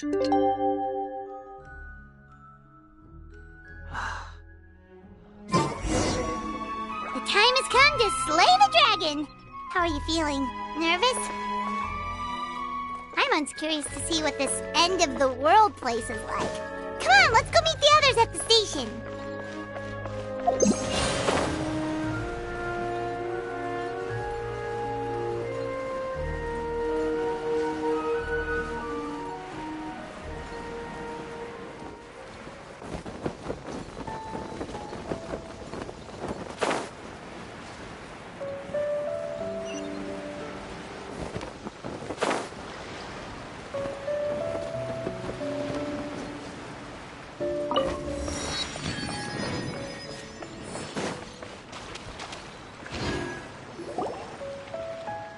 The time has come to slay the dragon! How are you feeling? Nervous? I'm curious to see what this end-of-the-world place is like. Come on, let's go meet the others at the station!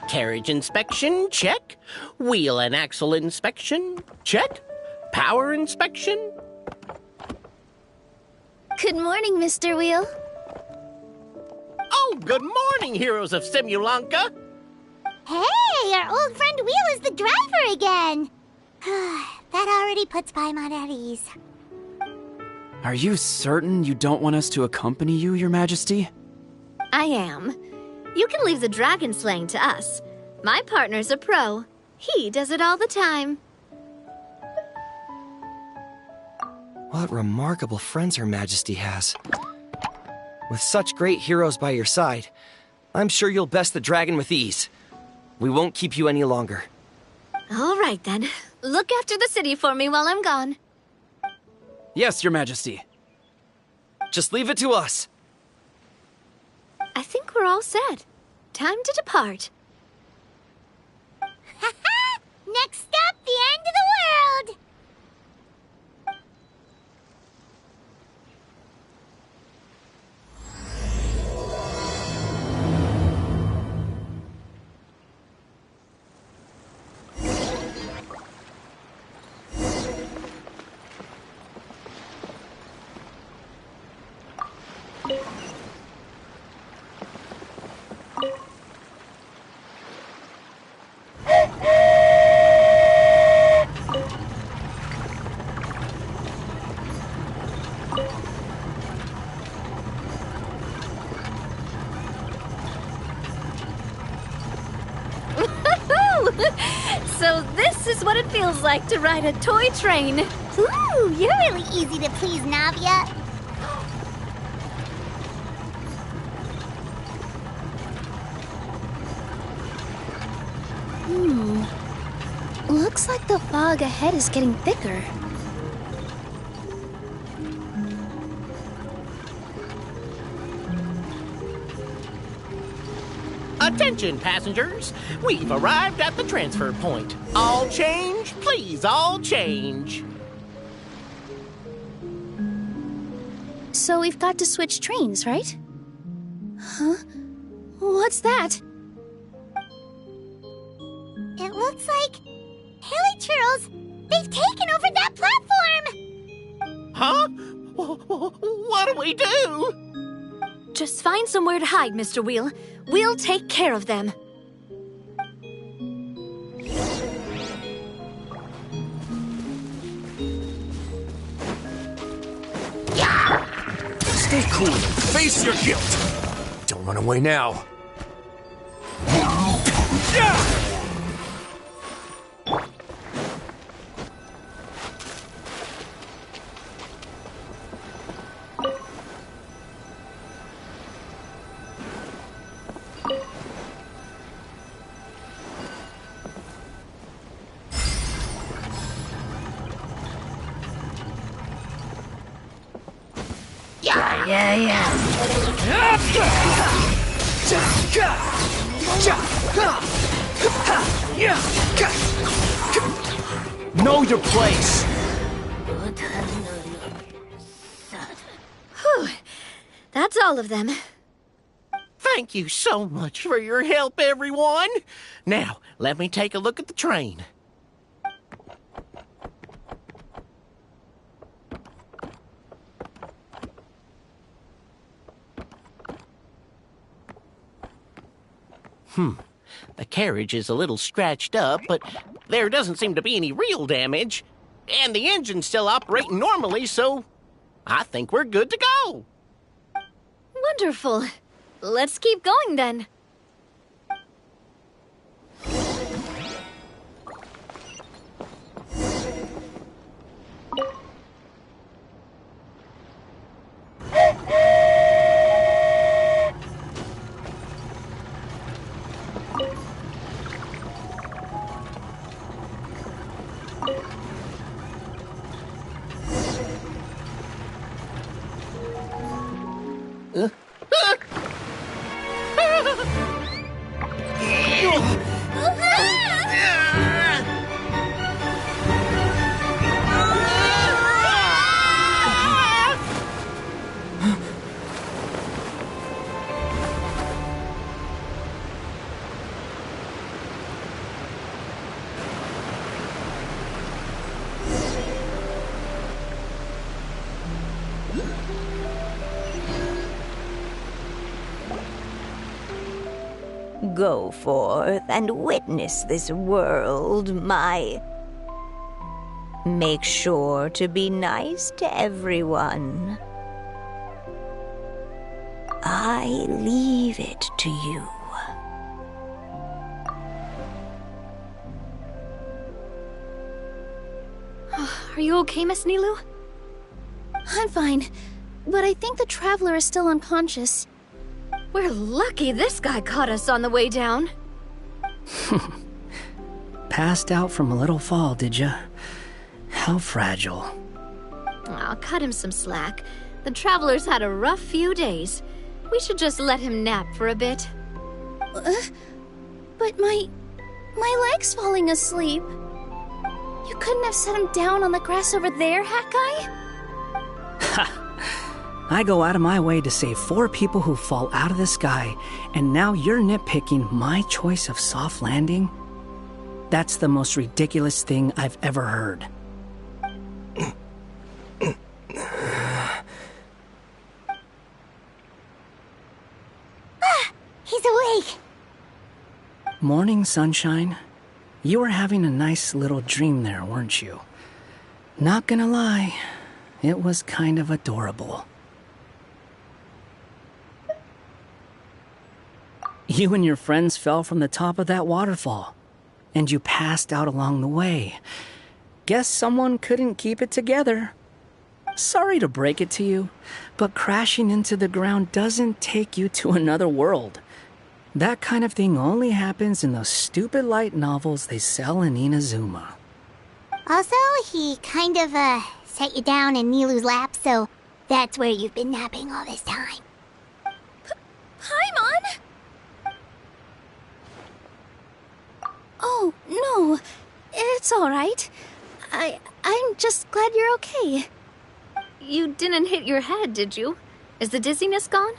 Carriage inspection, check. Wheel and axle inspection, check. Power inspection. Good morning, Mr. Wheel. Oh, good morning, heroes of Simulanka. Hey, our old friend Wheel is the driver again. That already puts Paimon at ease. Are you certain you don't want us to accompany you, Your Majesty? I am. You can leave the dragon slaying to us. My partner's a pro. He does it all the time. What remarkable friends Her Majesty has. With such great heroes by your side, I'm sure you'll best the dragon with ease. We won't keep you any longer. All right, then. Look after the city for me while I'm gone. Yes, Your Majesty. Just leave it to us. I think we're all set. Time to depart. Next stop, the end of the world! So this is what it feels like to ride a toy train. Ooh, you're really easy to please, Navia. Looks like the fog ahead is getting thicker. Attention, passengers. We've arrived at the transfer point. All change, please, all change. So we've got to switch trains, right? Huh? What's that? It looks like... Haley Churls, they've taken over that platform! Huh? What do we do? Just find somewhere to hide, Mr. Wheel. We'll take care of them. Stay cool. Face your guilt. Don't run away now. Know your place. Whew. That's all of them. Thank you so much for your help, everyone. Now, let me take a look at the train. The carriage is a little scratched up, but there doesn't seem to be any real damage. And the engine's still operating normally, so I think we're good to go. Wonderful. Let's keep going then. Go forth and witness this world, my... Make sure to be nice to everyone. I leave it to you. Are you okay, Miss Nilu? I'm fine, but I think the Traveler is still unconscious. We're lucky this guy caught us on the way down. Passed out from a little fall, did ya? How fragile. I'll cut him some slack. The Traveler's had a rough few days. We should just let him nap for a bit. But my leg's falling asleep. You couldn't have set him down on the grass over there, Hat Guy? Ha! I go out of my way to save 4 people who fall out of the sky, and now you're nitpicking my choice of soft landing? That's the most ridiculous thing I've ever heard. He's awake! Morning, sunshine. You were having a nice little dream there, weren't you? Not gonna lie, it was kind of adorable. You and your friends fell from the top of that waterfall, and you passed out along the way. Guess someone couldn't keep it together. Sorry to break it to you, but crashing into the ground doesn't take you to another world. That kind of thing only happens in those stupid light novels they sell in Inazuma. Also, he kind of, set you down in Nilu's lap, so that's where you've been napping all this time. Paimon! Oh, no. It's all right. I'm just glad you're okay. You didn't hit your head, did you? Is the dizziness gone?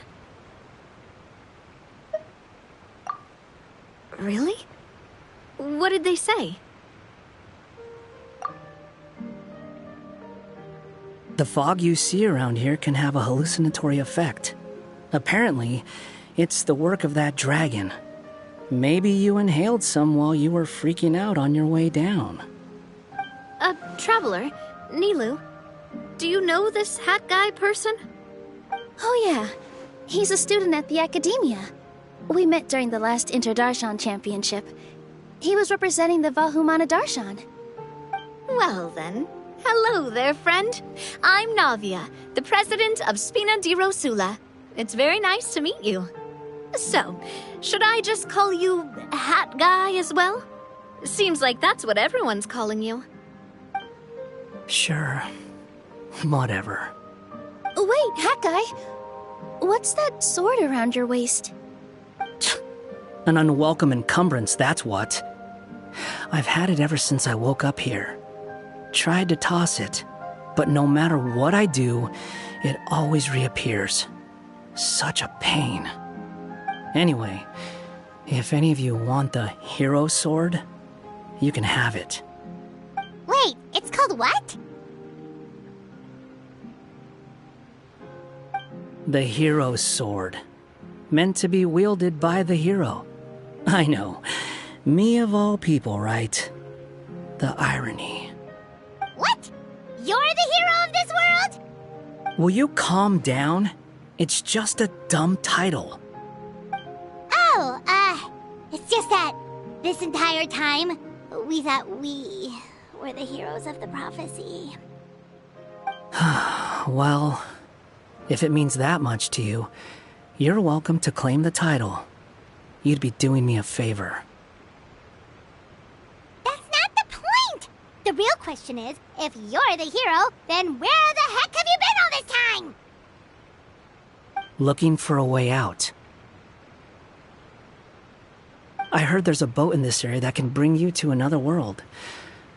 Really? What did they say? The fog you see around here can have a hallucinatory effect. Apparently, it's the work of that dragon. Maybe you inhaled some while you were freaking out on your way down. Traveler, Nilu, do you know this Hat Guy person? Oh yeah, he's a student at the Academia. We met during the last Inter-Darshan Championship. He was representing the Vahumana Darshan. Well then, hello there, friend. I'm Navia, the president of Spina di Rosula. It's very nice to meet you. So, should I just call you Hat Guy as well? Seems like that's what everyone's calling you. Sure. Whatever. Wait, Hat Guy. What's that sword around your waist? An unwelcome encumbrance, that's what. I've had it ever since I woke up here. Tried to toss it, but no matter what I do, it always reappears. Such a pain. Anyway, if any of you want the hero sword, you can have it. Wait, it's called what? The hero sword. Meant to be wielded by the hero. I know. Me of all people, right? The irony. What? Will you calm down? It's just a dumb title. Oh, it's just that this entire time, we thought we were the heroes of the prophecy. Well, if it means that much to you, you're welcome to claim the title. You'd be doing me a favor. That's not the point! The real question is, if you're the hero, then where the heck have you been all this time? Looking for a way out. I heard there's a boat in this area that can bring you to another world.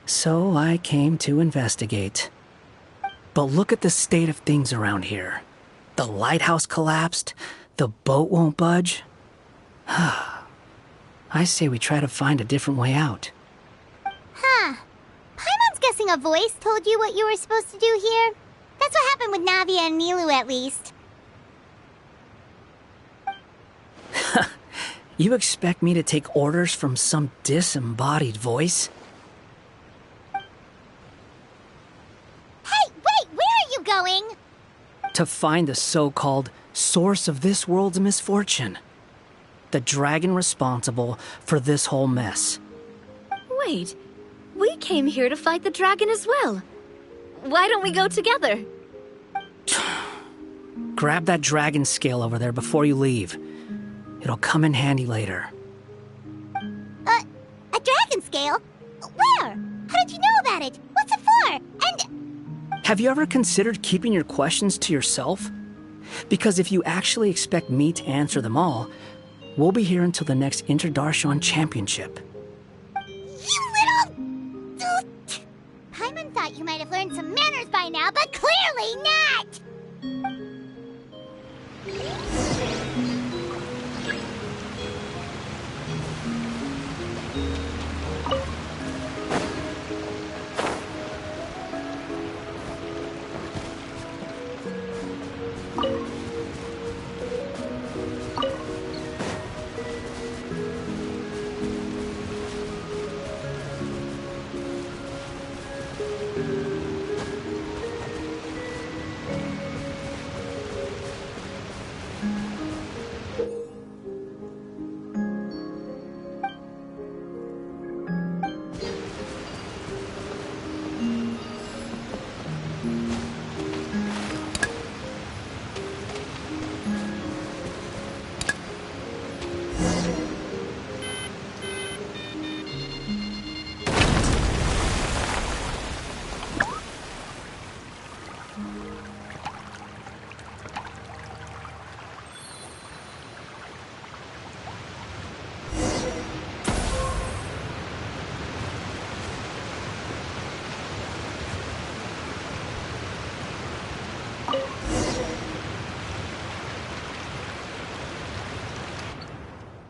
So I came to investigate. But look at the state of things around here. The lighthouse collapsed. The boat won't budge. I say we try to find a different way out. Huh. Paimon's guessing a voice told you what you were supposed to do here. That's what happened with Navia and Nilu, at least. You expect me to take orders from some disembodied voice? Hey, wait, where are you going? To find the so-called source of this world's misfortune. The dragon responsible for this whole mess. Wait, we came here to fight the dragon as well. Why don't we go together? Grab that dragon scale over there before you leave. It'll come in handy later. A dragon scale? Where? How did you know about it? What's it for? And... Have you ever considered keeping your questions to yourself? Because if you actually expect me to answer them all, we'll be here until the next Interdarshan Championship. You little... Paimon thought you might have learned some manners by now, but clearly not!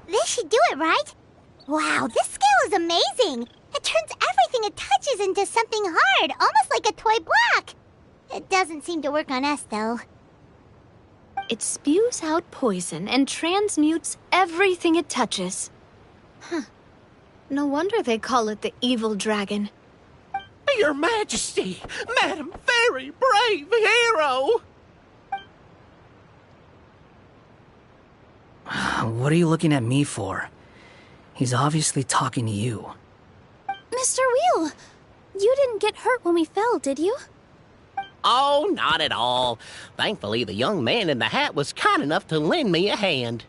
This should do it, right? Wow, this scale is amazing! It turns everything it touches into something hard, almost like a toy block! It doesn't seem to work on us, though. It spews out poison and transmutes everything it touches. Huh. No wonder they call it the evil dragon. Your Majesty, Madam Very Brave Hero! What are you looking at me for? He's obviously talking to you. Mr. Wheel, you didn't get hurt when we fell, did you? Oh, not at all. Thankfully, the young man in the hat was kind enough to lend me a hand.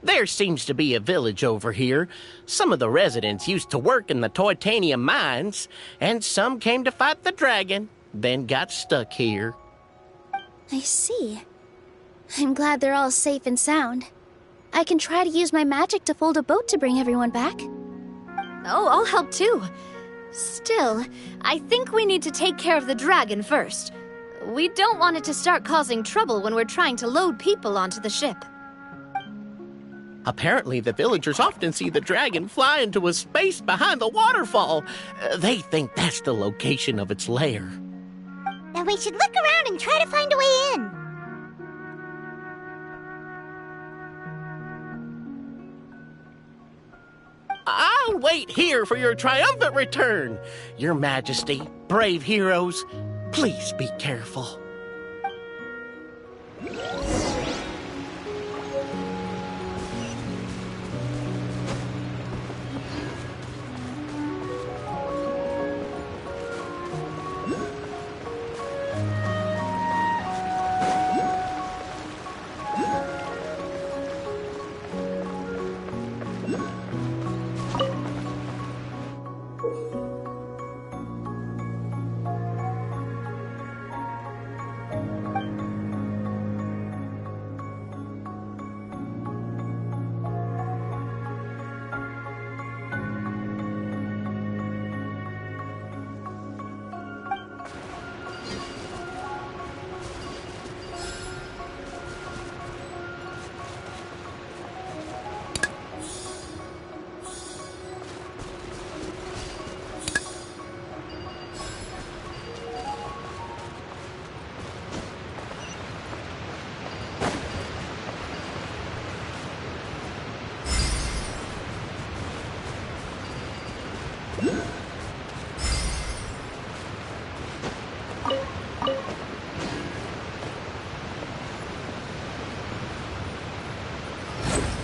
There seems to be a village over here. Some of the residents used to work in the titanium mines, and some came to fight the dragon, then got stuck here. I see. I'm glad they're all safe and sound. I can try to use my magic to fold a boat to bring everyone back. Oh, I'll help too. Still, I think we need to take care of the dragon first. We don't want it to start causing trouble when we're trying to load people onto the ship. Apparently, the villagers often see the dragon fly into a space behind the waterfall. They think that's the location of its lair. Then we should look around and try to find a way in. I'll wait here for your triumphant return. Your Majesty, brave heroes, Please be careful.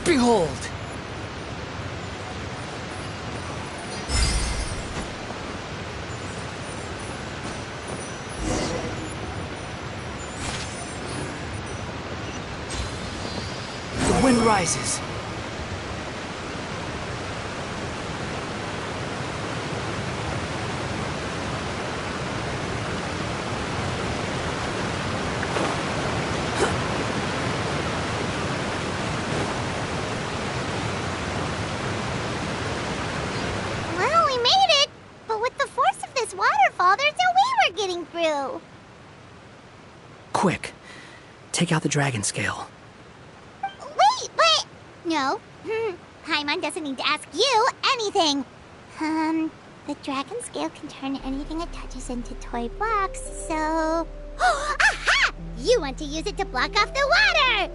Behold! The wind rises. Well, we made it! But with the force of this waterfall, there's no way we're getting through. Quick, take out the dragon scale. Wait, but... No. Paimon doesn't need to ask you anything. The dragon scale can turn anything it touches into toy blocks, so... Aha! You want to use it to block off the water!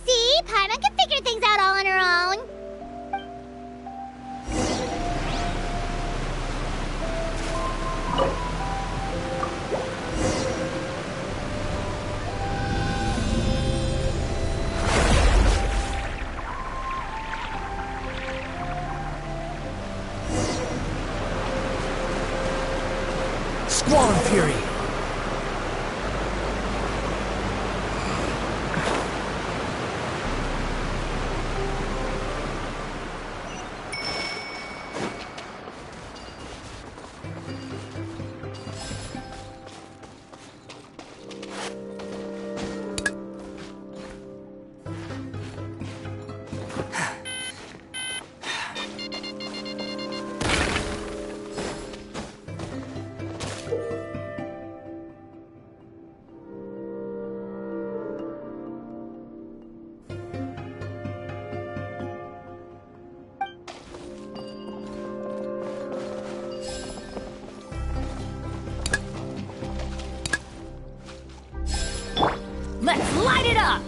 See? Paimon can figure things out all on her own. Squall Fury! Let's light it up!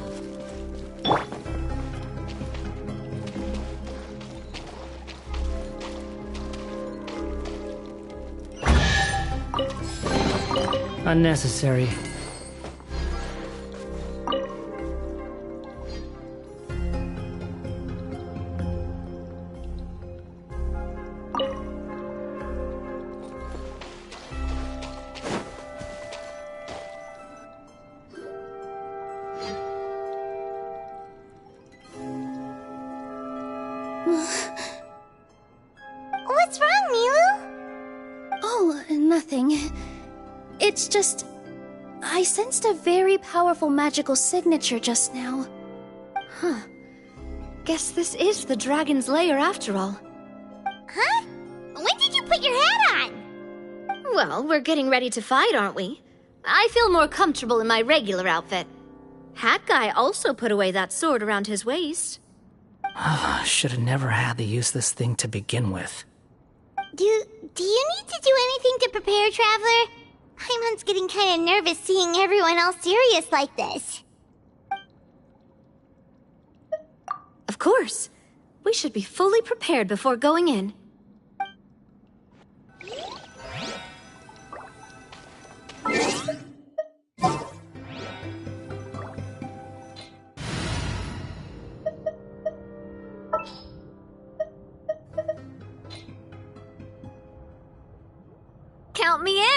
Unnecessary. What's wrong, Milu? Oh, nothing. It's just... I sensed a very powerful magical signature just now. Huh. Guess this is the dragon's lair after all. Huh? When did you put your hat on? Well, we're getting ready to fight, aren't we? I feel more comfortable in my regular outfit. Hat Guy also put away that sword around his waist. Should have never had to use this thing to begin with. Do you need to do anything to prepare, Traveler? Paimon's getting kind of nervous seeing everyone else serious like this. Of course. We should be fully prepared before going in.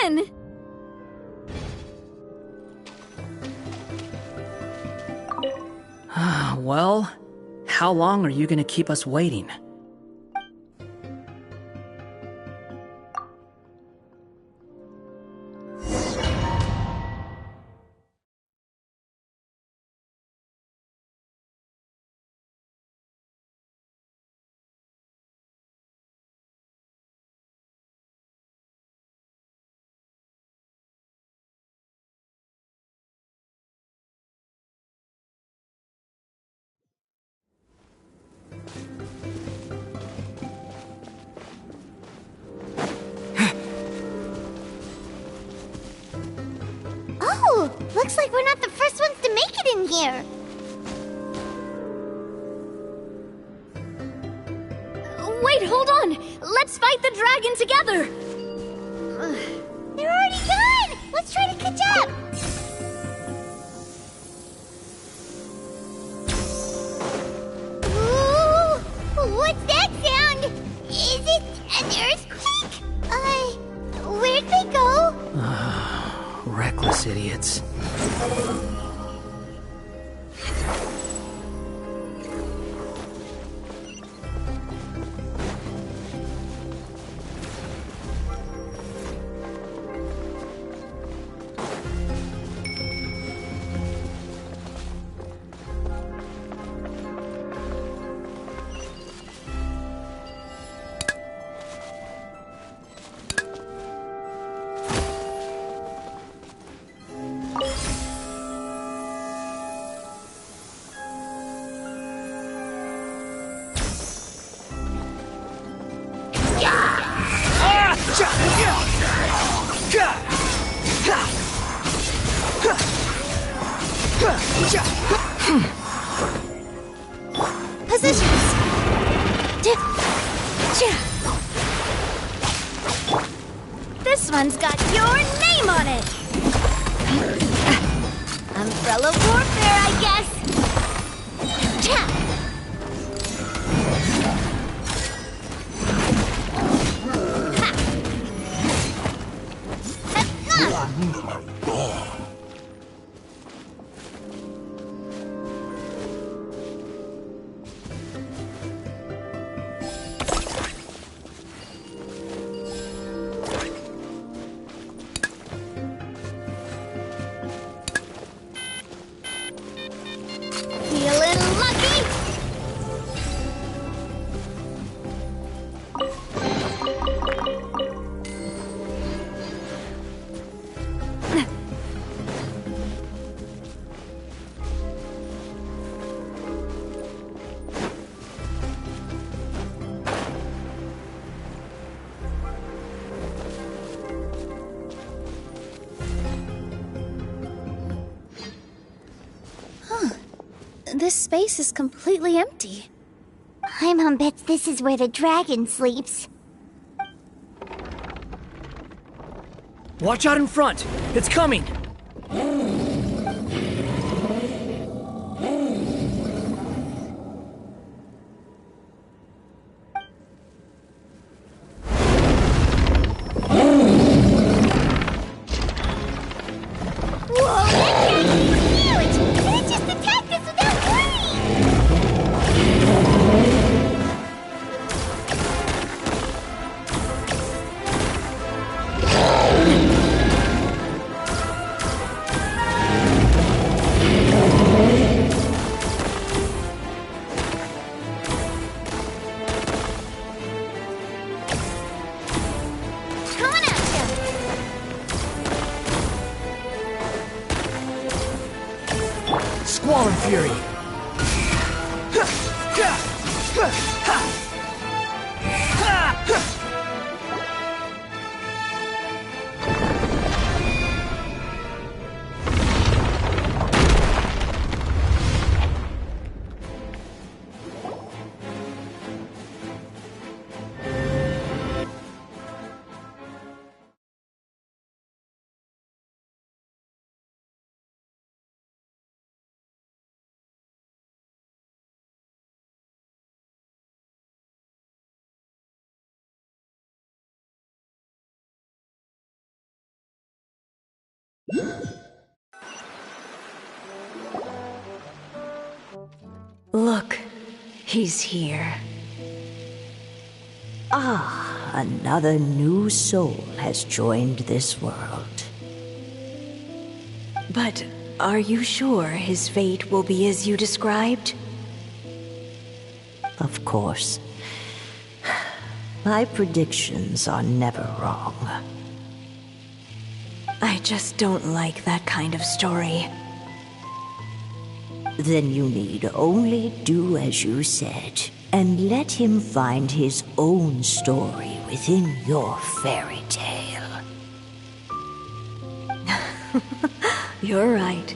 dragon! Well, how long are you gonna keep us waiting? Oh, looks like we're not the first ones to make it in here. Wait, hold on! Let's fight the dragon together! They're already gone! Let's try to catch up! Ooh, what's that sound? Is it an earthquake? Where'd they go? Reckless idiots. Positions! This one's got your name on it! Umbrella warfare, I guess! Feeling lucky? This space is completely empty. Paimon bets this is where the dragon sleeps. Watch out in front! It's coming! Whoa, that dragon's huge! And it just attacked us without warning! Coming at you! Squall and Fury! Look, he's here. Ah, another new soul has joined this world. But are you sure his fate will be as you described? Of course. My predictions are never wrong. I just don't like that kind of story. Then you need only do as you said, and let him find his own story within your fairy tale. You're right.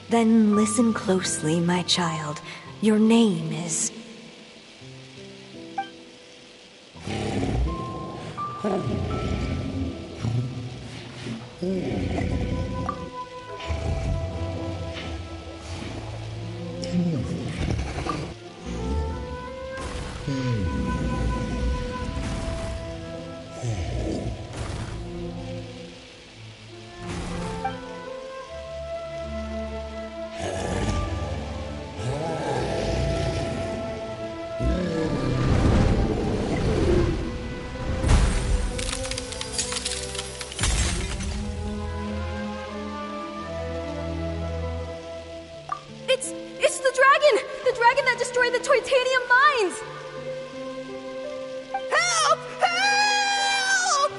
Then listen closely, my child. Your name is... It's the dragon! The dragon that destroyed the titanium mines! Help! Help!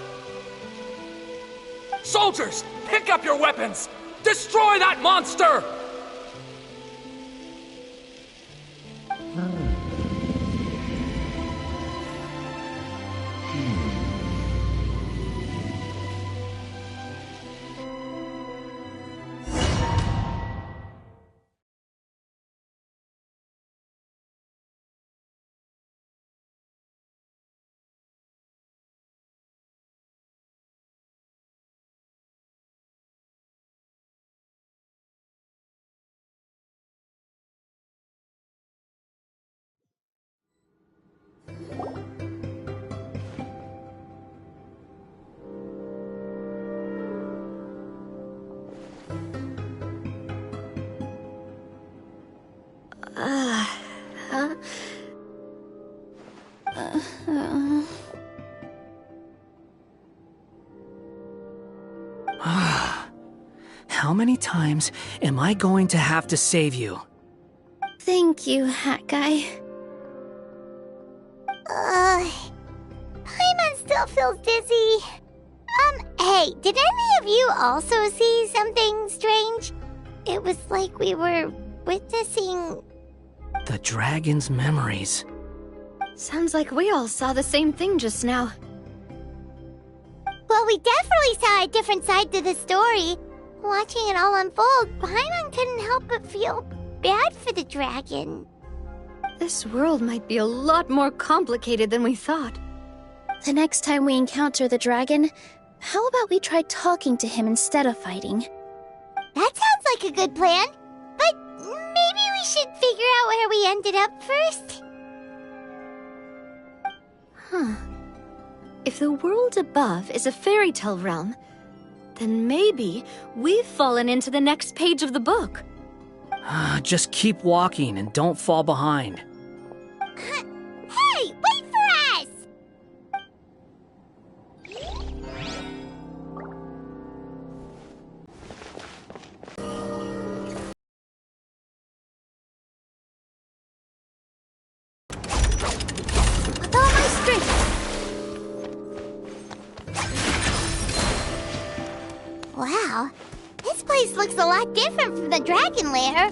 Soldiers, pick up your weapons! Destroy that monster! How many times am I going to have to save you? Thank you, Hat Guy. Paimon still feels dizzy. Hey, did any of you also see something strange? It was like we were witnessing... The dragon's memories. Sounds like we all saw the same thing just now. Well, we definitely saw a different side to the story. Watching it all unfold, Paimon couldn't help but feel bad for the dragon. This world might be a lot more complicated than we thought. The next time we encounter the dragon, how about we try talking to him instead of fighting? That sounds like a good plan. But maybe we should figure out where we ended up first. Huh. If the world above is a fairy tale realm, then maybe we've fallen into the next page of the book. Just keep walking and don't fall behind. Hey, wait for us! With all my strength! Wow, this place looks a lot different from the dragon lair.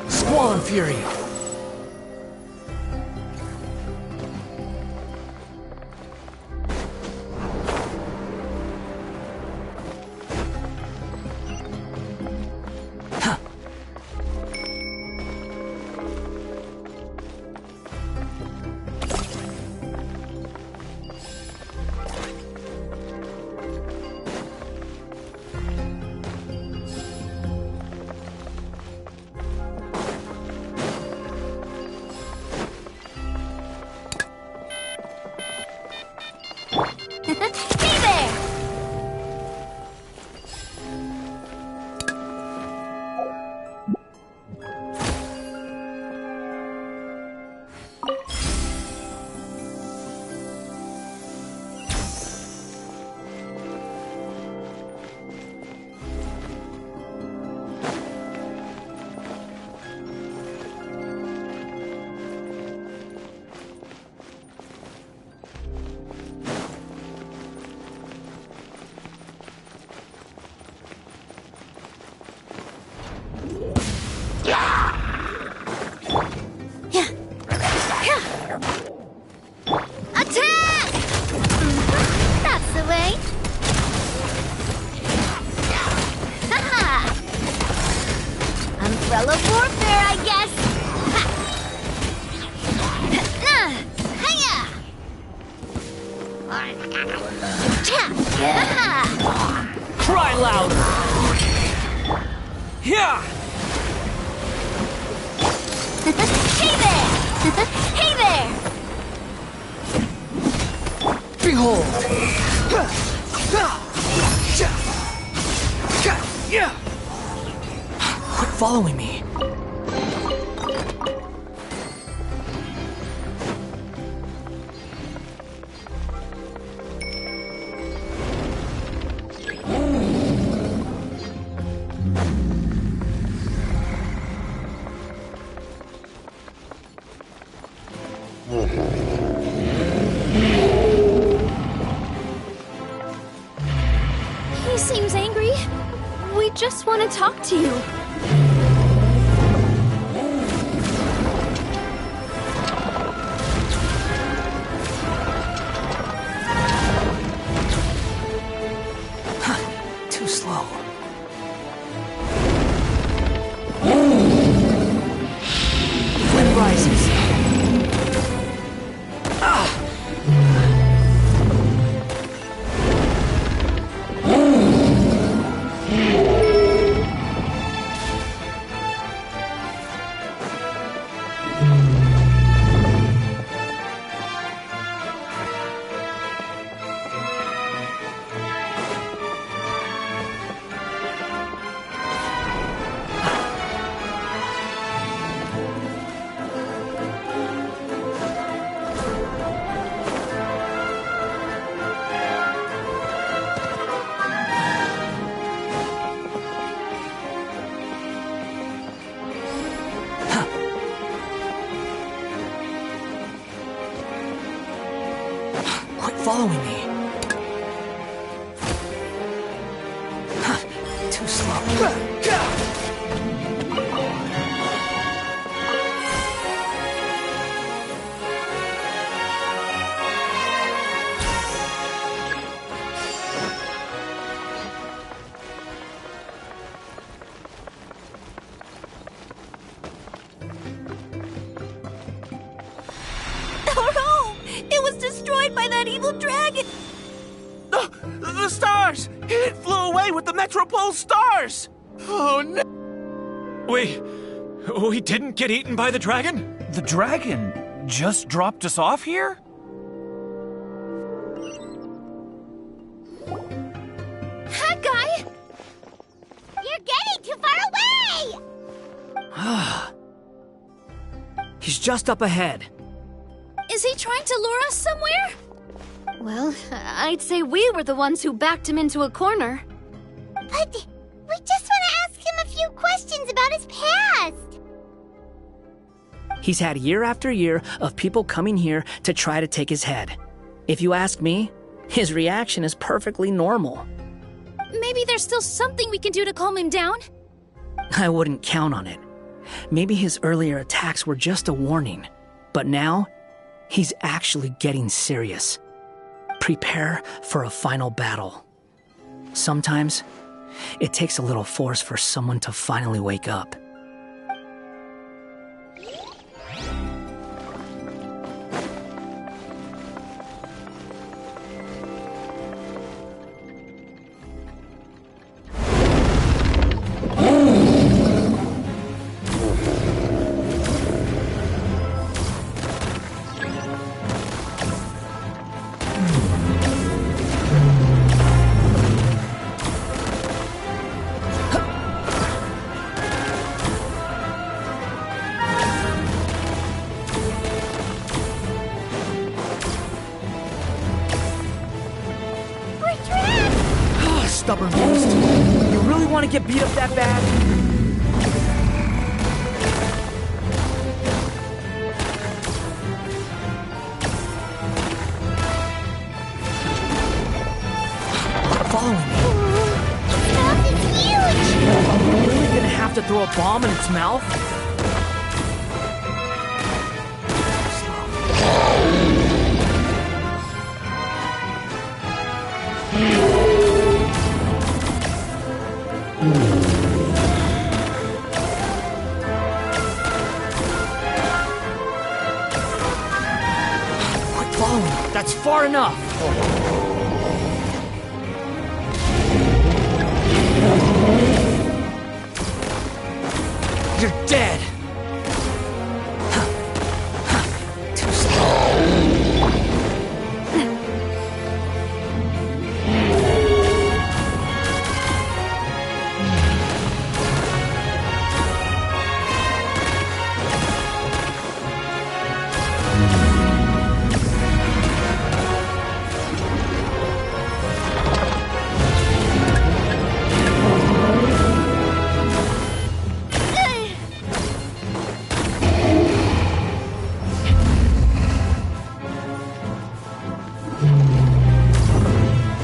Squall Fury! Hey there! Umbrella warfare, I guess! Cry louder! Yeah! Hey there! Hey there! Behold! Quit following me. He seems angry. We just want to talk to you. Too slow. Wind rises. Quit following me. Too slow. Our home! It was destroyed by that evil dragon! The stars! It flew away with the Metropole stars! Oh no! We didn't get eaten by the dragon? The dragon just dropped us off here? Hi, guy! You're getting too far away! He's just up ahead. Is he trying to lure us somewhere? Well, I'd say we were the ones who backed him into a corner. But we just want to ask him a few questions about his past. He's had year after year of people coming here to try to take his head. If you ask me, his reaction is perfectly normal. Maybe there's still something we can do to calm him down? I wouldn't count on it. Maybe his earlier attacks were just a warning. But now, he's actually getting serious. Prepare for a final battle. Sometimes, it takes a little force for someone to finally wake up. stubborn beast. You really want to get beat up that bad? Following me. Its mouth is huge! Are we really gonna have to throw a bomb in its mouth? Quit following me. That's far enough. You're dead! Too slow.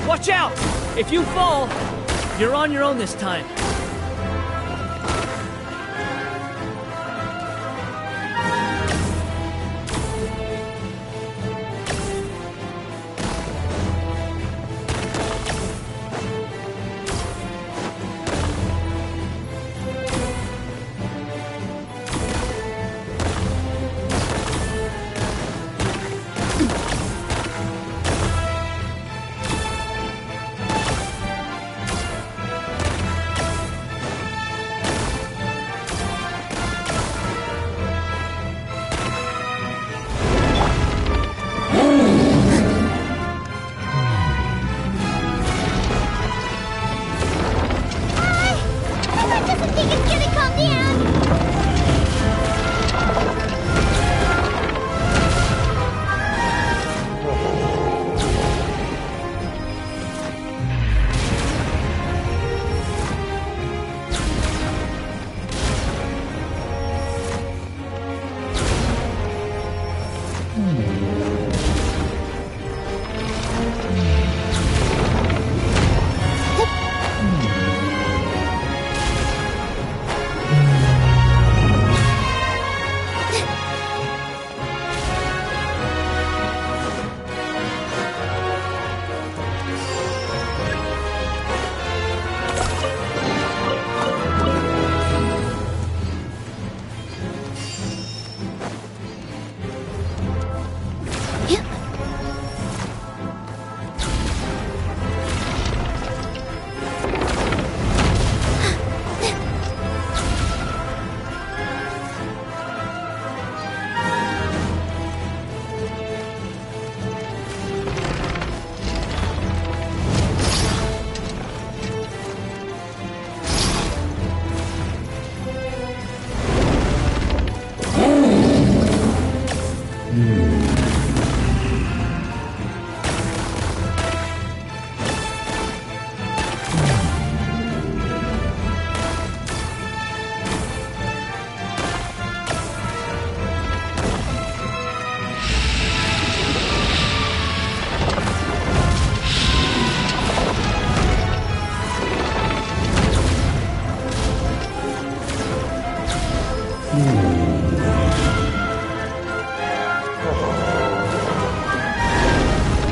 Watch out! If you fall, you're on your own this time.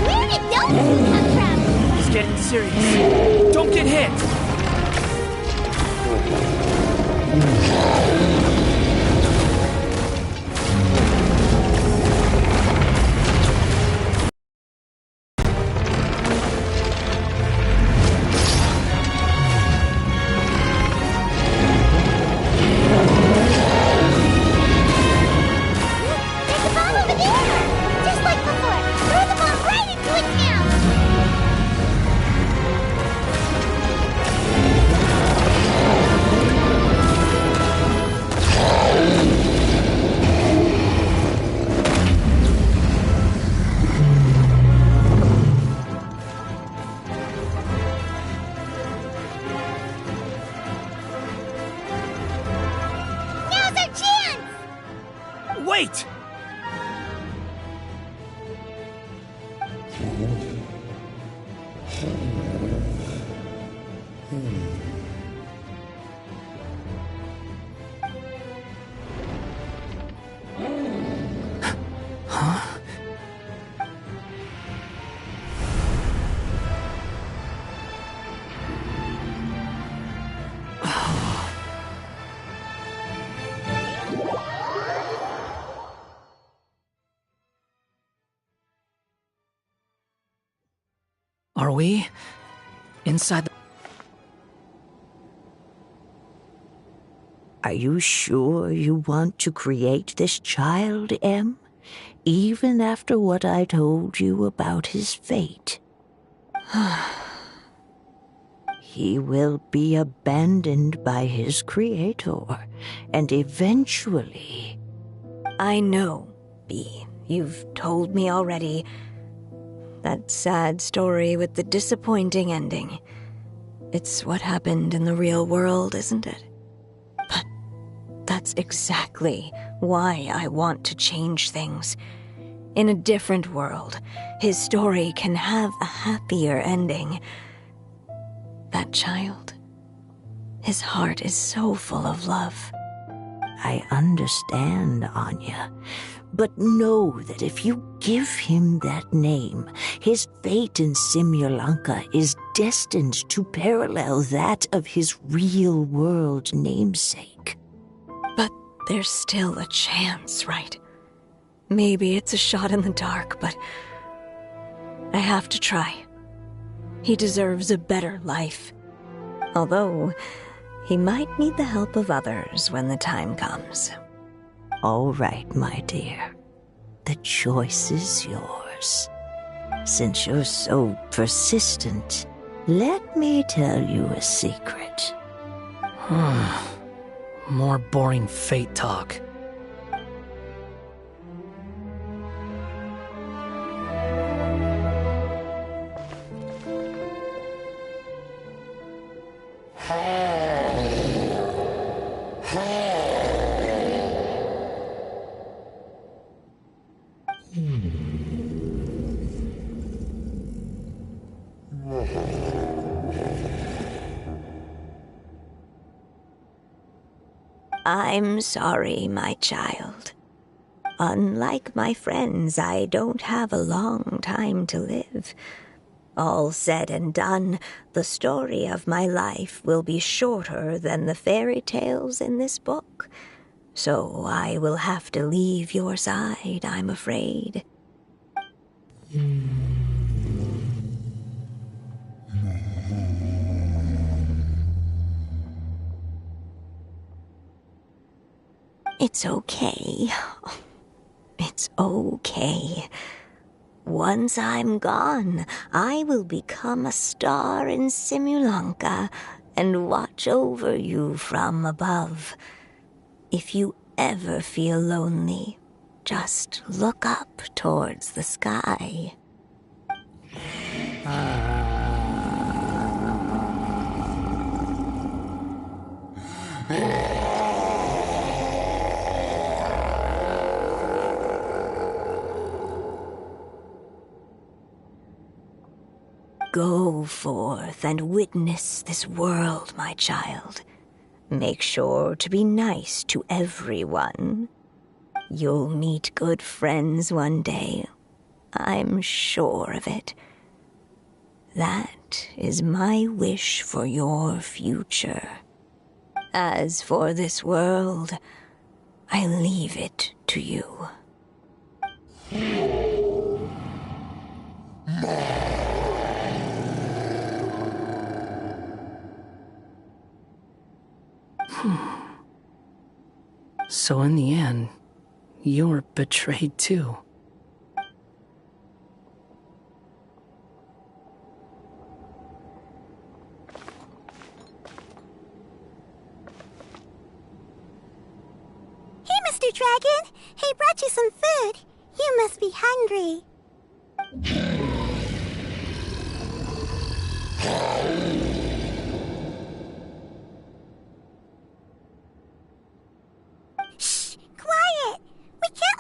Where did those come from? It's getting serious. Don't get hit! There's a bomb over there! Just like before! Throw the bomb right into its mouth! Wait! Huh? Are we inside the... Are you sure you want to create this child, Em? Even after what I told you about his fate? He will be abandoned by his creator, and eventually... I know, Bee. You've told me already. That sad story with the disappointing ending. It's what happened in the real world, isn't it? But that's exactly why I want to change things. In a different world, his story can have a happier ending. That child, his heart is so full of love. I understand, Anya. But know that if you give him that name, his fate in Simulanka is destined to parallel that of his real-world namesake. But there's still a chance, right? Maybe it's a shot in the dark, but I have to try. He deserves a better life. Although, he might need the help of others when the time comes. All right, my dear. The choice is yours. Since you're so persistent, let me tell you a secret. More boring fate talk. I'm sorry, my child. Unlike my friends, I don't have a long time to live. All said and done, the story of my life will be shorter than the fairy tales in this book. So I will have to leave your side, I'm afraid. It's okay. It's okay. Once I'm gone, I will become a star in Simulanka and watch over you from above. If you ever feel lonely, just look up towards the sky. Go forth and witness this world, my child. Make sure to be nice to everyone. You'll meet good friends one day. I'm sure of it. That is my wish for your future. As for this world, I leave it to you. So in the end, you were betrayed too. Hey, Mr. Dragon! He brought you some food. You must be hungry. Shh! Quiet! We can't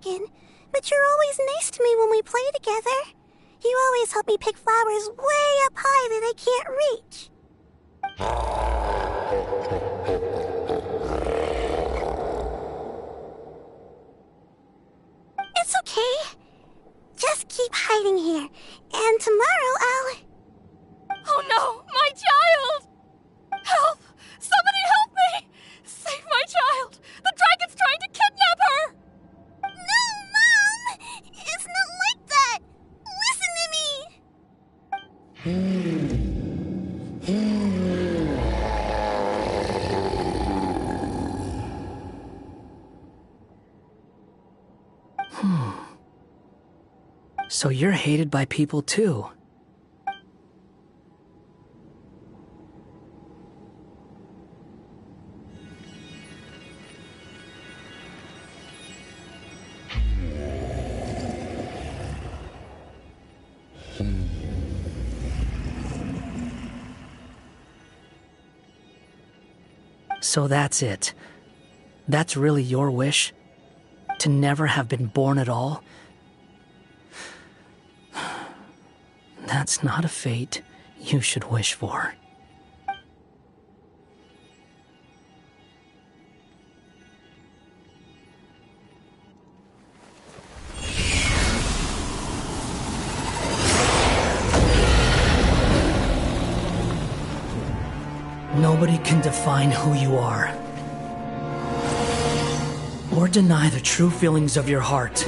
dragon, but you're always nice to me when we play together. You always help me pick flowers way up high that I can't reach. It's okay. Just keep hiding here, and tomorrow I'll... Oh no, my child! Help! Somebody help me! Save my child! The dragon's trying to kidnap her! No, Mom! It's not like that! Listen to me! So you're hated by people too. So that's it. That's really your wish? To never have been born at all? That's not a fate you should wish for. Nobody can define who you are, or deny the true feelings of your heart.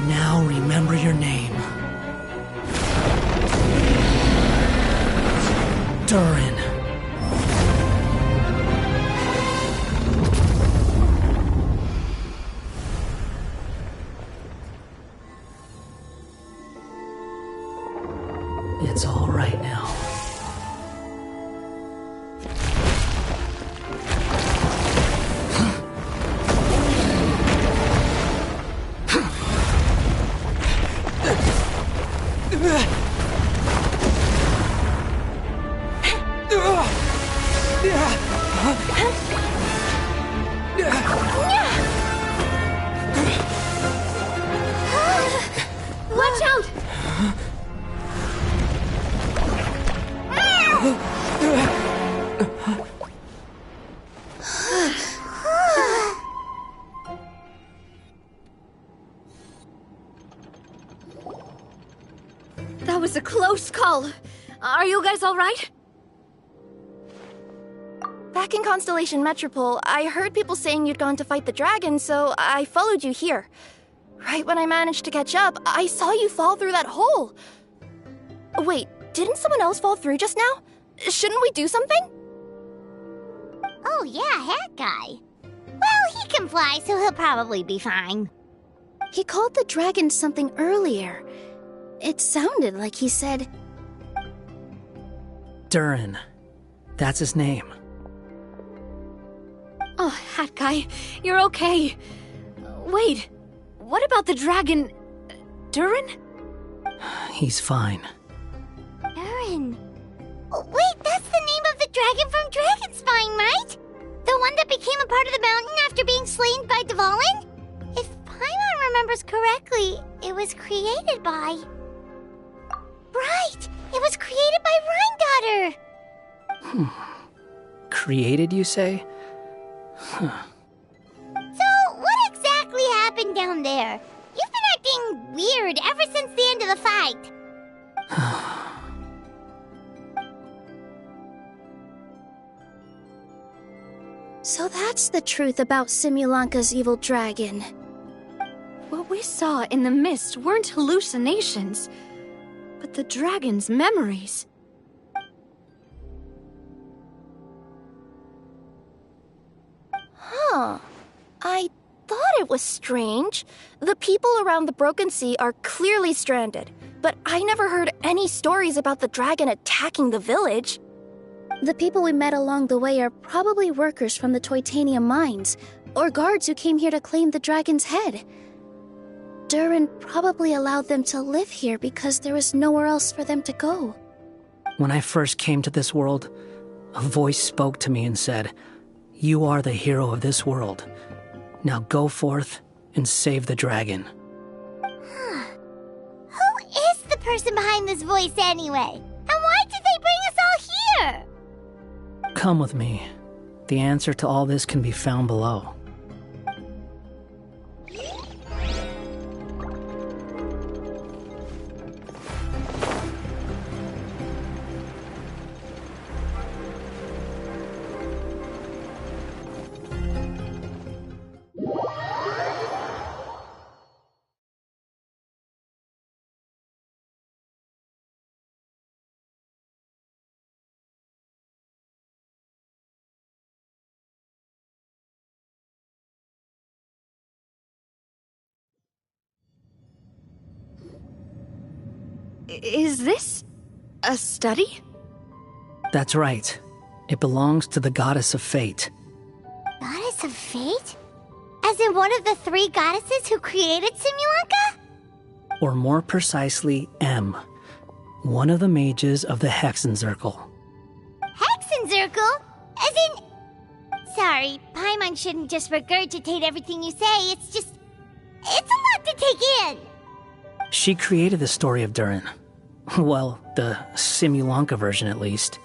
Now remember your name. Durin. It's all right now. Watch out! That was a close call. Are you guys all right? Back in Constellation Metropole, I heard people saying you'd gone to fight the dragon, so I followed you here. Right when I managed to catch up, I saw you fall through that hole. Wait, didn't someone else fall through just now? Shouldn't we do something? Oh yeah, Hat Guy. Well, he can fly, so he'll probably be fine. He called the dragon something earlier. It sounded like he said... Durin. That's his name. Oh, Hat Guy, you're okay. Wait, what about the dragon... Durin? He's fine. Durin. Oh, wait, that's the name of the dragon from Dragonspine, right? The one that became a part of the mountain after being slain by Dvalin? If Paimon remembers correctly, it was created by... Right! It was created by Rhine Daughter! Created, you say? Huh. So, what exactly happened down there? You've been acting weird ever since the end of the fight. So that's the truth about Simulanka's evil dragon. What we saw in the mist weren't hallucinations, but the dragon's memories. Huh. I thought it was strange. The people around the Broken Sea are clearly stranded, but I never heard any stories about the dragon attacking the village. The people we met along the way are probably workers from the Toitania mines, or guards who came here to claim the dragon's head. Durin probably allowed them to live here because there was nowhere else for them to go. When I first came to this world, a voice spoke to me and said, You are the hero of this world. Now go forth and save the dragon. Who is the person behind this voice anyway? And why did they bring us all here? Come with me. The answer to all this can be found below. Is this a study? That's right. It belongs to the goddess of fate. Goddess of fate? As in one of the 3 goddesses who created Simulanka? Or more precisely, M. One of the mages of the Hexenzirkel. Hexenzirkel? As in... Sorry, Paimon shouldn't just regurgitate everything you say. It's just... It's a lot to take in. She created the story of Durin. Well, the Simulanka version at least.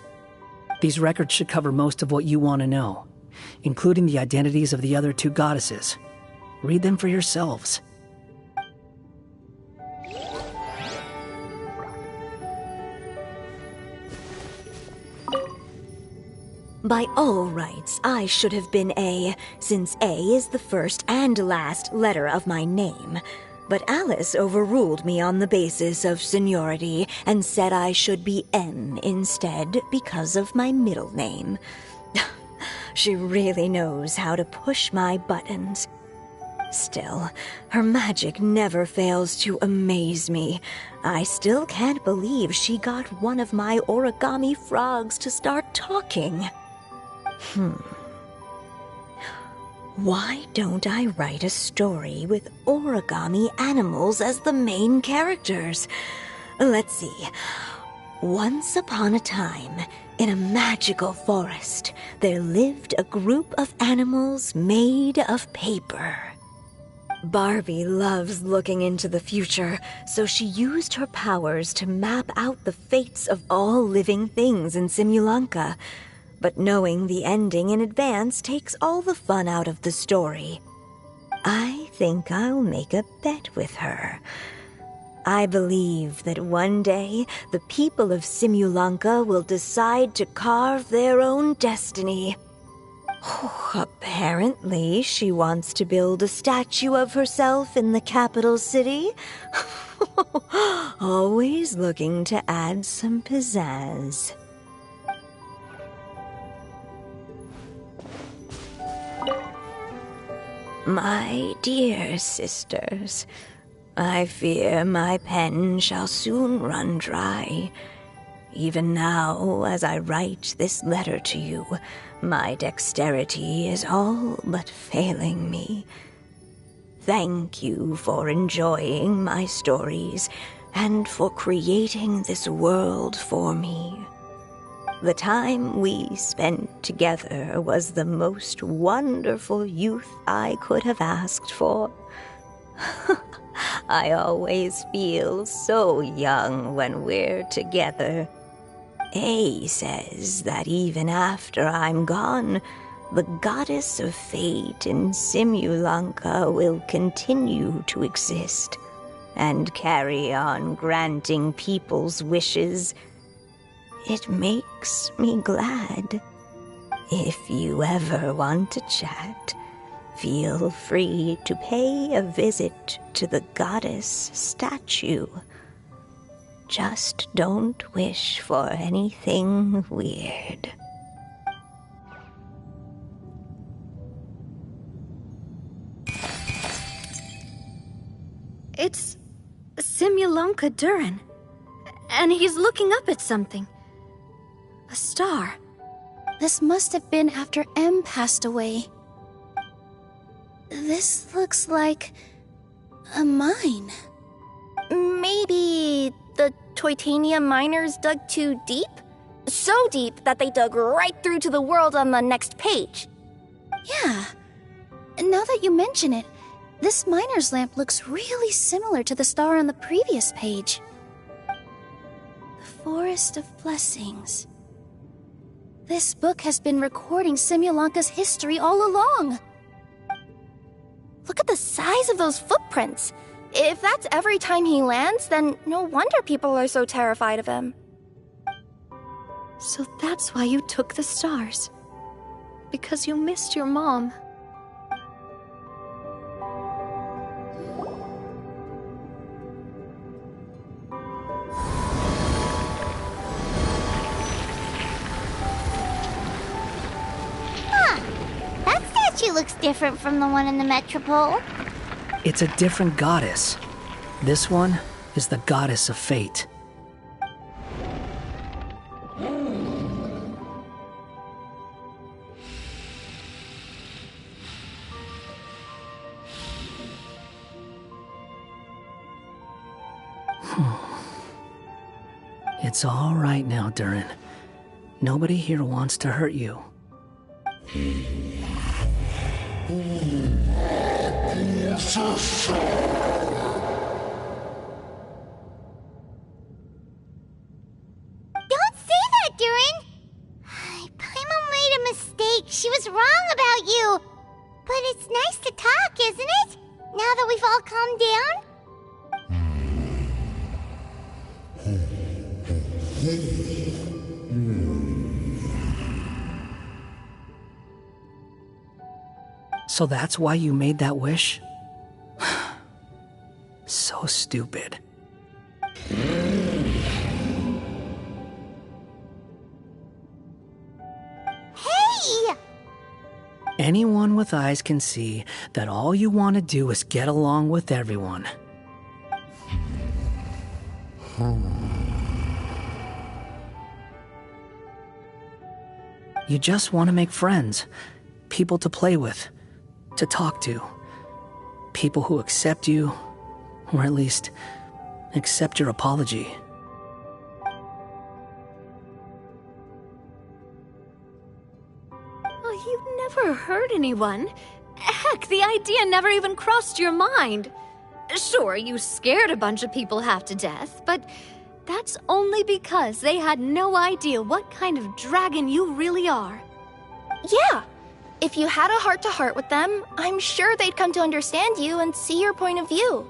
These records should cover most of what you want to know, including the identities of the other 2 goddesses. Read them for yourselves. By all rights, I should have been A, since A is the first and last letter of my name. But Alice overruled me on the basis of seniority and said I should be M instead because of my middle name. She really knows how to push my buttons. Still, her magic never fails to amaze me. I still can't believe she got one of my origami frogs to start talking. Why don't I write a story with origami animals as the main characters? Let's see. Once upon a time, in a magical forest, there lived a group of animals made of paper. Barbie loves looking into the future, so she used her powers to map out the fates of all living things in Simulanka. But knowing the ending in advance takes all the fun out of the story. I think I'll make a bet with her. I believe that one day the people of Simulanka will decide to carve their own destiny. Apparently, she wants to build a statue of herself in the capital city. Always looking to add some pizzazz. My dear sisters, I fear my pen shall soon run dry. Even now, as I write this letter to you, my dexterity is all but failing me. Thank you for enjoying my stories and for creating this world for me. The time we spent together was the most wonderful youth I could have asked for. I always feel so young when we're together. A says that even after I'm gone, the goddess of fate in Simulanka will continue to exist and carry on granting people's wishes. It makes me glad. If you ever want to chat, feel free to pay a visit to the goddess statue. Just don't wish for anything weird. It's Simulanka Durin, and he's looking up at something. A star. This must have been after M passed away. This looks like a mine. Maybe the Toitania miners dug too deep? So deep that they dug right through to the world on the next page. Yeah. Now that you mention it, this miner's lamp looks really similar to the star on the previous page. The Forest of Blessings. This book has been recording Simulanka's history all along. Look at the size of those footprints. If that's every time he lands, then no wonder people are so terrified of him. So that's why you took the stars. Because you missed your mom. That statue looks different from the one in the Metropole. It's a different goddess. This one is the goddess of fate. It's all right now, Durin. Nobody here wants to hurt you. Don't say that, Durin! Paimon made a mistake. She was wrong about you. But it's nice to talk, isn't it? Now that we've all calmed down? So that's why you made that wish? So stupid. Hey! Anyone with eyes can see that all you want to do is get along with everyone. You just want to make friends, people to play with, to talk to, people who accept you, or at least accept your apology. Oh, you never hurt anyone. Heck, the idea never even crossed your mind. Sure, you scared a bunch of people half to death, but that's only because they had no idea what kind of dragon you really are. Yeah. If you had a heart-to-heart with them, I'm sure they'd come to understand you and see your point of view.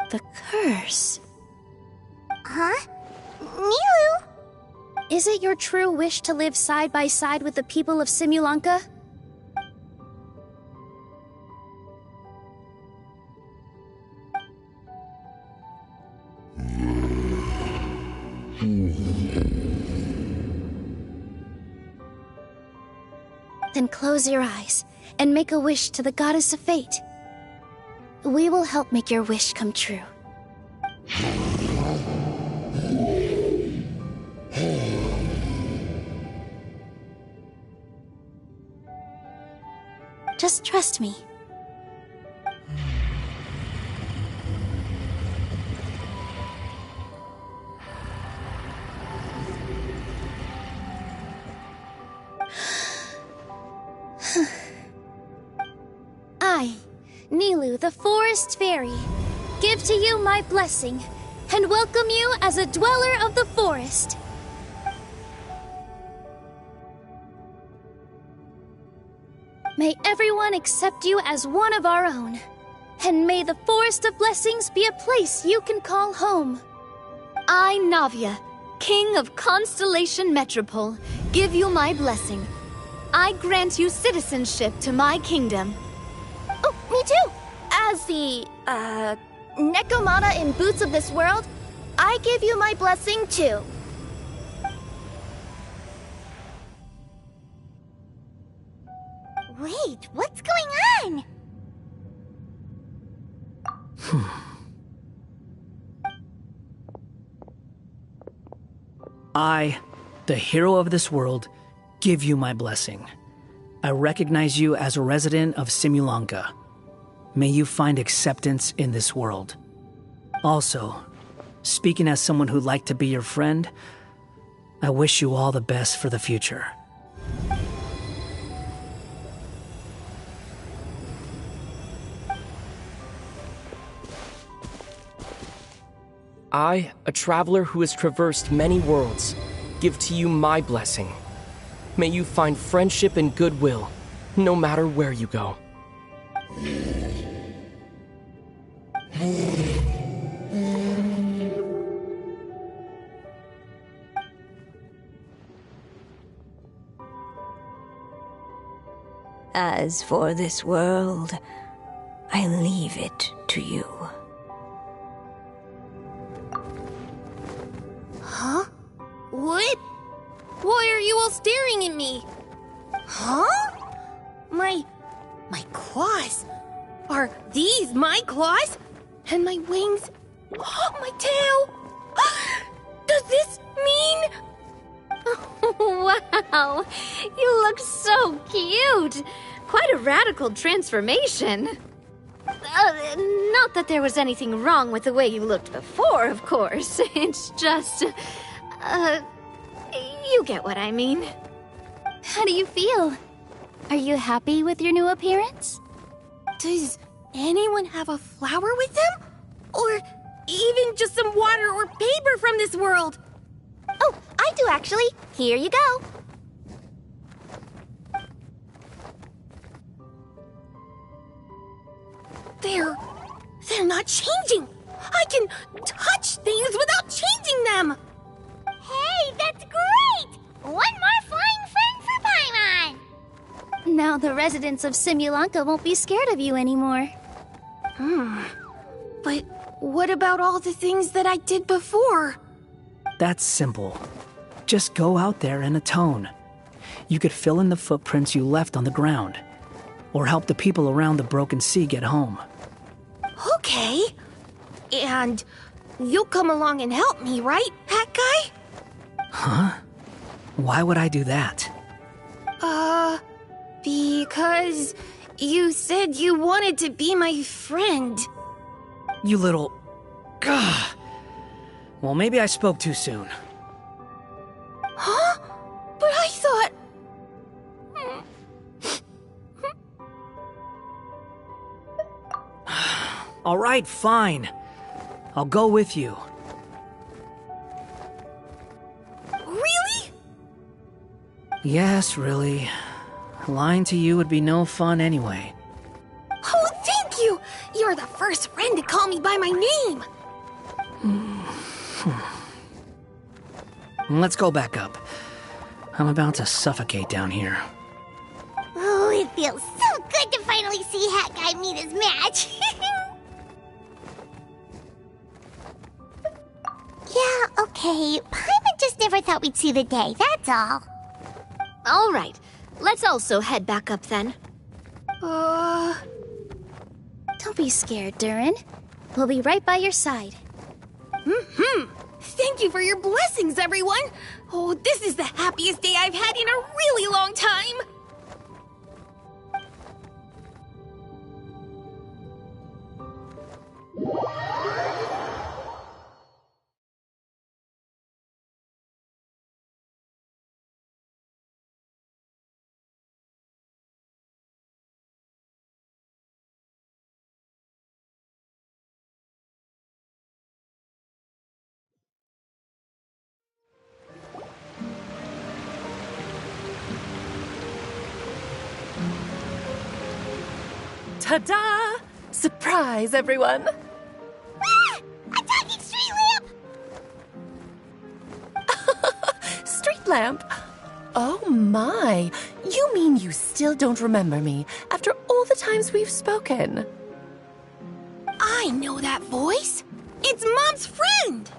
The curse. Huh? Nilu? Is it your true wish to live side by side with the people of Simulanka? Then close your eyes and make a wish to the goddess of fate. We will help make your wish come true. Just trust me. I, Nilu, the Forest Fairy, give to you my blessing and welcome you as a dweller of the forest. May everyone accept you as one of our own, and may the Forest of Blessings be a place you can call home. I, Navia, King of Constellation Metropole, give you my blessing. I grant you citizenship to my kingdom. Oh, me too! As the, Nekomata in Boots of this world, I give you my blessing too. I, the hero of this world, give you my blessing. I recognize you as a resident of Simulanka. May you find acceptance in this world. Also, speaking as someone who'd like to be your friend, I wish you all the best for the future. I, a traveler who has traversed many worlds, give to you my blessing. May you find friendship and goodwill, no matter where you go. As for this world, I leave it to you. Huh? What? Why are you all staring at me? Huh? My claws? Are these my claws? And my wings? My tail? Does this mean... Wow, you look so cute. Quite a radical transformation. Not that there was anything wrong with the way you looked before, of course. It's just, you get what I mean. How do you feel? Are you happy with your new appearance? Does anyone have a flower with them? Or even just some water or paper from this world? Oh, I do actually. Here you go. They're not changing. I can touch things without changing them. Hey, that's great! One more flying friend for Paimon! Now the residents of Simulanka won't be scared of you anymore. But what about all the things that I did before? That's simple. Just go out there and atone. You could fill in the footprints you left on the ground, or help the people around the broken sea get home. Okay. And you'll come along and help me, right, Hat Guy? Huh? Why would I do that? Because you said you wanted to be my friend. You little... Gah. Well, maybe I spoke too soon. Huh? But I thought... All right, fine. I'll go with you. Really? Yes, really. Lying to you would be no fun anyway. Oh, thank you! You're the first friend to call me by my name! Let's go back up. I'm about to suffocate down here. Oh, it feels so good to finally see Hat Guy meet his match. Yeah, okay. Paimon just never thought we'd see the day, that's all. All right, let's also head back up then. Don't be scared, Durin. We'll be right by your side. Thank you for your blessings, everyone! Oh, this is the happiest day I've had in a really long time! Ta-da! Surprise, everyone! Ah! A talking street lamp! Street lamp? Oh my! You mean you still don't remember me after all the times we've spoken? I know that voice! It's Mom's friend!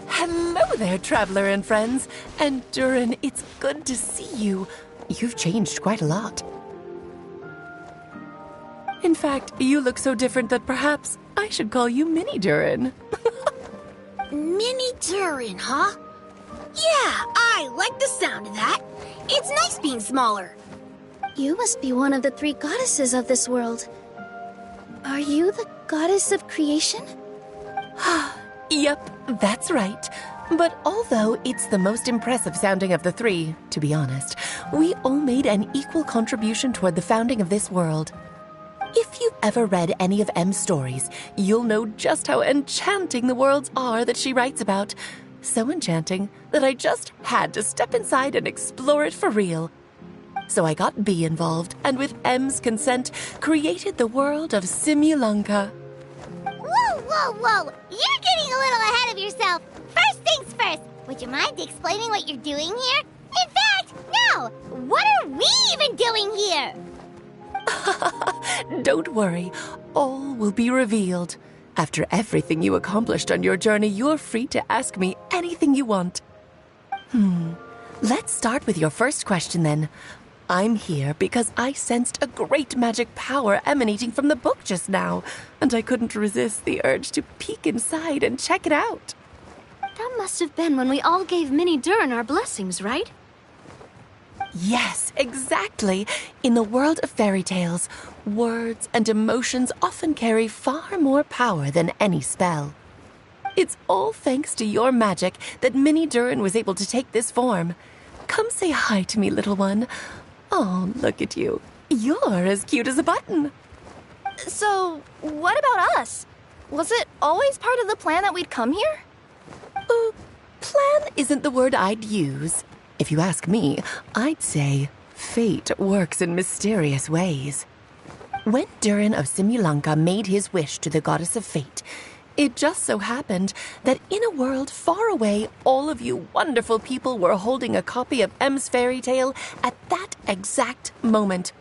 Hello there, traveler and friends. And Durin, it's good to see you. You've changed quite a lot. In fact, you look so different that perhaps I should call you Mini Durin. Mini Durin, huh? Yeah, I like the sound of that. It's nice being smaller. You must be one of the 3 goddesses of this world. Are you the goddess of creation? Yep, that's right. But although it's the most impressive sounding of the 3, to be honest, we all made an equal contribution toward the founding of this world. If you've ever read any of M's stories, you'll know just how enchanting the worlds are that she writes about. So enchanting that I just had to step inside and explore it for real. So I got B involved, and with M's consent, created the world of Simulunka. Whoa, whoa, whoa! You're getting a little ahead of yourself. First things first, would you mind explaining what you're doing here? In fact, no! What are we even doing here? Don't worry, all will be revealed. After everything you accomplished on your journey, you're free to ask me anything you want. Let's start with your first question then. I'm here because I sensed a great magic power emanating from the book just now, and I couldn't resist the urge to peek inside and check it out. That must have been when we all gave Mini Durin our blessings, right? Yes, exactly. In the world of fairy tales, words and emotions often carry far more power than any spell. It's all thanks to your magic that Mini Durin was able to take this form. Come say hi to me, little one. Oh, look at you. You're as cute as a button. So, what about us? Was it always part of the plan that we'd come here? Plan isn't the word I'd use. If you ask me, I'd say fate works in mysterious ways. When Durin of Simulunka made his wish to the goddess of fate, it just so happened that in a world far away, all of you wonderful people were holding a copy of M's fairy tale at that exact moment.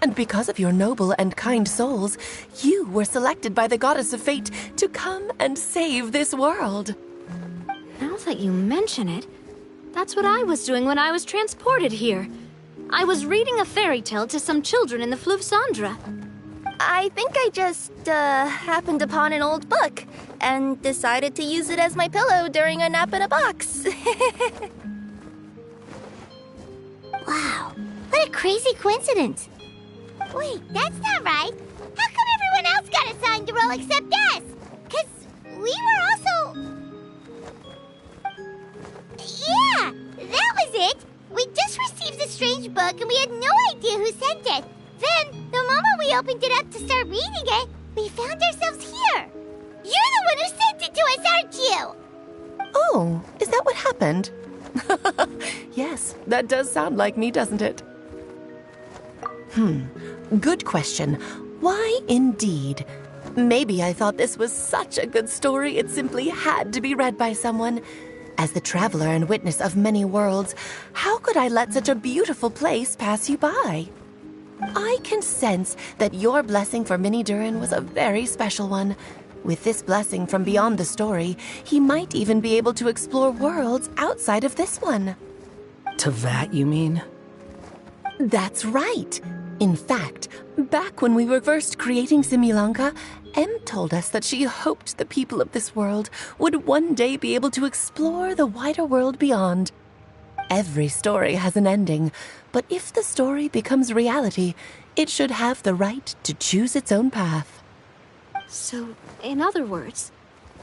And because of your noble and kind souls, you were selected by the goddess of fate to come and save this world. Now that you mention it, that's what I was doing when I was transported here. I was reading a fairy tale to some children in the Fleuve Cendre. I think I just, happened upon an old book and decided to use it as my pillow during a nap in a box. Wow, what a crazy coincidence. Wait, that's not right. How come everyone else got assigned a role except us? 'Cause we were also... Yeah, that was it. We just received a strange book and we had no idea who sent it. Then, the moment we opened it up to start reading it, we found ourselves here. You're the one who sent it to us, aren't you? Oh, is that what happened? Yes, that does sound like me, doesn't it? Good question. Why indeed? Maybe I thought this was such a good story it simply had to be read by someone. As the traveler and witness of many worlds, how could I let such a beautiful place pass you by? I can sense that your blessing for Mini Durin was a very special one. With this blessing from beyond the story, he might even be able to explore worlds outside of this one. Teyvat, you mean? That's right. In fact, back when we were first creating Simulunka, Em told us that she hoped the people of this world would one day be able to explore the wider world beyond. Every story has an ending, but if the story becomes reality, it should have the right to choose its own path. So, in other words,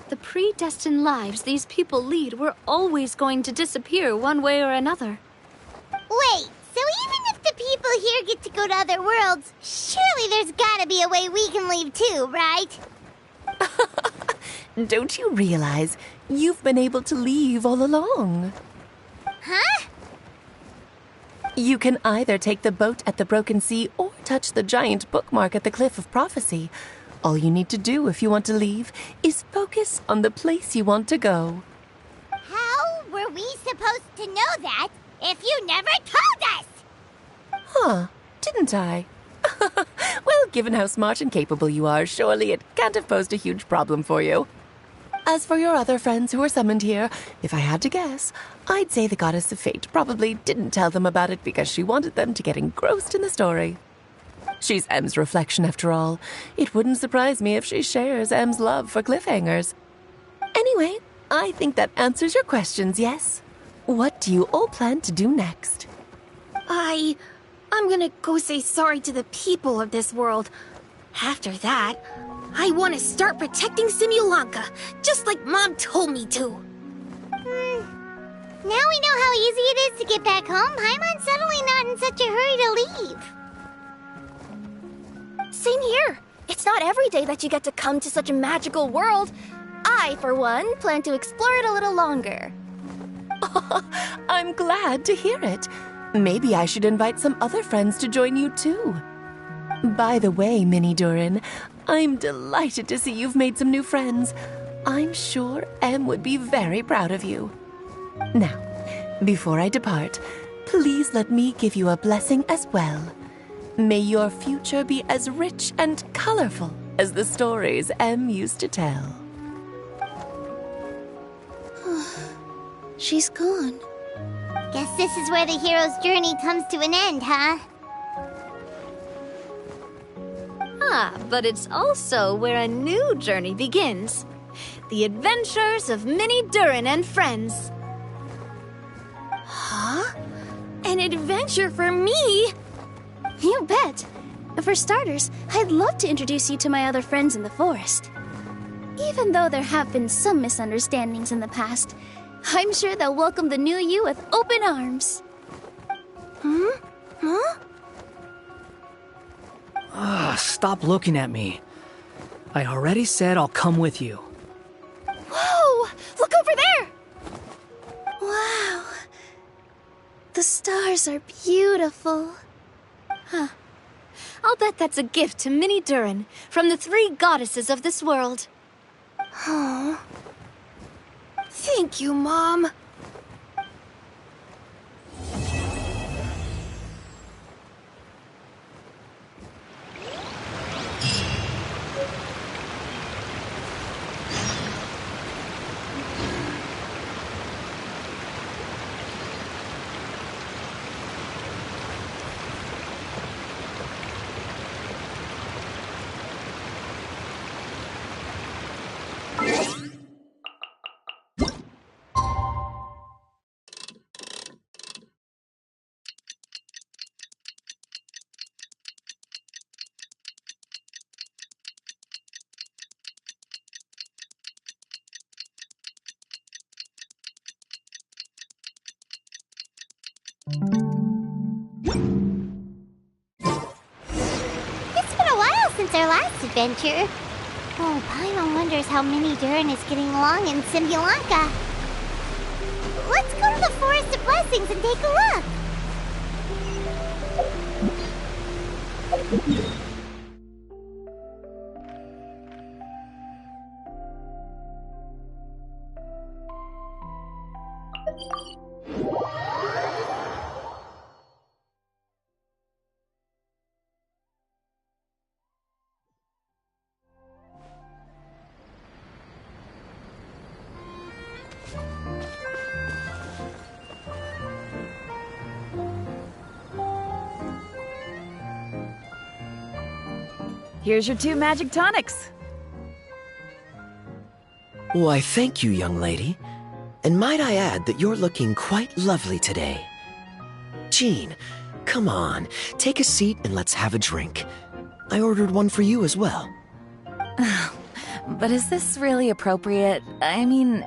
the predestined lives these people lead were always going to disappear one way or another. Wait, so even if the people here get to go to other worlds, surely there's gotta be a way we can leave too, right? Don't you realize you've been able to leave all along? Huh? You can either take the boat at the Broken Sea or touch the giant bookmark at the Cliff of Prophecy. All you need to do if you want to leave is focus on the place you want to go. How were we supposed to know that if you never told us? Huh, didn't I? Well, given how smart and capable you are, surely it can't have posed a huge problem for you. As for your other friends who were summoned here, if I had to guess, I'd say the Goddess of Fate probably didn't tell them about it because she wanted them to get engrossed in the story. She's M's reflection, after all. It wouldn't surprise me if she shares M's love for cliffhangers. Anyway, I think that answers your questions, yes? What do you all plan to do next? I'm gonna go say sorry to the people of this world. After that, I want to start protecting Simulanka, just like Mom told me to. Now we know how easy it is to get back home. Paimon's suddenly not in such a hurry to leave. Same here. It's not every day that you get to come to such a magical world. I, for one, plan to explore it a little longer. I'm glad to hear it. Maybe I should invite some other friends to join you too. By the way, Mini Durin, I'm delighted to see you've made some new friends. I'm sure Em would be very proud of you. Now, before I depart, please let me give you a blessing as well. May your future be as rich and colorful as the stories Em used to tell. She's gone. Guess this is where the hero's journey comes to an end, huh? But it's also where a new journey begins. The adventures of Mini Durin and friends. Huh? An adventure for me? You bet. For starters, I'd love to introduce you to my other friends in the forest. Even though there have been some misunderstandings in the past, I'm sure they'll welcome the new you with open arms. Huh? Stop looking at me. I already said I'll come with you. Whoa! Look over there! Wow. The stars are beautiful. Huh. I'll bet that's a gift to Mini Durin from the 3 goddesses of this world. Oh. Thank you, Mom. It's been a while since our last adventure. Oh, Paimon wonders how Mini Durin is getting along in Simulanka. Let's go to the Forest of Blessings and take a look. Here's your 2 magic tonics. Why, thank you, young lady. And might I add that you're looking quite lovely today. Jean, come on, take a seat and let's have a drink. I ordered one for you as well. But is this really appropriate? I mean...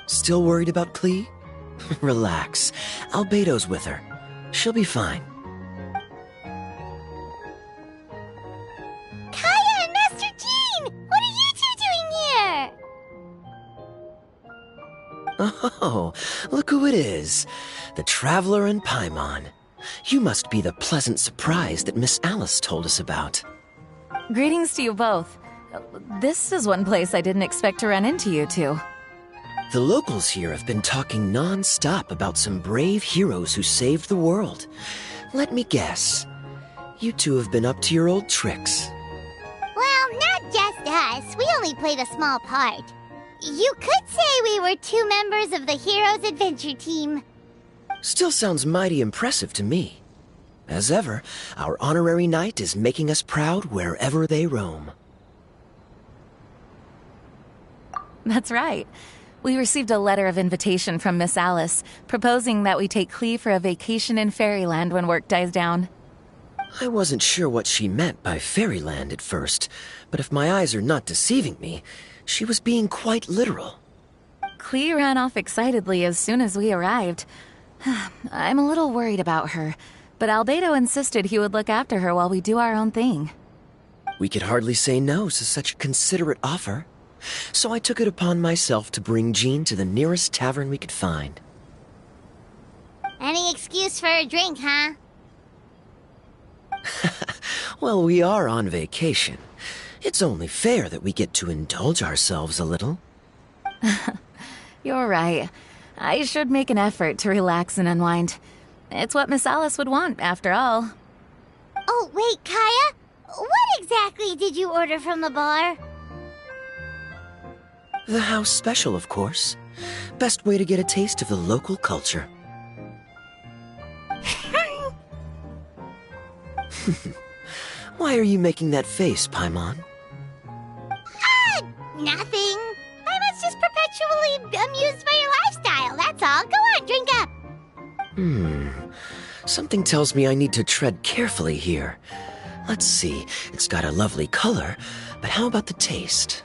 Still worried about Klee? Relax. Albedo's with her. She'll be fine. Kaya and Master Jean! What are you 2 doing here? Oh, look who it is. The Traveler and Paimon. You must be the pleasant surprise that Miss Alice told us about. Greetings to you both. This is one place I didn't expect to run into you two. The locals here have been talking non-stop about some brave heroes who saved the world. Let me guess. You two have been up to your old tricks. Well, not just us. We only played a small part. You could say we were 2 members of the Heroes Adventure Team. Still sounds mighty impressive to me. As ever, our honorary knight is making us proud wherever they roam. That's right. We received a letter of invitation from Miss Alice, proposing that we take Clee for a vacation in Fairyland when work dies down. I wasn't sure what she meant by Fairyland at first, but if my eyes are not deceiving me, she was being quite literal. Clee ran off excitedly as soon as we arrived. I'm a little worried about her, but Albedo insisted he would look after her while we do our own thing. We could hardly say no to such a considerate offer, so I took it upon myself to bring Jean to the nearest tavern we could find. Any excuse for a drink, huh? Well, we are on vacation. It's only fair that we get to indulge ourselves a little. You're right. I should make an effort to relax and unwind. It's what Miss Alice would want, after all. Oh, wait, Kaya? What exactly did you order from the bar? The house special, of course. Best way to get a taste of the local culture. Why are you making that face, Paimon? Nothing. Paimon's just perpetually amused by your lifestyle, that's all. Go on, drink up. Something tells me I need to tread carefully here. Let's see, it's got a lovely color, but how about the taste?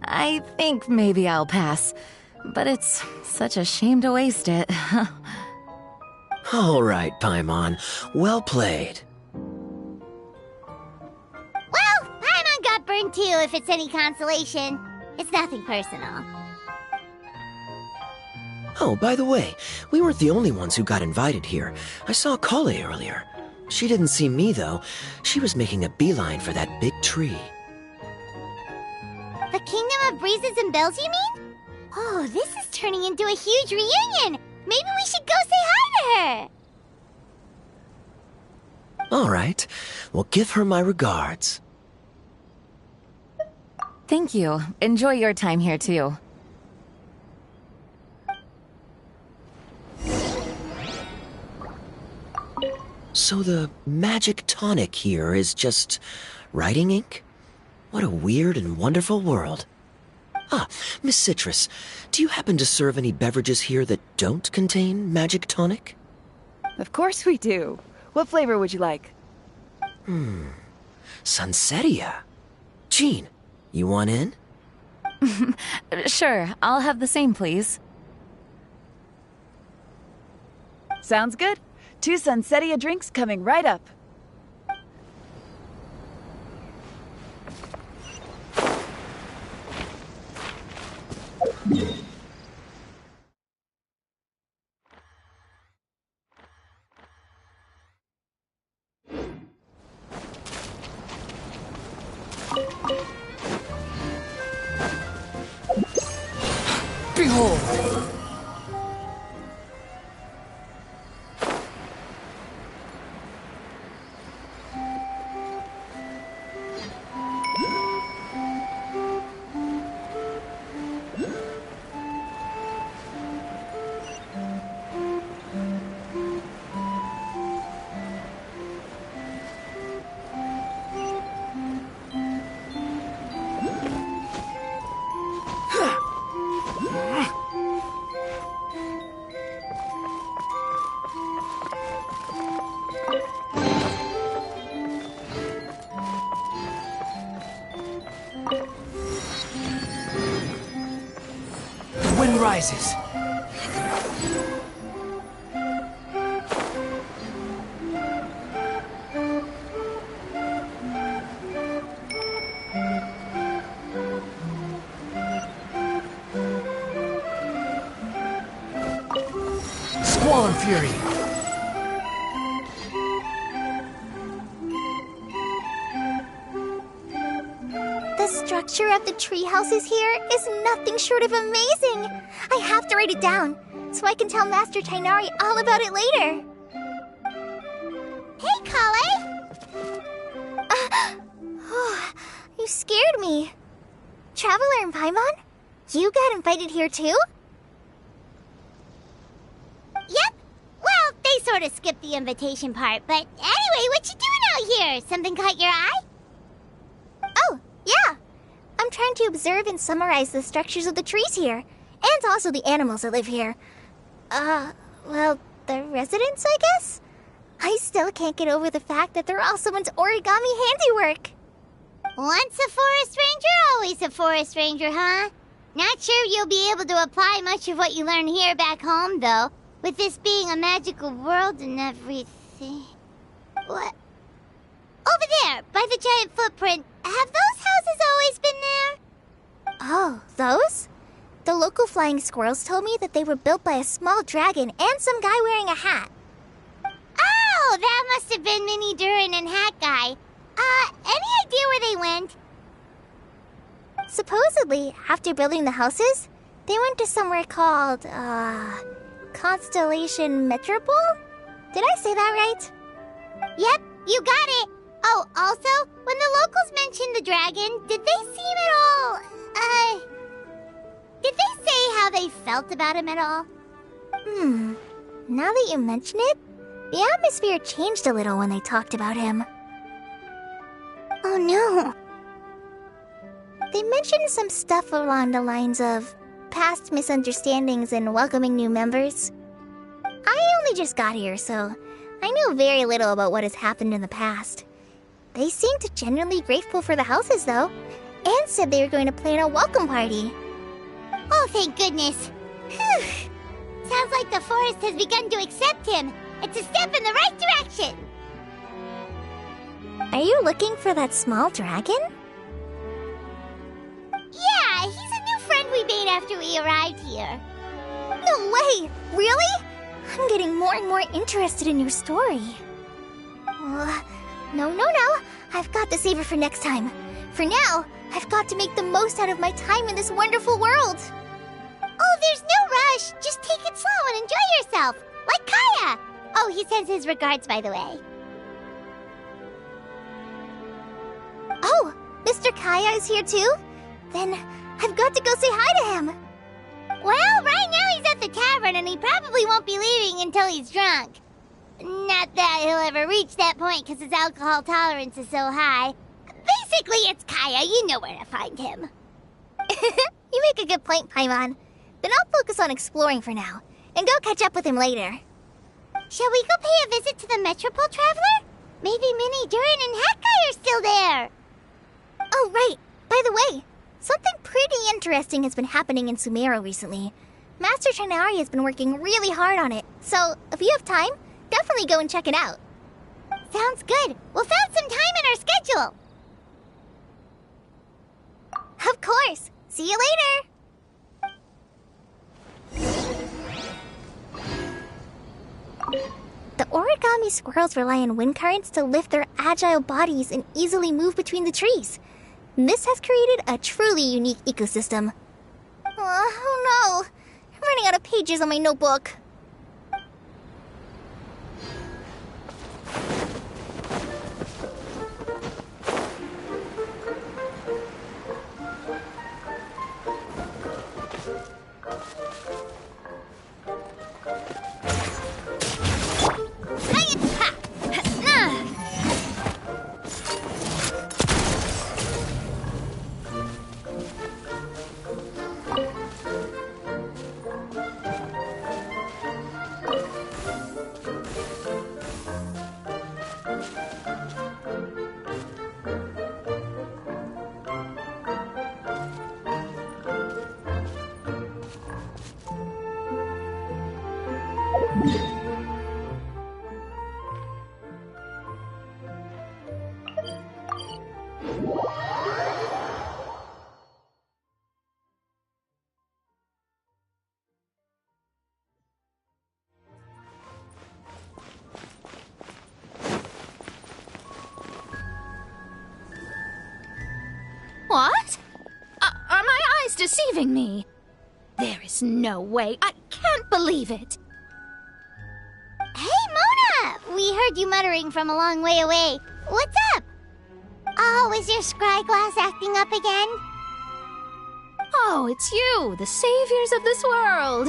I think maybe I'll pass. But it's such a shame to waste it. All right, Paimon. Well played. Well, Paimon got burned too, if it's any consolation. It's nothing personal. Oh, by the way, we weren't the only ones who got invited here. I saw Kale earlier. She didn't see me, though. She was making a beeline for that big tree. The Kingdom of Breezes and Bells, you mean? Oh, this is turning into a huge reunion! Maybe we should go say hi to her! All right. Well, give her my regards. Thank you. Enjoy your time here, too. So the magic tonic here is just writing ink? What a weird and wonderful world. Ah, Miss Citrus, do you happen to serve any beverages here that don't contain magic tonic? Of course we do. What flavor would you like? Sunsettia. Jean, you want in? Sure, I'll have the same, please. Sounds good. 2 Sunsettia drinks coming right up. Behold! Wind rises. Squall and fury. The structure of the tree houses here is nothing short of amazing. I have to write it down so I can tell Master Tainari all about it later. Hey, Kale! You scared me. Traveler and Paimon? You got invited here too? Yep. Well, they sort of skipped the invitation part, but anyway, what you doing out here? Something caught your eye? Oh, yeah. I'm trying to observe and summarize the structures of the trees here, and also the animals that live here. Well, the residents, I guess? I still can't get over the fact that they're all someone's origami handiwork. Once a forest ranger, always a forest ranger, huh? Not sure you'll be able to apply much of what you learn here back home, though, with this being a magical world and everything. What? Over there, by the giant footprint, have those houses always been there? Oh, those? The local flying squirrels told me that they were built by a small dragon and some guy wearing a hat. Oh, that must have been Mini Durin and Hat Guy. Any idea where they went? Supposedly, after building the houses, they went to somewhere called, Constellation Metropole? Did I say that right? Yep, you got it. Oh, also, when the locals mentioned the dragon, did they seem at all, did they say how they felt about him at all? Now that you mention it, the atmosphere changed a little when they talked about him. Oh no. They mentioned some stuff along the lines of past misunderstandings and welcoming new members. I only just got here, so I know very little about what has happened in the past. They seemed genuinely grateful for the houses, though, and said they were going to plan a welcome party. Oh, thank goodness. Whew. Sounds like the forest has begun to accept him. It's a step in the right direction. Are you looking for that small dragon? Yeah, he's a new friend we made after we arrived here. No way! Really? I'm getting more and more interested in your story. No. I've got to save it for next time. For now, I've got to make the most out of my time in this wonderful world. Oh, there's no rush. Just take it slow and enjoy yourself. Like Kaya. Oh, he sends his regards, by the way. Oh, Mr. Kaya is here too? Then I've got to go say hi to him. Well, right now he's at the tavern and he probably won't be leaving until he's drunk. Not that he'll ever reach that point because his alcohol tolerance is so high. Basically, it's Kaya. You know where to find him. You make a good point, Paimon. Then I'll focus on exploring for now and go catch up with him later. Shall we go pay a visit to the Metropole, Traveler? Maybe Mini, Durin, and Hat Guy are still there. Oh, right. By the way, something pretty interesting has been happening in Sumeru recently. Master Chanari has been working really hard on it, so if you have time, definitely go and check it out. Sounds good. We'll find some time in our schedule. Of course. See you later. The origami squirrels rely on wind currents to lift their agile bodies and easily move between the trees. This has created a truly unique ecosystem. Oh no! I'm running out of pages on my notebook. What? Are my eyes deceiving me? There is no way. I can't believe it. Hey, Mona! We heard you muttering from a long way away. What's up? Oh, is your scry glass acting up again? Oh, it's you, the saviors of this world.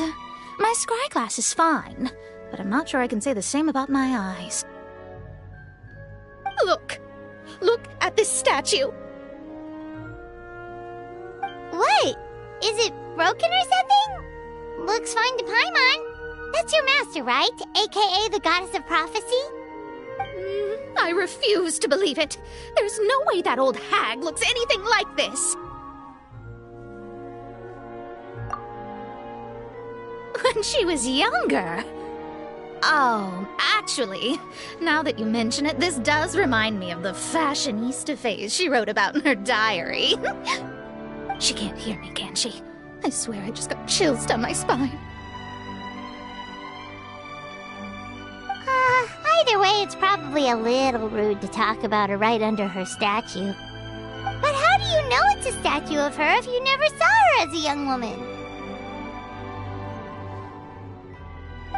My scry glass is fine, but I'm not sure I can say the same about my eyes. Look! Look at this statue! What? Is it broken or something? Looks fine to Paimon. That's your master, right? AKA the goddess of prophecy? I refuse to believe it. There's no way that old hag looks anything like this. When she was younger. Oh, actually, now that you mention it, this does remind me of the fashionista phase she wrote about in her diary. She can't hear me, can she? I swear I just got chills down my spine. Either way, it's probably a little rude to talk about her right under her statue. But how do you know it's a statue of her if you never saw her as a young woman?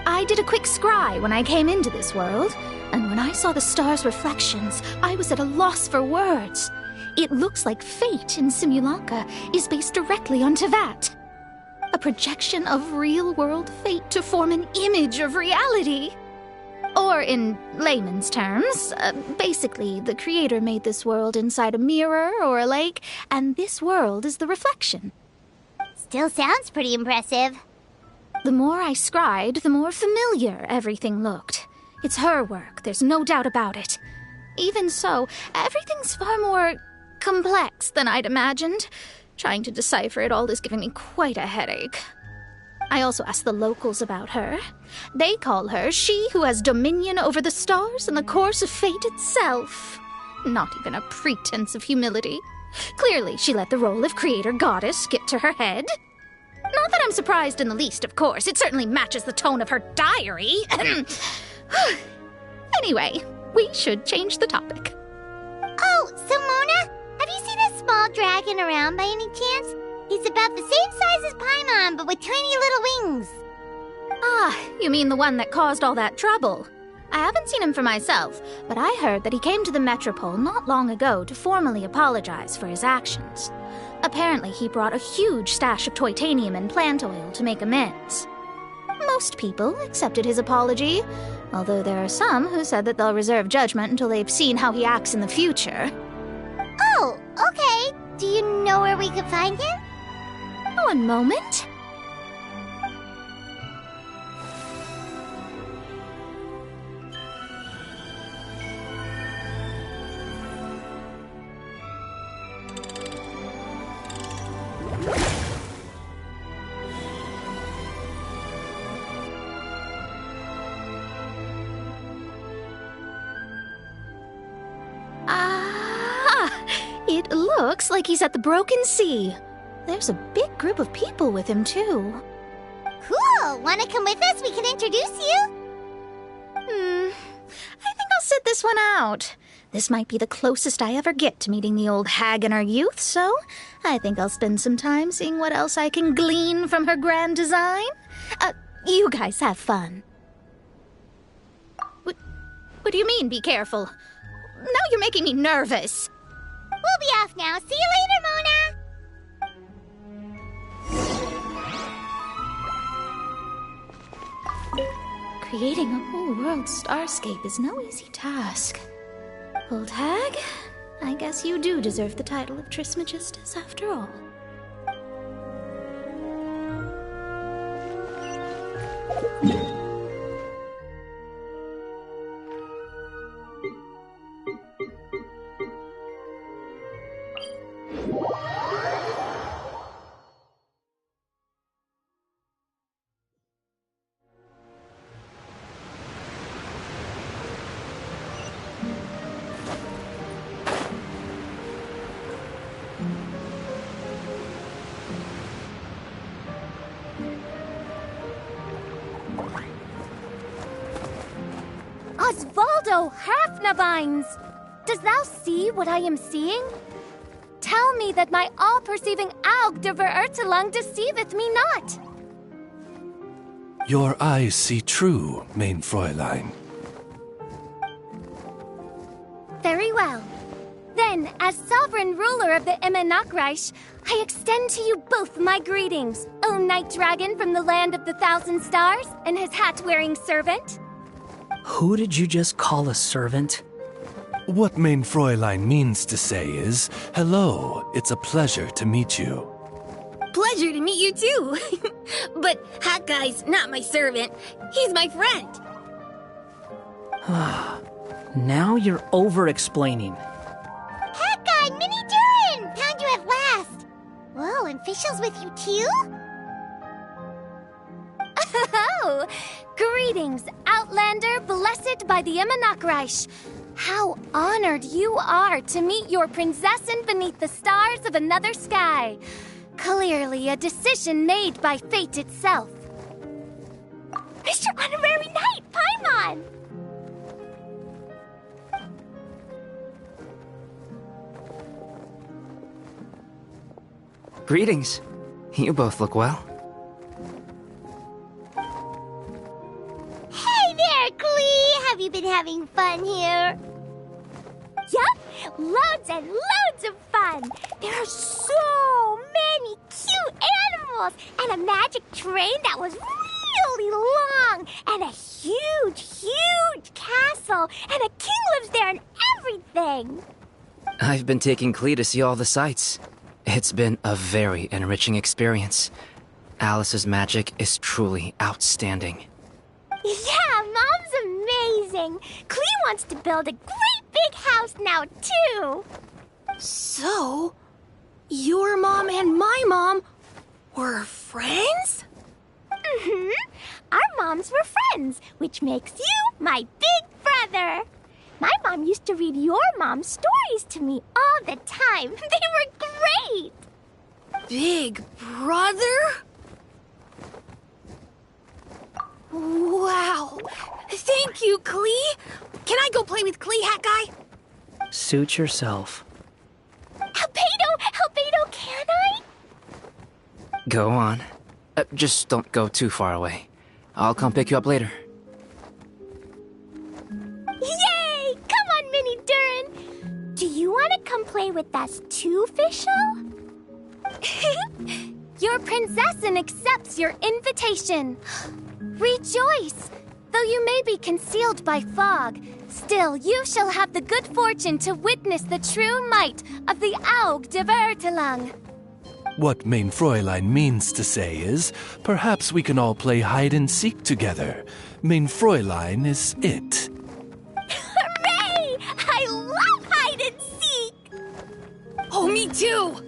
I did a quick scry when I came into this world, and when I saw the stars' reflections, I was at a loss for words. It looks like fate in Simulanka is based directly on Tevat. A projection of real-world fate to form an image of reality. Or in layman's terms, basically, the creator made this world inside a mirror or a lake, and this world is the reflection. Still sounds pretty impressive. The more I scried, the more familiar everything looked. It's her work, there's no doubt about it. Even so, everything's far more complex than I'd imagined. Trying to decipher it all is giving me quite a headache. I also asked the locals about her. They call her she who has dominion over the stars and the course of fate itself. Not even a pretense of humility. Clearly, she let the role of creator goddess get to her head. Not that I'm surprised in the least, of course. It certainly matches the tone of her diary. Anyway, we should change the topic. Oh, so Mona, have you seen a small dragon around by any chance? He's about the same size as Paimon, but with tiny little wings. Ah, you mean the one that caused all that trouble? I haven't seen him for myself, but I heard that he came to the Metropole not long ago to formally apologize for his actions. Apparently, he brought a huge stash of Toitanium and plant oil to make amends. Most people accepted his apology, although there are some who said that they'll reserve judgment until they've seen how he acts in the future. Oh, okay. Do you know where we could find him? One moment. It looks like he's at the Broken Sea. There's a big group of people with him, too. Cool! Wanna come with us? We can introduce you? I think I'll sit this one out. This might be the closest I ever get to meeting the old hag in her youth, so I think I'll spend some time seeing what else I can glean from her grand design. You guys have fun. What do you mean, be careful? Now you're making me nervous. We'll be off now. See you later, Mona! Creating a whole world starscape is no easy task. Old hag, I guess you do deserve the title of Trismegistus after all. Osvaldo Hafnabines! Does thou see what I am seeing? Tell me that my all-perceiving Aug de Verurtelang deceiveth me not! Your eyes see true, mein Fräulein. Very well. Then Then, as sovereign ruler of the Immonakreich, I extend to you both my greetings, O Night Dragon from the land of the Thousand Stars and his hat-wearing servant. Who did you just call a servant? What mein Fräulein means to say is, hello, it's a pleasure to meet you. Pleasure to meet you too. But Hat Guy's not my servant. He's my friend. Now you're over-explaining. Hat Guy, Mini Durin! Found you at last. Whoa, and Fischl's with you too? Oh, greetings, Outlander blessed by the Immonakreich. How honored you are to meet your prinzessin beneath the stars of another sky. Clearly a decision made by fate itself. Mr. Honorary Knight, Paimon! Greetings. You both look well. Hey there, Klee! Have you been having fun here? Yup, loads and loads of fun. There are so many cute animals and a magic train that was really long and a huge, huge castle and a king lives there and everything. I've been taking Klee to see all the sights. It's been a very enriching experience. Alice's magic is truly outstanding. Yeah, Mom's amazing. Klee wants to build a great big house now, too. So, your mom and my mom were friends? Mm-hmm. Our moms were friends, which makes you my big brother. My mom used to read your mom's stories to me all the time. They were great. Big brother? Wow. Thank you, Klee. Can I go play with Klee, Hat Guy? Suit yourself. Albedo, can I? Go on. Just don't go too far away. I'll come pick you up later. Yay! Come on, Mini Durin. Do you want to come play with us too, Fischl? Your prinzessin accepts your invitation. Rejoice! Though you may be concealed by fog, still you shall have the good fortune to witness the true might of the Aug de Vertelang. What mein Fräulein means to say is, perhaps we can all play hide-and-seek together. Mein Fräulein is it. Hooray! I love hide and seek! Oh, me too!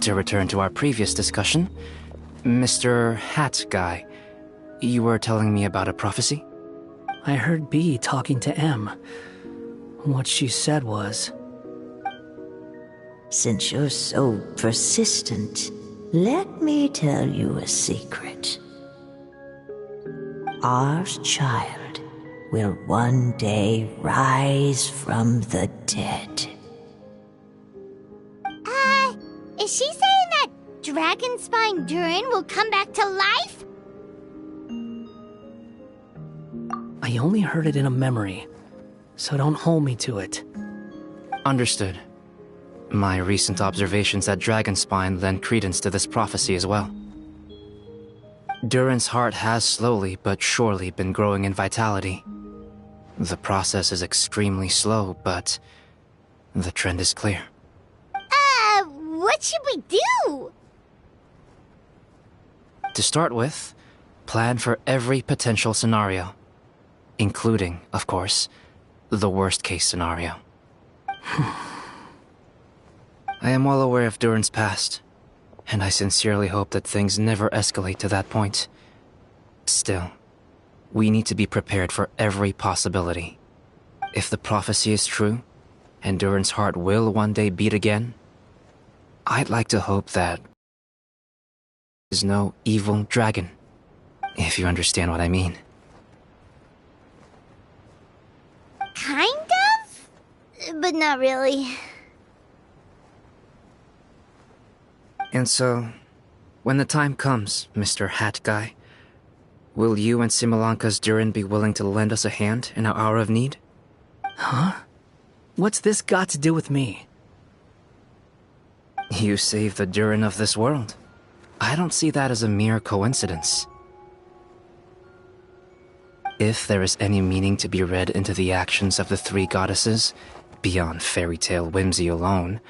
To return to our previous discussion, Mr. Hat Guy, you were telling me about a prophecy? I heard B talking to M. What she said was... Since you're so persistent, let me tell you a secret. Our child will one day rise from the dead. Is she saying that Dragonspine Durin will come back to life? I only heard it in a memory, so don't hold me to it. Understood. My recent observations at Dragonspine lend credence to this prophecy as well. Durin's heart has slowly but surely been growing in vitality. The process is extremely slow, but the trend is clear. What should we do? To start with, plan for every potential scenario, including, of course, the worst-case scenario. I am well aware of Durin's past, and I sincerely hope that things never escalate to that point. Still, we need to be prepared for every possibility. If the prophecy is true, and Durin's heart will one day beat again, I'd like to hope that there's no evil dragon, if you understand what I mean. Kind of? But not really. And so, when the time comes, Mr. Hat Guy, Will you and Similanka's Durin be willing to lend us a hand in our hour of need? Huh? What's this got to do with me? You saved the Durin of this world. I don't see that as a mere coincidence. If there is any meaning to be read into the actions of the three goddesses, beyond fairy tale whimsy alone,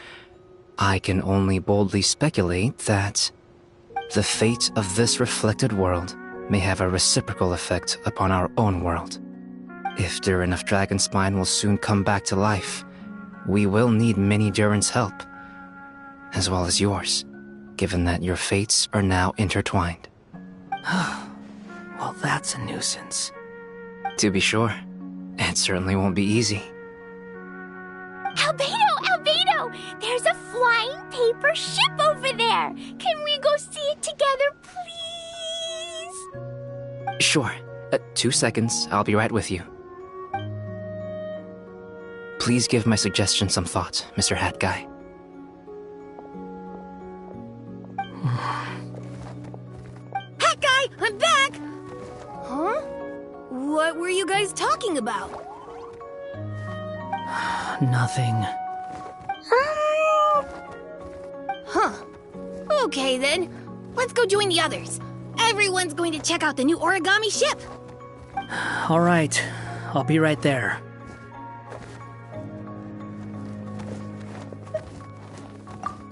I can only boldly speculate that the fate of this reflected world may have a reciprocal effect upon our own world. If Durin of Dragonspine will soon come back to life, we will need many Durin's help, as well as yours, given that your fates are now intertwined. Well, that's a nuisance. To be sure, it certainly won't be easy. Albedo! There's a flying paper ship over there! Can we go see it together, please? Sure. 2 seconds, I'll be right with you. Please give my suggestion some thought, Mr. Hat Guy. Hat Guy, I'm back! Huh? What were you guys talking about? Nothing. Huh. Okay then. Let's go join the others. Everyone's going to check out the new origami ship. All right. I'll be right there.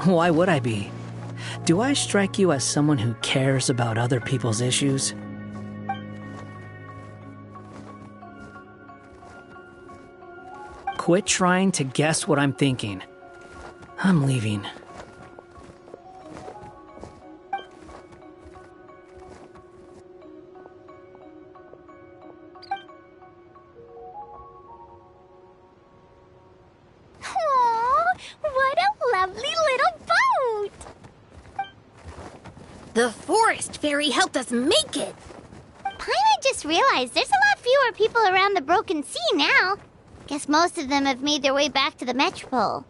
Why would I be? Do I strike you as someone who cares about other people's issues? Quit trying to guess what I'm thinking. I'm leaving. What a lovely little boat! The forest fairy helped us make it. Paimon just realized there's a lot fewer people around the Broken Sea now. Guess most of them have made their way back to the Metropole.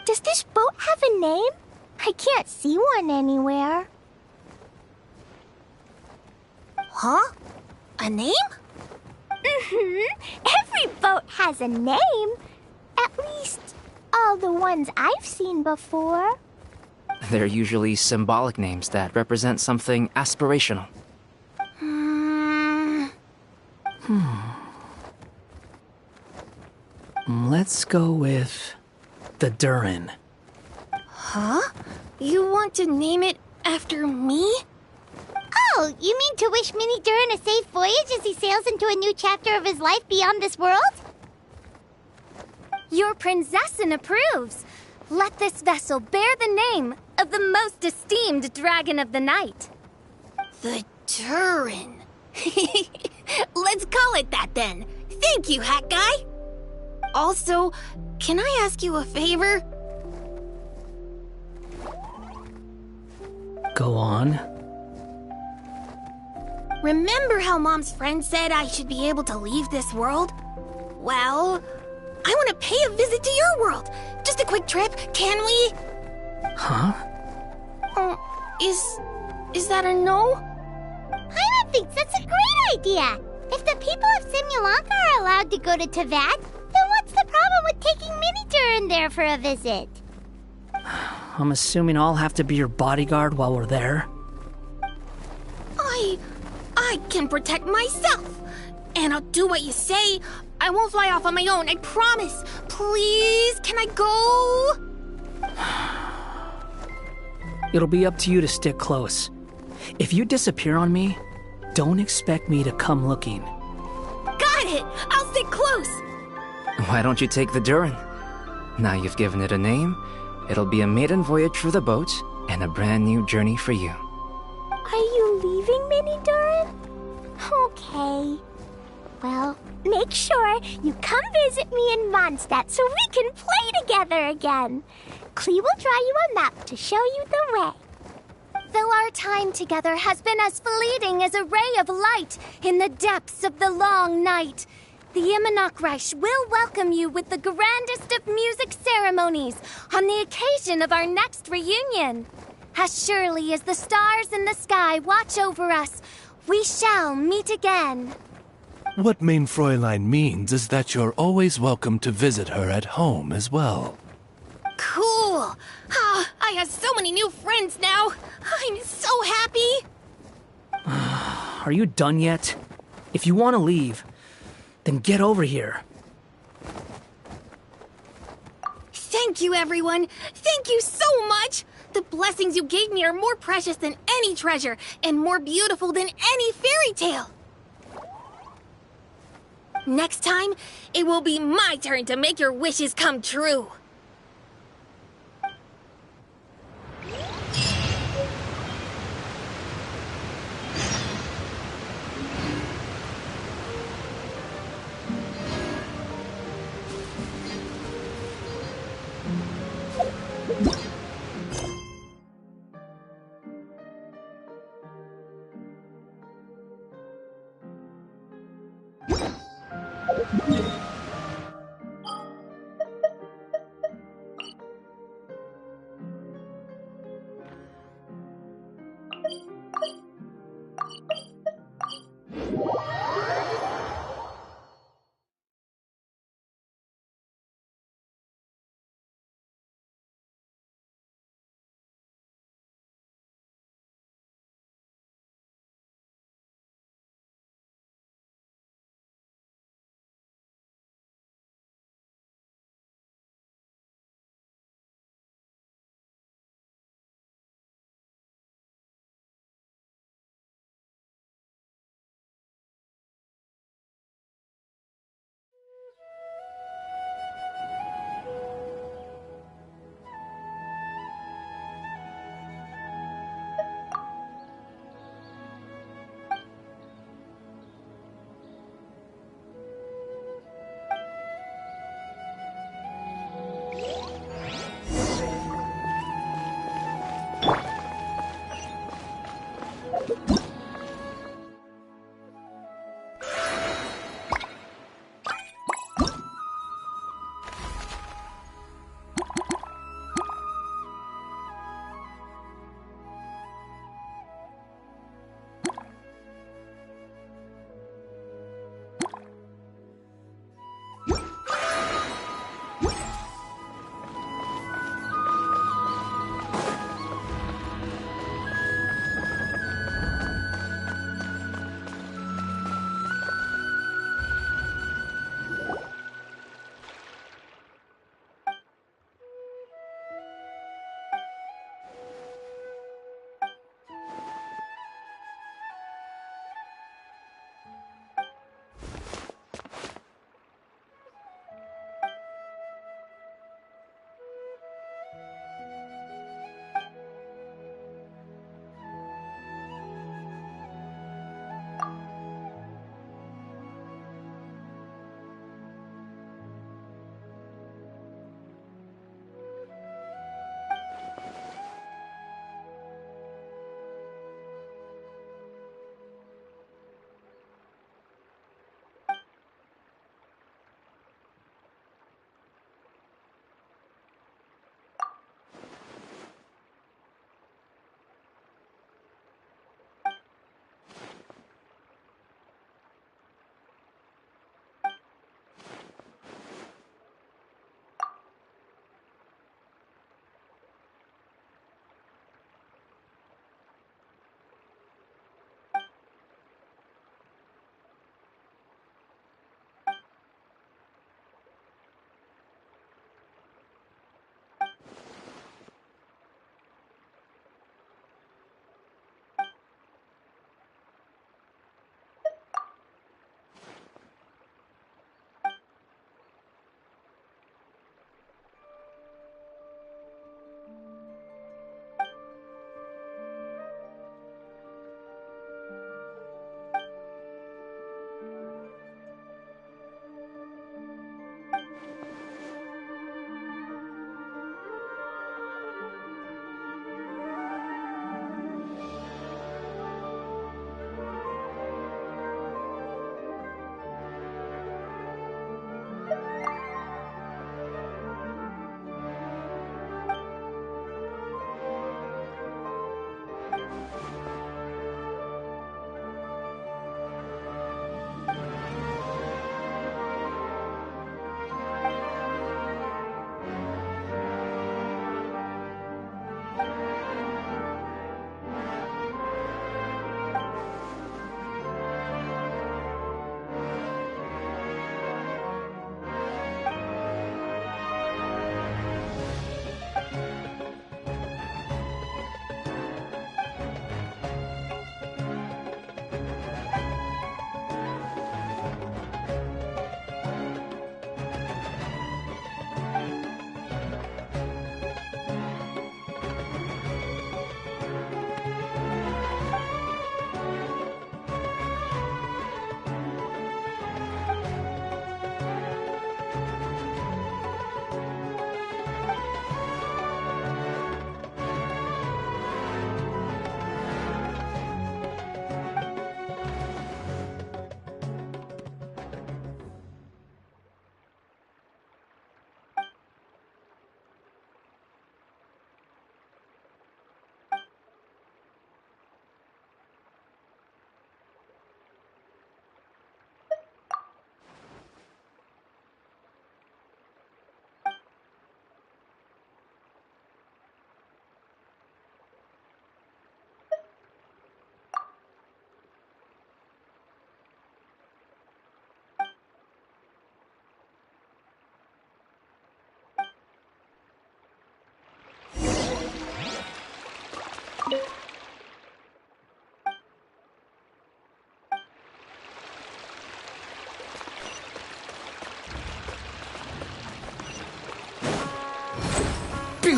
Does this boat have a name? I can't see one anywhere. Huh? A name? Every boat has a name. At least, all the ones I've seen before. They're usually symbolic names that represent something aspirational. Let's go with the Durin. Huh? You want to name it after me? Oh, you mean to wish Mini Durin a safe voyage as he sails into a new chapter of his life beyond this world? Your princessin approves. Let this vessel bear the name of the most esteemed dragon of the night. The Durin. Let's call it that then. Thank you, Hat Guy. Also, can I ask you a favor? Go on. Remember how Mom's friend said I should be able to leave this world? Well, I want to pay a visit to your world. Just a quick trip, can we? Huh? Is that a no? Paimon thinks that's a great idea. If the people of Simulanka are allowed to go to Teyvat, then what's the problem with taking Mini Durin there for a visit? I'm assuming I'll have to be your bodyguard while we're there. I can protect myself. And I'll do what you say. I won't fly off on my own, I promise. Please, can I go? It'll be up to you to stick close. If you disappear on me, don't expect me to come looking. Got it! I'll stick close! Why don't you take the Durin? Now you've given it a name, it'll be a maiden voyage for the boat and a brand new journey for you. Are you leaving, Mini Durin? Okay. Well, make sure you come visit me in Mondstadt so we can play together again. Klee will draw you a map to show you the way. Though our time together has been as fleeting as a ray of light in the depths of the long night, the Imanakreich will welcome you with the grandest of music ceremonies on the occasion of our next reunion. As surely as the stars in the sky watch over us, We shall meet again. What Mein Fräulein means is that you're always welcome to visit her at home as well. Cool! Ah, I have so many new friends now! I'm so happy! Are you done yet? If you want to leave, then get over here. Thank you, everyone! Thank you so much! The blessings you gave me are more precious than any treasure, and more beautiful than any fairy tale! Next time, it will be my turn to make your wishes come true!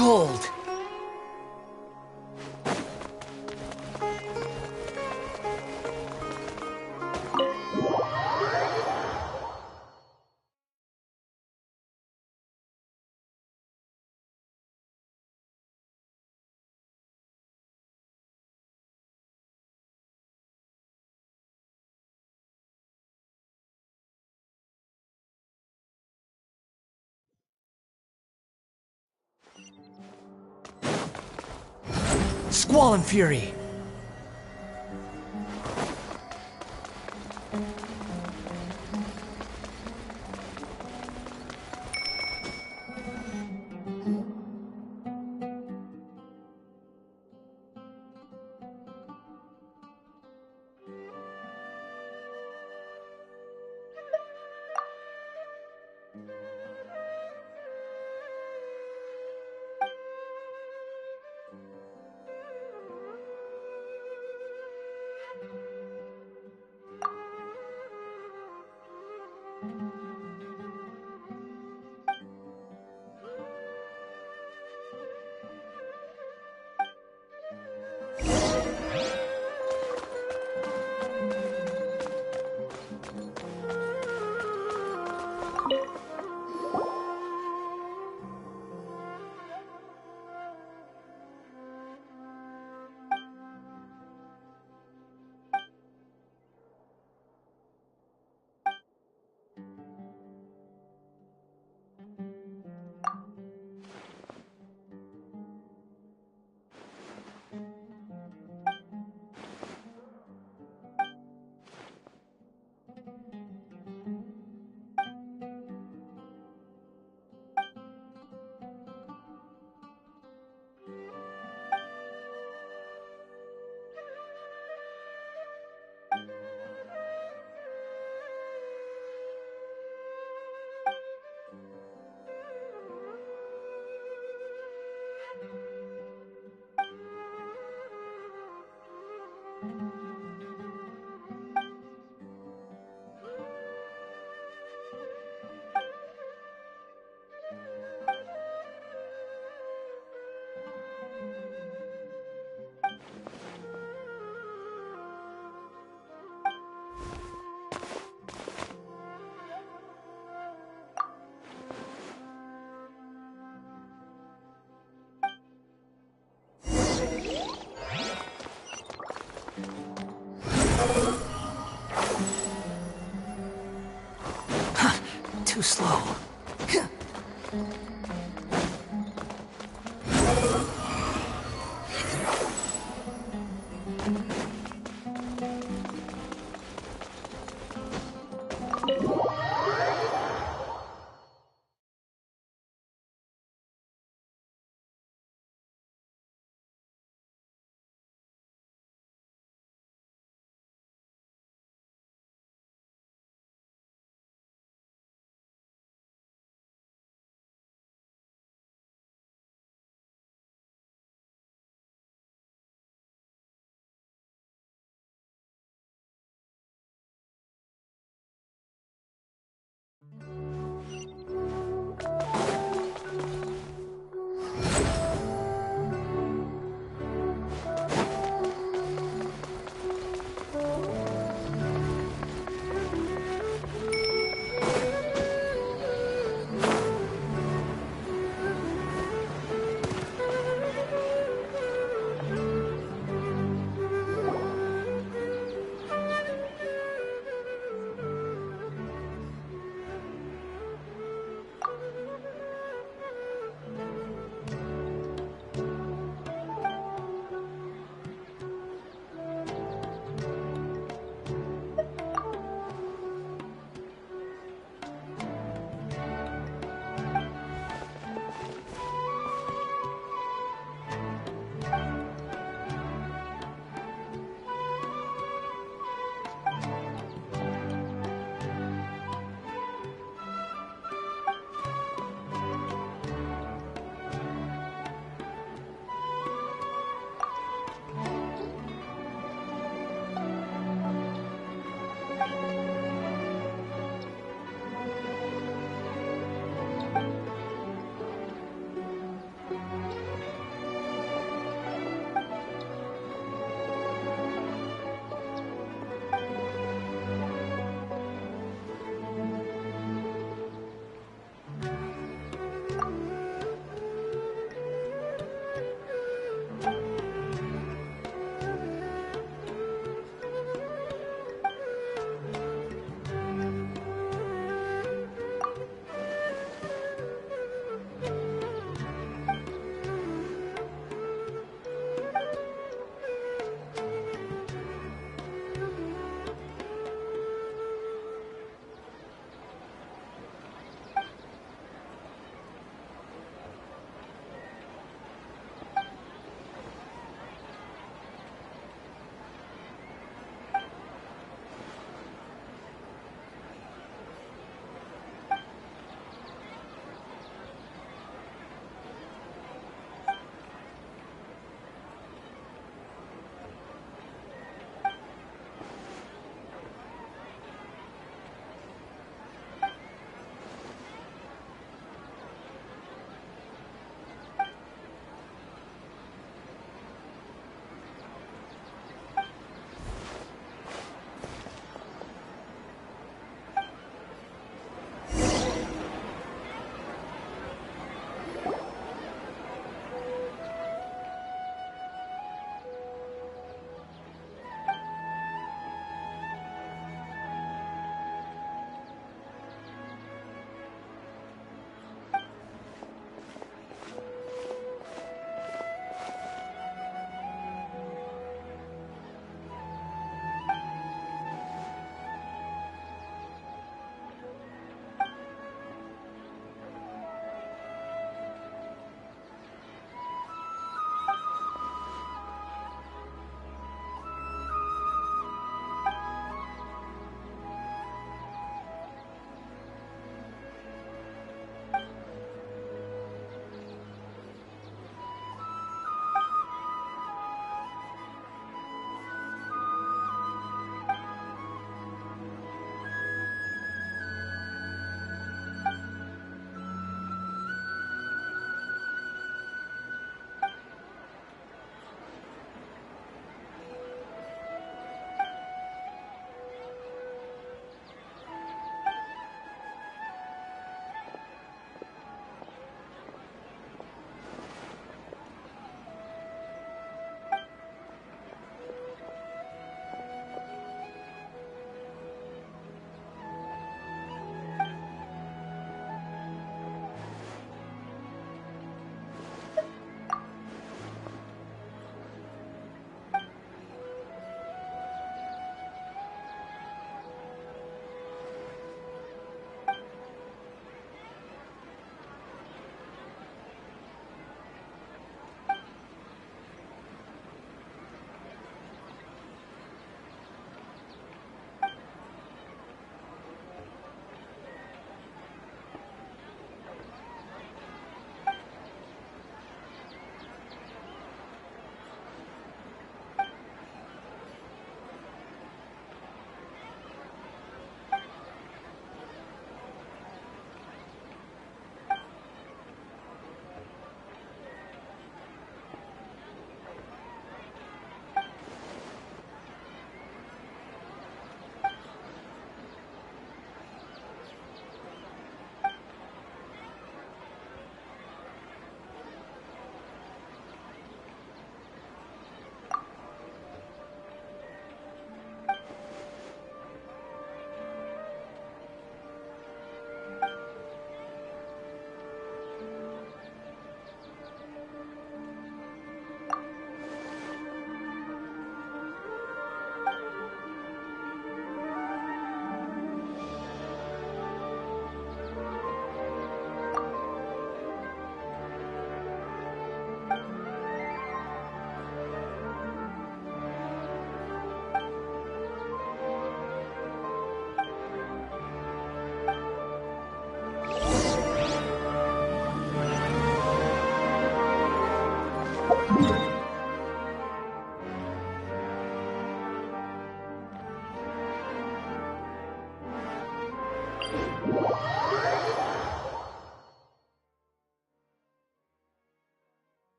Behold! Squall and Fury! Too slow.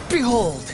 Behold!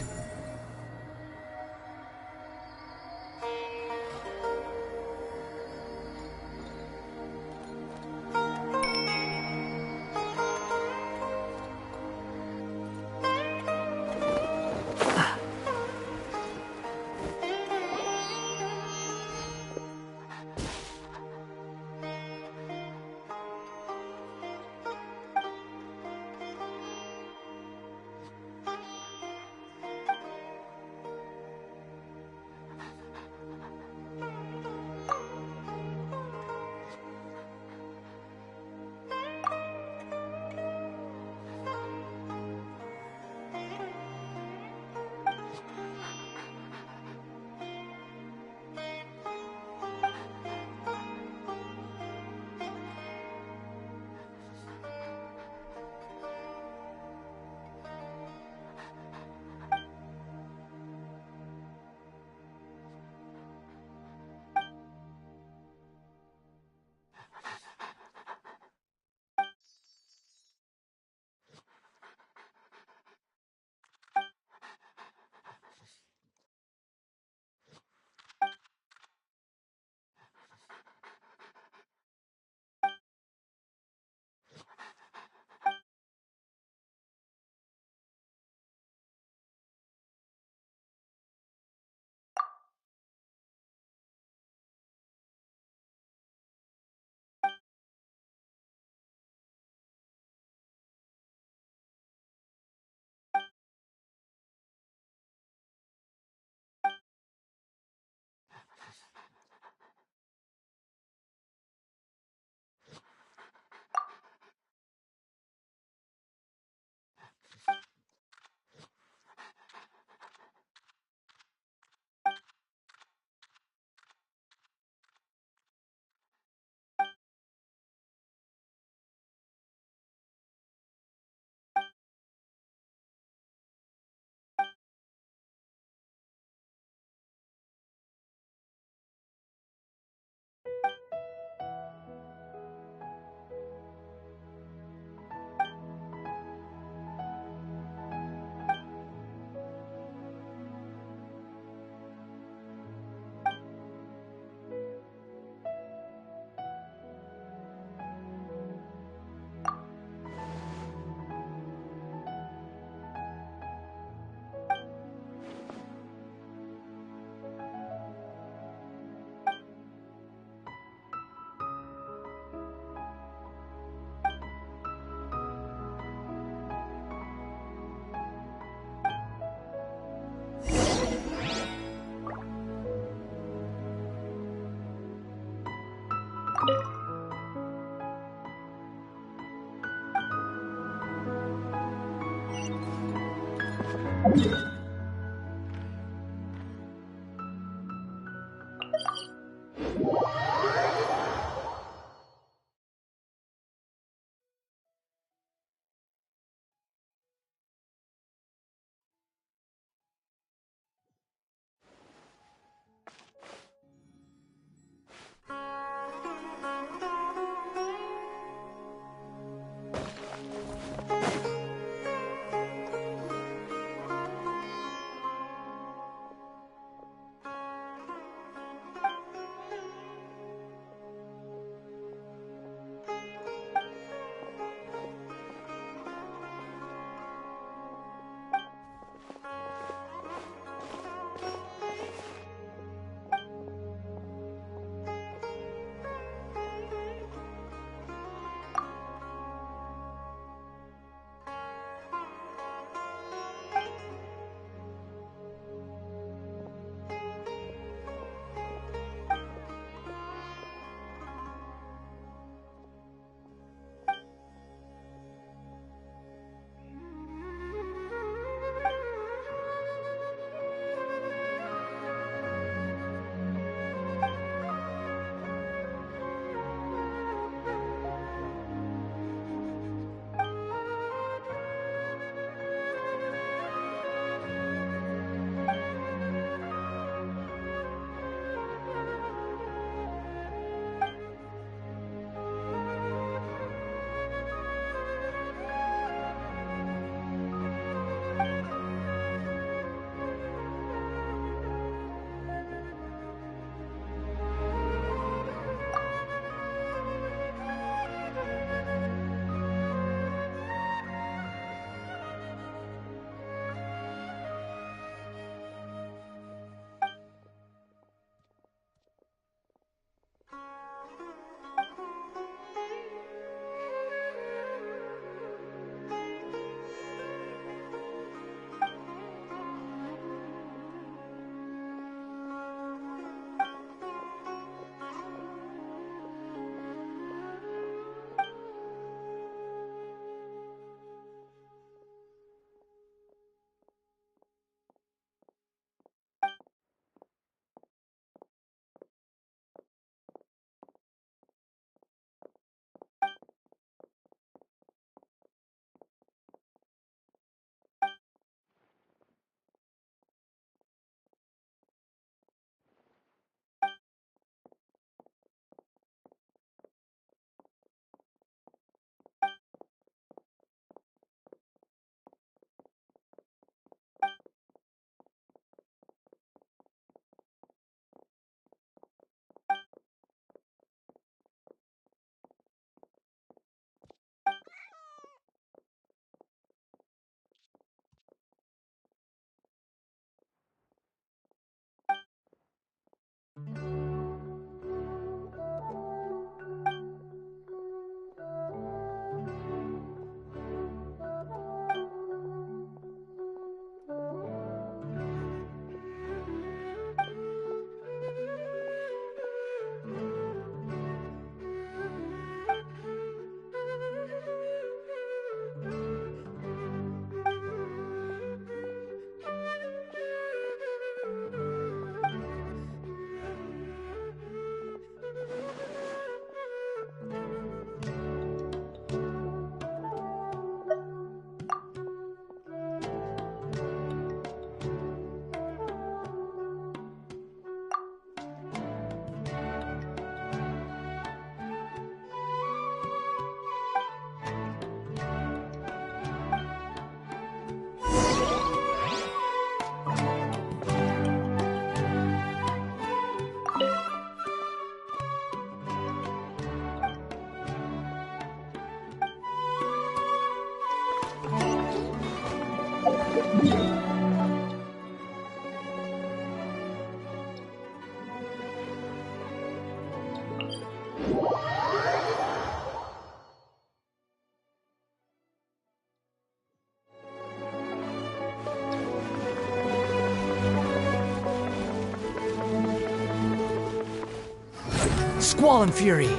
Squall and Fury.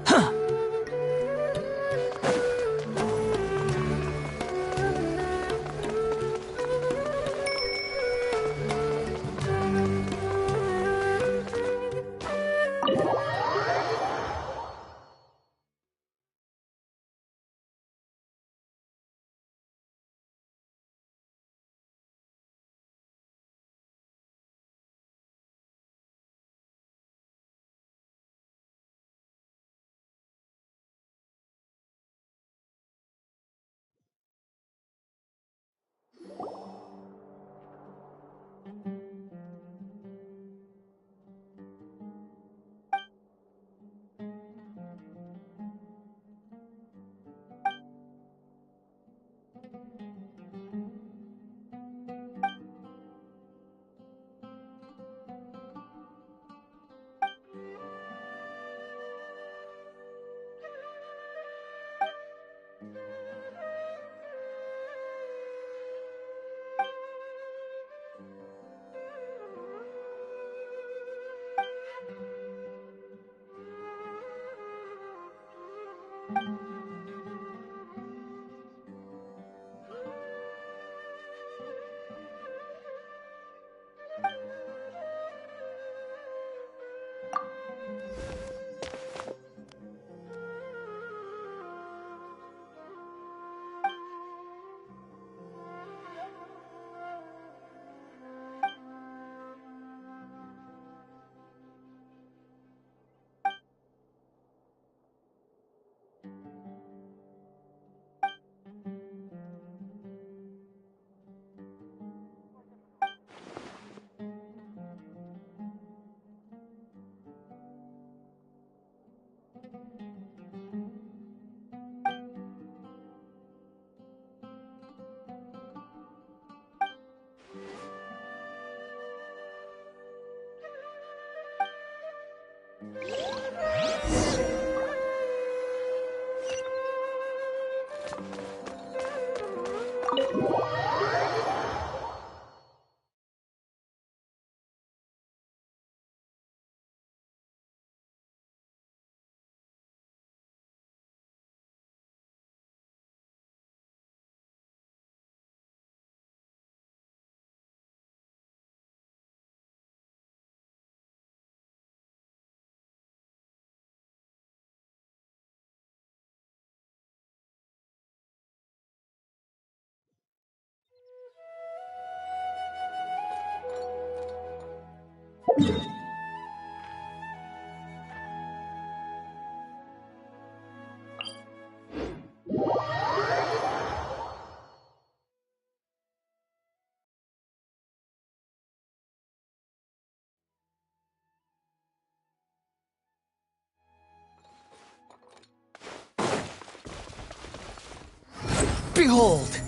Huh. Behold!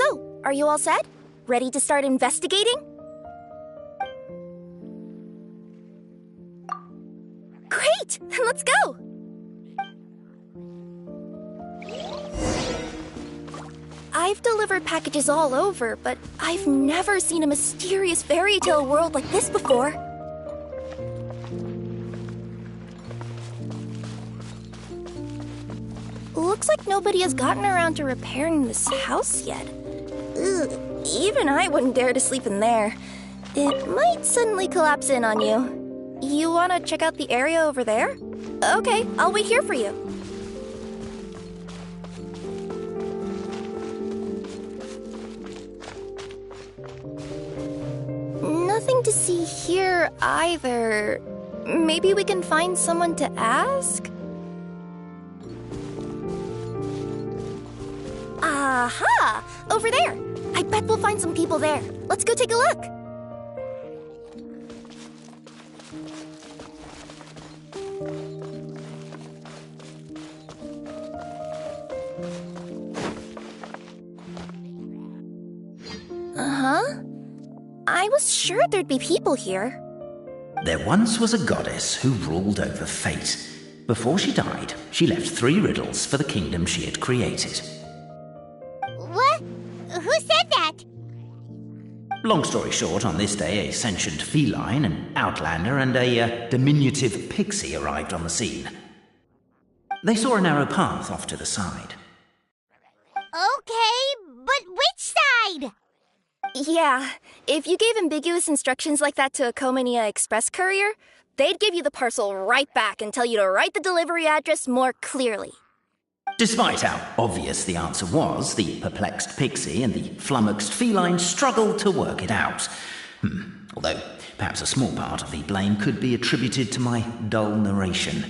So, are you all set? Ready to start investigating? Great! Then let's go! I've delivered packages all over, but I've never seen a mysterious fairy tale world like this before. Looks like nobody has gotten around to repairing this house yet. Ugh, even I wouldn't dare to sleep in there. It might suddenly collapse in on you. You want to check out the area over there? Okay, I'll wait here for you. Nothing to see here either. Maybe we can find someone to ask? Aha! Over there! I bet we'll find some people there. Let's go take a look. Uh-huh. I was sure there'd be people here. There once was a goddess who ruled over fate. Before she died, she left 3 riddles for the kingdom she had created. What? Who said that? Long story short, on this day, a sentient feline, an outlander, and a diminutive pixie arrived on the scene. They saw a narrow path off to the side. Okay, but which side? Yeah, if you gave ambiguous instructions like that to a Comania Express courier, they'd give you the parcel right back and tell you to write the delivery address more clearly. Despite how obvious the answer was, the perplexed pixie and the flummoxed feline struggled to work it out. Although, perhaps a small part of the blame could be attributed to my dull narration.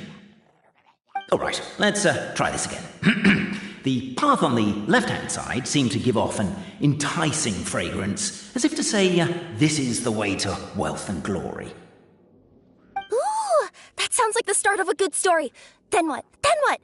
Alright, let's try this again. The path on the left-hand side seemed to give off an enticing fragrance, as if to say, this is the way to wealth and glory. Ooh, that sounds like the start of a good story. Then what? Then what?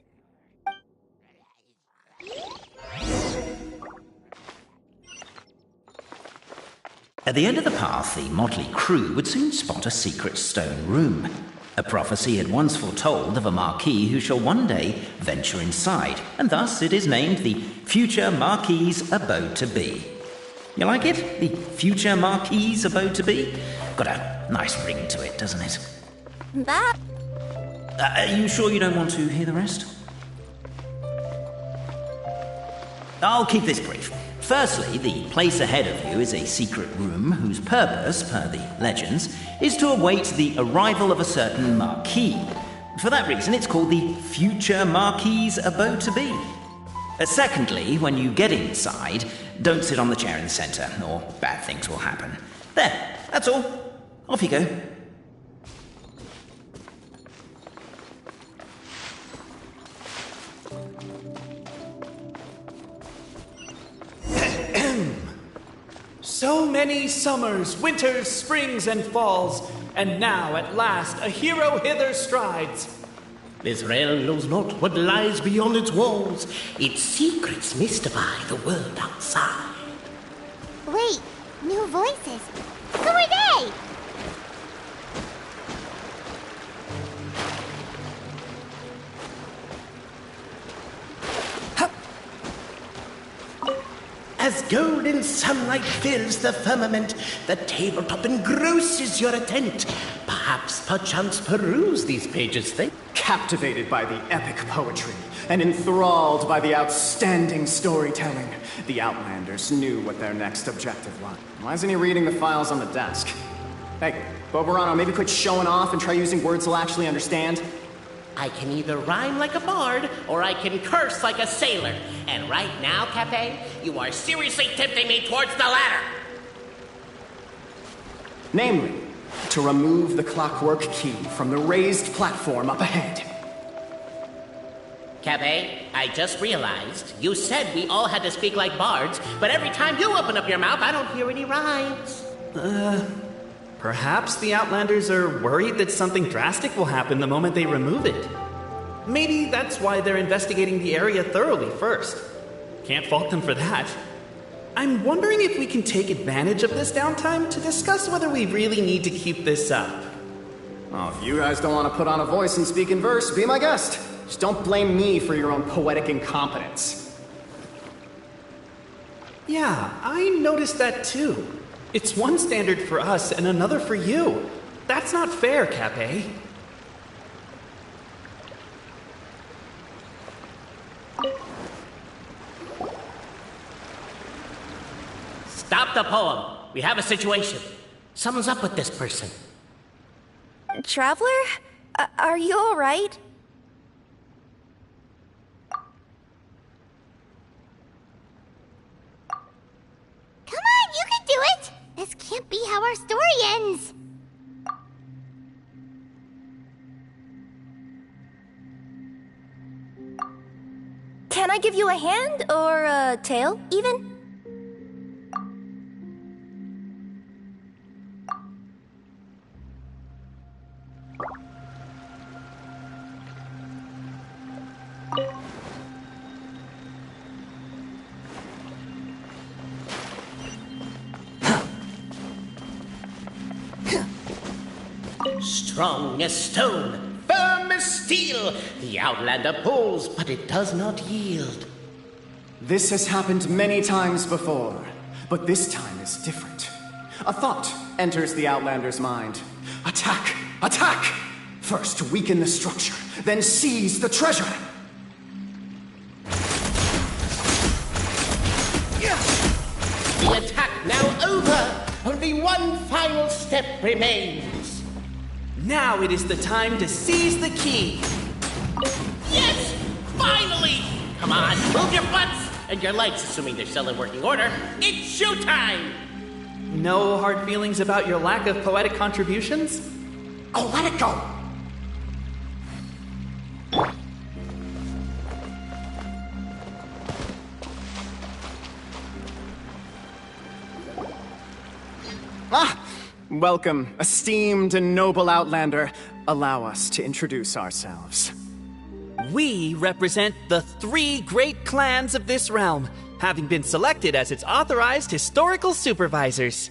At the end of the path, the motley crew would soon spot a secret stone room. A prophecy had once foretold of a marquis who shall one day venture inside, and thus it is named the future Marquis's Abode to Be. You like it? The future Marquis's Abode to Be? Got a nice ring to it, doesn't it? That... Are you sure you don't want to hear the rest? I'll keep this brief. Firstly, the place ahead of you is a secret room whose purpose, per the legends, is to await the arrival of a certain marquis. For that reason, it's called the future Marquis's Abode to Be. Secondly, when you get inside, don't sit on the chair in the centre, or bad things will happen. There, that's all. Off you go. So many summers, winters, springs, and falls, and now at last a hero hither strides. This realm knows not what lies beyond its walls. Its secrets mystify the world outside. Wait, new voices. Who are they? As golden sunlight fills the firmament, the tabletop engrosses your attent. Perchance peruse these pages think. Captivated by the epic poetry and enthralled by the outstanding storytelling, the Outlanders knew what their next objective was. Why isn't he reading the files on the desk? Hey, Boberano, maybe quit showing off and try using words he'll actually understand. I can either rhyme like a bard, or I can curse like a sailor. And right now, Cafe, you are seriously tempting me towards the latter. Namely, to remove the clockwork key from the raised platform up ahead. Cafe, I just realized you said we all had to speak like bards, but every time you open up your mouth, I don't hear any rhymes. Perhaps the Outlanders are worried that something drastic will happen the moment they remove it. Maybe that's why they're investigating the area thoroughly first. Can't fault them for that. I'm wondering if we can take advantage of this downtime to discuss whether we really need to keep this up. Oh, if you guys don't want to put on a voice and speak in verse, be my guest. Just don't blame me for your own poetic incompetence. Yeah, I noticed that too. It's one standard for us and another for you. That's not fair, Cape. Stop the poem. We have a situation. Something's up with this person. Traveler? Are you alright? Come on, you can do it! This can't be how our story ends. Can I give you a hand or a tail, even? Strong as stone, firm as steel, the Outlander pulls, but it does not yield. This has happened many times before, but this time is different. A thought enters the Outlander's mind. Attack! Attack! First weaken the structure, then seize the treasure! The attack now over! Only one final step remains. Now it is the time to seize the key. Yes! Finally! Come on, move your butts! And your lights, assuming they're still in working order. It's showtime! No hard feelings about your lack of poetic contributions? Oh, let it go! Ah! Welcome, esteemed and noble Outlander. Allow us to introduce ourselves. We represent the 3 great clans of this realm, having been selected as its authorized historical supervisors.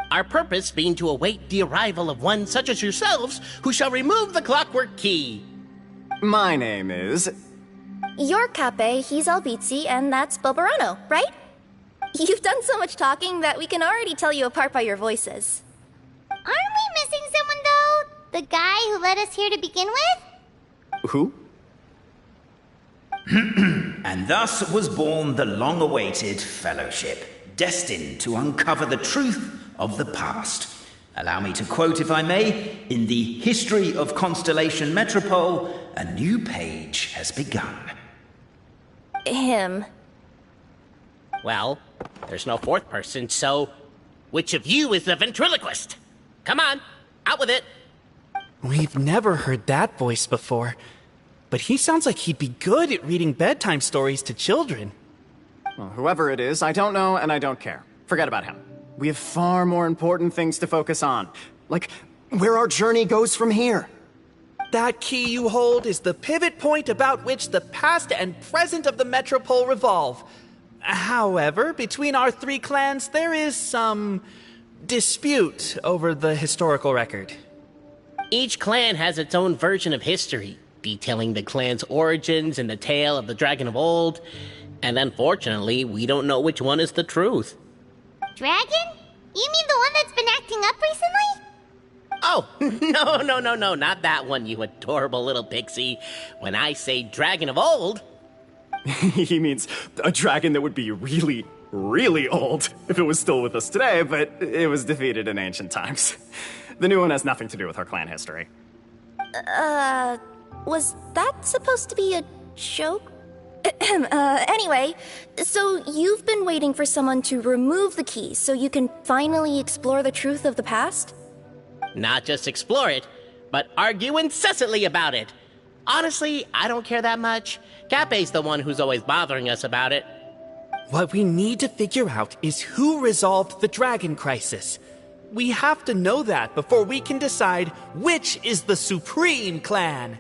Our purpose being to await the arrival of one such as yourselves, who shall remove the clockwork key. My name is... You're Cape, he's Albizzi, and that's Bobarano, right? You've done so much talking that we can already tell you apart by your voices. Aren't we missing someone, though? The guy who led us here to begin with? Who? And thus was born the long-awaited fellowship, destined to uncover the truth of the past. Allow me to quote, if I may, in the history of Constellation Metropole, a new page has begun. Him. Well, there's no fourth person, so which of you is the ventriloquist? Come on, out with it. We've never heard that voice before, but he sounds like he'd be good at reading bedtime stories to children. Well, whoever it is, I don't know and I don't care. Forget about him. We have far more important things to focus on. Like, where our journey goes from here. That key you hold is the pivot point about which the past and present of the Metropole revolve. However, between our 3 clans, there is some dispute over the historical record. Each clan has its own version of history, detailing the clan's origins and the tale of the dragon of old, and unfortunately, we don't know which one is the truth. Dragon? You mean the one that's been acting up recently? Oh, no, not that one, you adorable little pixie. When I say dragon of old... He means a dragon that would be really, really old if it was still with us today, but it was defeated in ancient times. The new one has nothing to do with our clan history. Was that supposed to be a joke? Anyway, so you've been waiting for someone to remove the key so you can finally explore the truth of the past? Not just explore it, but argue incessantly about it. Honestly, I don't care that much. Cape's the one who's always bothering us about it. What we need to figure out is who resolved the dragon crisis. We have to know that before we can decide which is the supreme clan.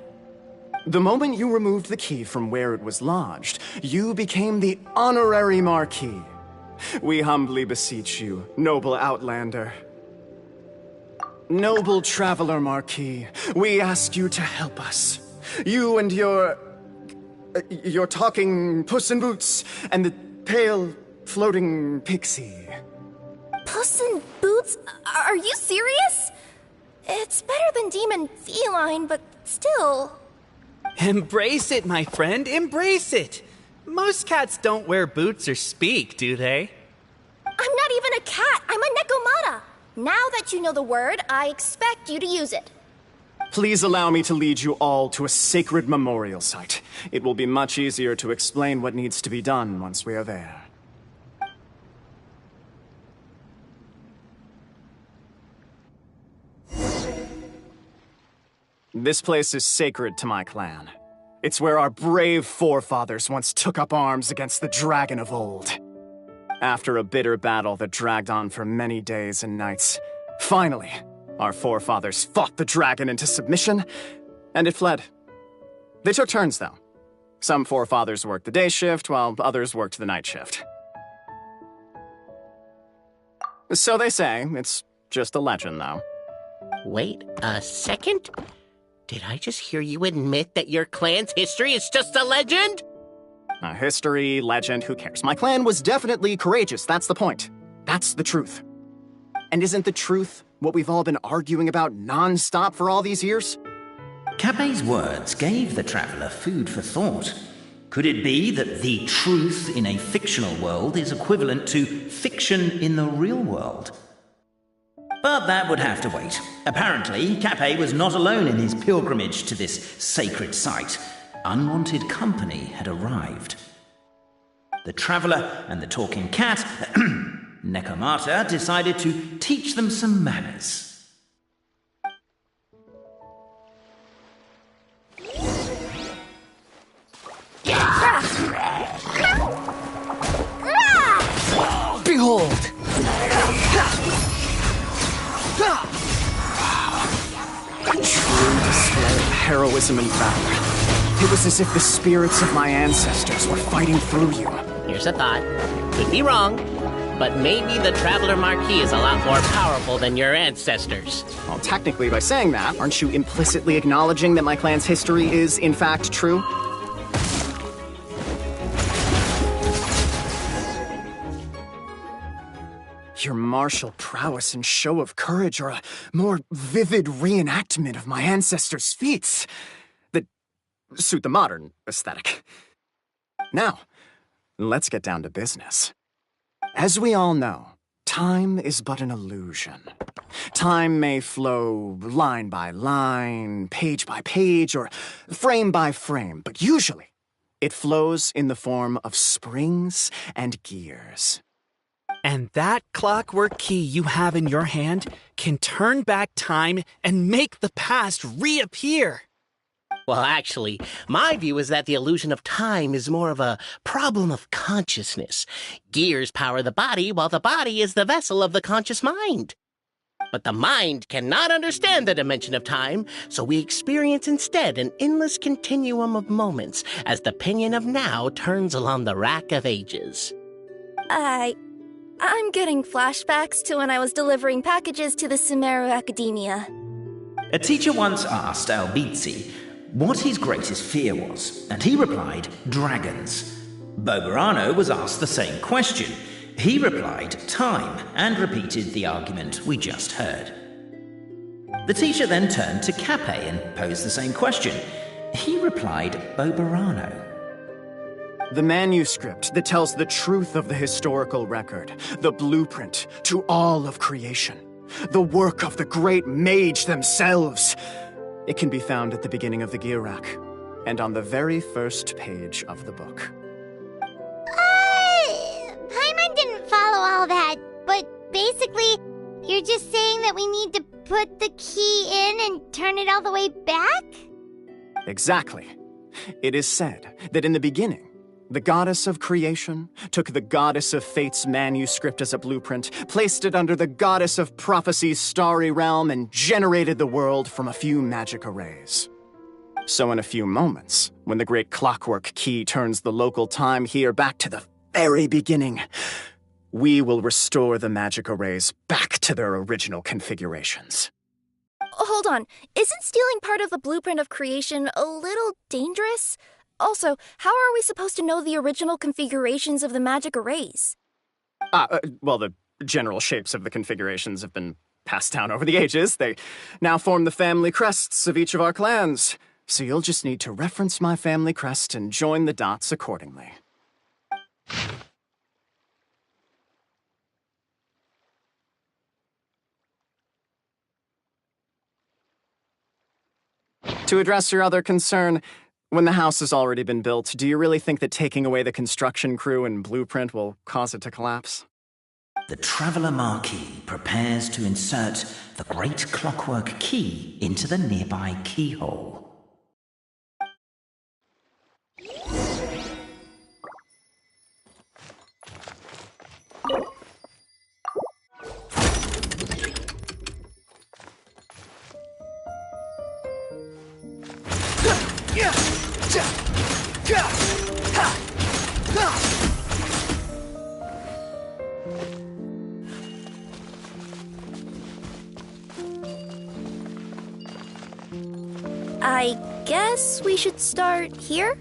The moment you removed the key from where it was lodged, you became the honorary Marquis. We humbly beseech you, noble outlander. Noble traveler Marquis, we ask you to help us. You and your talking Puss in Boots and the pale floating pixie. Puss in Boots? Are you serious? It's better than demon feline, but still. Embrace it, my friend, embrace it. Most cats don't wear boots or speak, do they? I'm not even a cat, I'm a nekomata. Now that you know the word, I expect you to use it. Please allow me to lead you all to a sacred memorial site. It will be much easier to explain what needs to be done once we are there. This place is sacred to my clan. It's where our brave forefathers once took up arms against the dragon of old. After a bitter battle that dragged on for many days and nights, finally, our forefathers fought the dragon into submission, and it fled. They took turns, though. Some forefathers worked the day shift, while others worked the night shift. So they say. It's just a legend, though. Wait a second? Did I just hear you admit that your clan's history is just a legend? History, legend, who cares? My clan was definitely courageous, that's the point. That's the truth. And isn't the truth what we've all been arguing about non-stop for all these years? Capet's words gave the traveler food for thought. Could it be that the truth in a fictional world is equivalent to fiction in the real world? But that would have to wait. Apparently, Capet was not alone in his pilgrimage to this sacred site. Unwanted company had arrived. The traveler and the talking cat, Nekomata, decided to teach them some manners. Behold! A true display of heroism and valor. It was as if the spirits of my ancestors were fighting through you. Here's a thought. Could be wrong, but maybe the Traveler Marquis is a lot more powerful than your ancestors. Well, technically, by saying that, aren't you implicitly acknowledging that my clan's history is, in fact, true? Your martial prowess and show of courage are a more vivid reenactment of my ancestors' feats that suit the modern aesthetic. Now, let's get down to business. As we all know, time is but an illusion. Time may flow line by line, page by page, or frame by frame, but usually it flows in the form of springs and gears. And that clockwork key you have in your hand can turn back time and make the past reappear. Well, actually, my view is that the illusion of time is more of a problem of consciousness. Gears power the body, while the body is the vessel of the conscious mind. But the mind cannot understand the dimension of time, so we experience instead an endless continuum of moments as the pinion of now turns along the rack of ages. I'm getting flashbacks to when I was delivering packages to the Sumeru Academia. A teacher once asked Albizzi what his greatest fear was, and he replied, dragons. Boberano was asked the same question. He replied, time, and repeated the argument we just heard. The teacher then turned to Capet and posed the same question. He replied, Boberano. The manuscript that tells the truth of the historical record, the blueprint to all of creation, the work of the great mage themselves. It can be found at the beginning of the gear rack, and on the very first page of the book. Paimon didn't follow all that, but basically, you're just saying that we need to put the key in and turn it all the way back? Exactly. It is said that in the beginning, the goddess of creation took the goddess of fate's manuscript as a blueprint, placed it under the goddess of prophecy's starry realm, and generated the world from a few magic arrays. So in a few moments, when the great clockwork key turns the local time here back to the very beginning, we will restore the magic arrays back to their original configurations. Hold on, isn't stealing part of the blueprint of creation a little dangerous? Also, how are we supposed to know the original configurations of the magic arrays? Well, the general shapes of the configurations have been passed down over the ages. They now form the family crests of each of our clans. So you'll just need to reference my family crest and join the dots accordingly. To address your other concern, when the house has already been built, do you really think that taking away the construction crew and blueprint will cause it to collapse? The Traveller Marquis prepares to insert the great clockwork key into the nearby keyhole. I guess we should start here?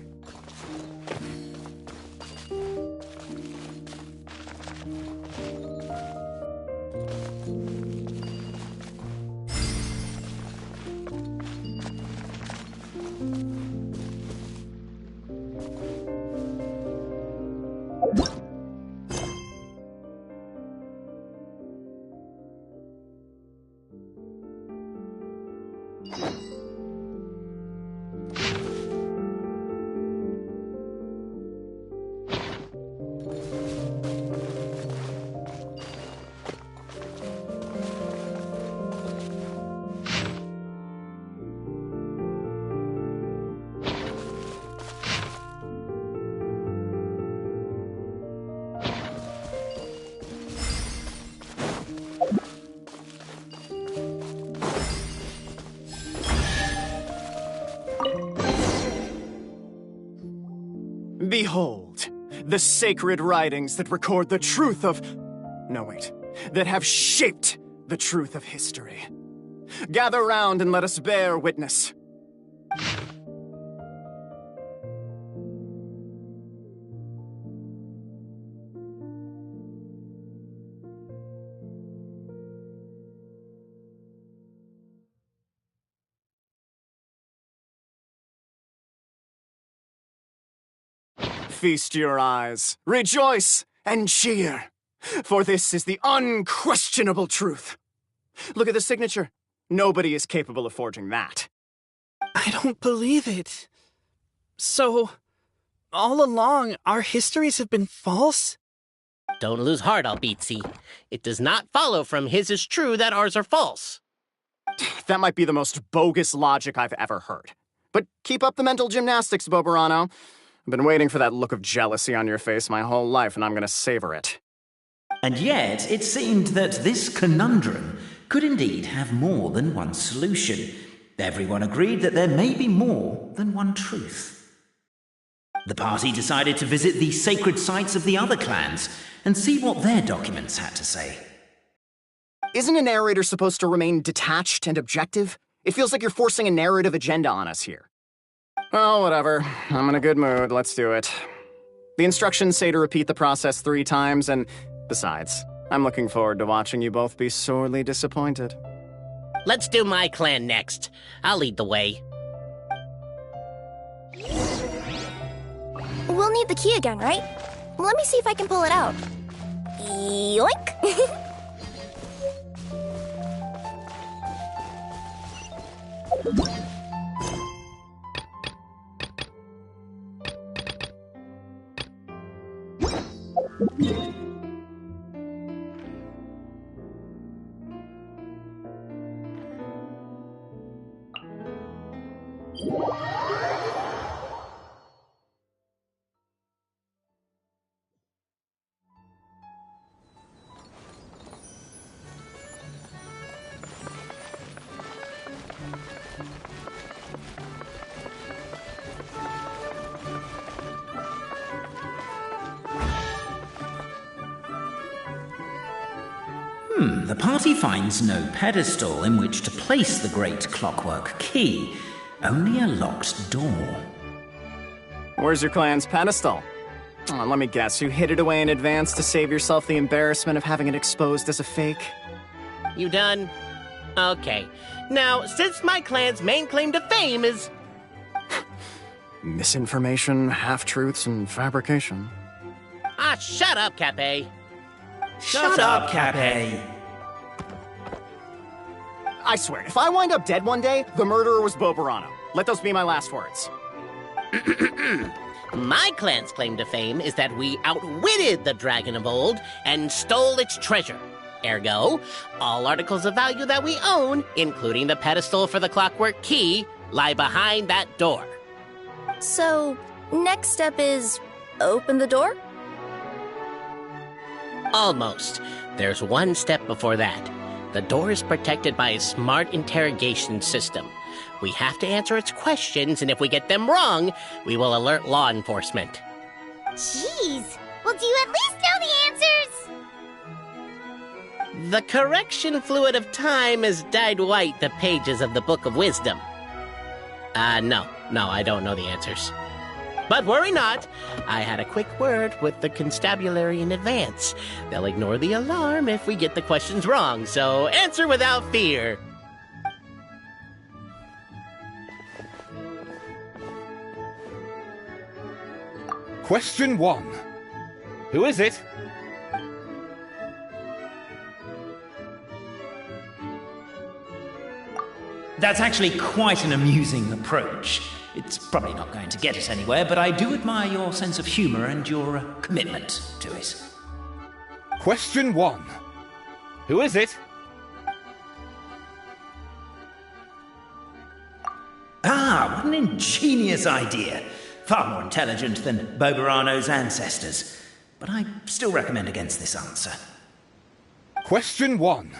Behold, the sacred writings that record the truth of... No, wait. That have shaped the truth of history. Gather round and let us bear witness. Feast your eyes, rejoice, and cheer, for this is the unquestionable truth. Look at the signature. Nobody is capable of forging that. I don't believe it. So, all along, our histories have been false? Don't lose heart, Albizzi. It does not follow from his is true that ours are false. That might be the most bogus logic I've ever heard. But keep up the mental gymnastics, Boberano. I've been waiting for that look of jealousy on your face my whole life, and I'm gonna savor it. And yet, it seemed that this conundrum could indeed have more than one solution. Everyone agreed that there may be more than one truth. The party decided to visit the sacred sites of the other clans and see what their documents had to say. Isn't a narrator supposed to remain detached and objective? It feels like you're forcing a narrative agenda on us here. Well, whatever. I'm in a good mood. Let's do it. The instructions say to repeat the process 3 times, and besides, I'm looking forward to watching you both be sorely disappointed. Let's do my clan next. I'll lead the way. We'll need the key again, right? Let me see if I can pull it out. Yoink! the party finds no pedestal in which to place the great clockwork key, only a locked door. Where's your clan's pedestal? Oh, let me guess, you hid it away in advance to save yourself the embarrassment of having it exposed as a fake? You done? Okay. Now, since my clan's main claim to fame is... Misinformation, half-truths, and fabrication. Ah, shut up, Cape. Shut up, Cape. I swear, if I wind up dead one day, the murderer was Boberano. Let those be my last words. My clan's claim to fame is that we outwitted the dragon of old and stole its treasure. Ergo, all articles of value that we own, including the pedestal for the clockwork key, lie behind that door. So, next step is open the door? Almost. There's one step before that. The door is protected by a smart interrogation system. We have to answer its questions, and if we get them wrong, we will alert law enforcement. Jeez. Well, do you at least know the answers? The correction fluid of time has dyed white the pages of the Book of Wisdom. No, I don't know the answers. But worry not. I had a quick word with the constabulary in advance. They'll ignore the alarm if we get the questions wrong, so answer without fear. Question 1. Who is it? That's actually quite an amusing approach. It's probably not going to get us anywhere, but I do admire your sense of humor and your commitment to it. Question 1. Who is it? Ah, what an ingenious idea. Far more intelligent than Boberano's ancestors. But I still recommend against this answer. Question 1.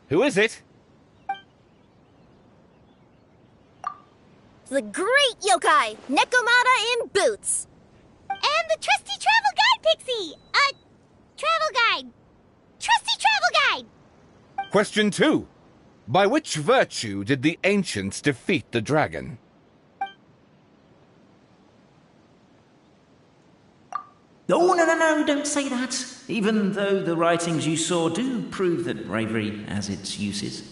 Who is it? The great yokai, Nekomata in boots. And the trusty travel guide, Pixie! Travel guide. Trusty travel guide! Question 2. By which virtue did the ancients defeat the dragon? Oh, no, don't say that. Even though the writings you saw do prove that bravery has its uses.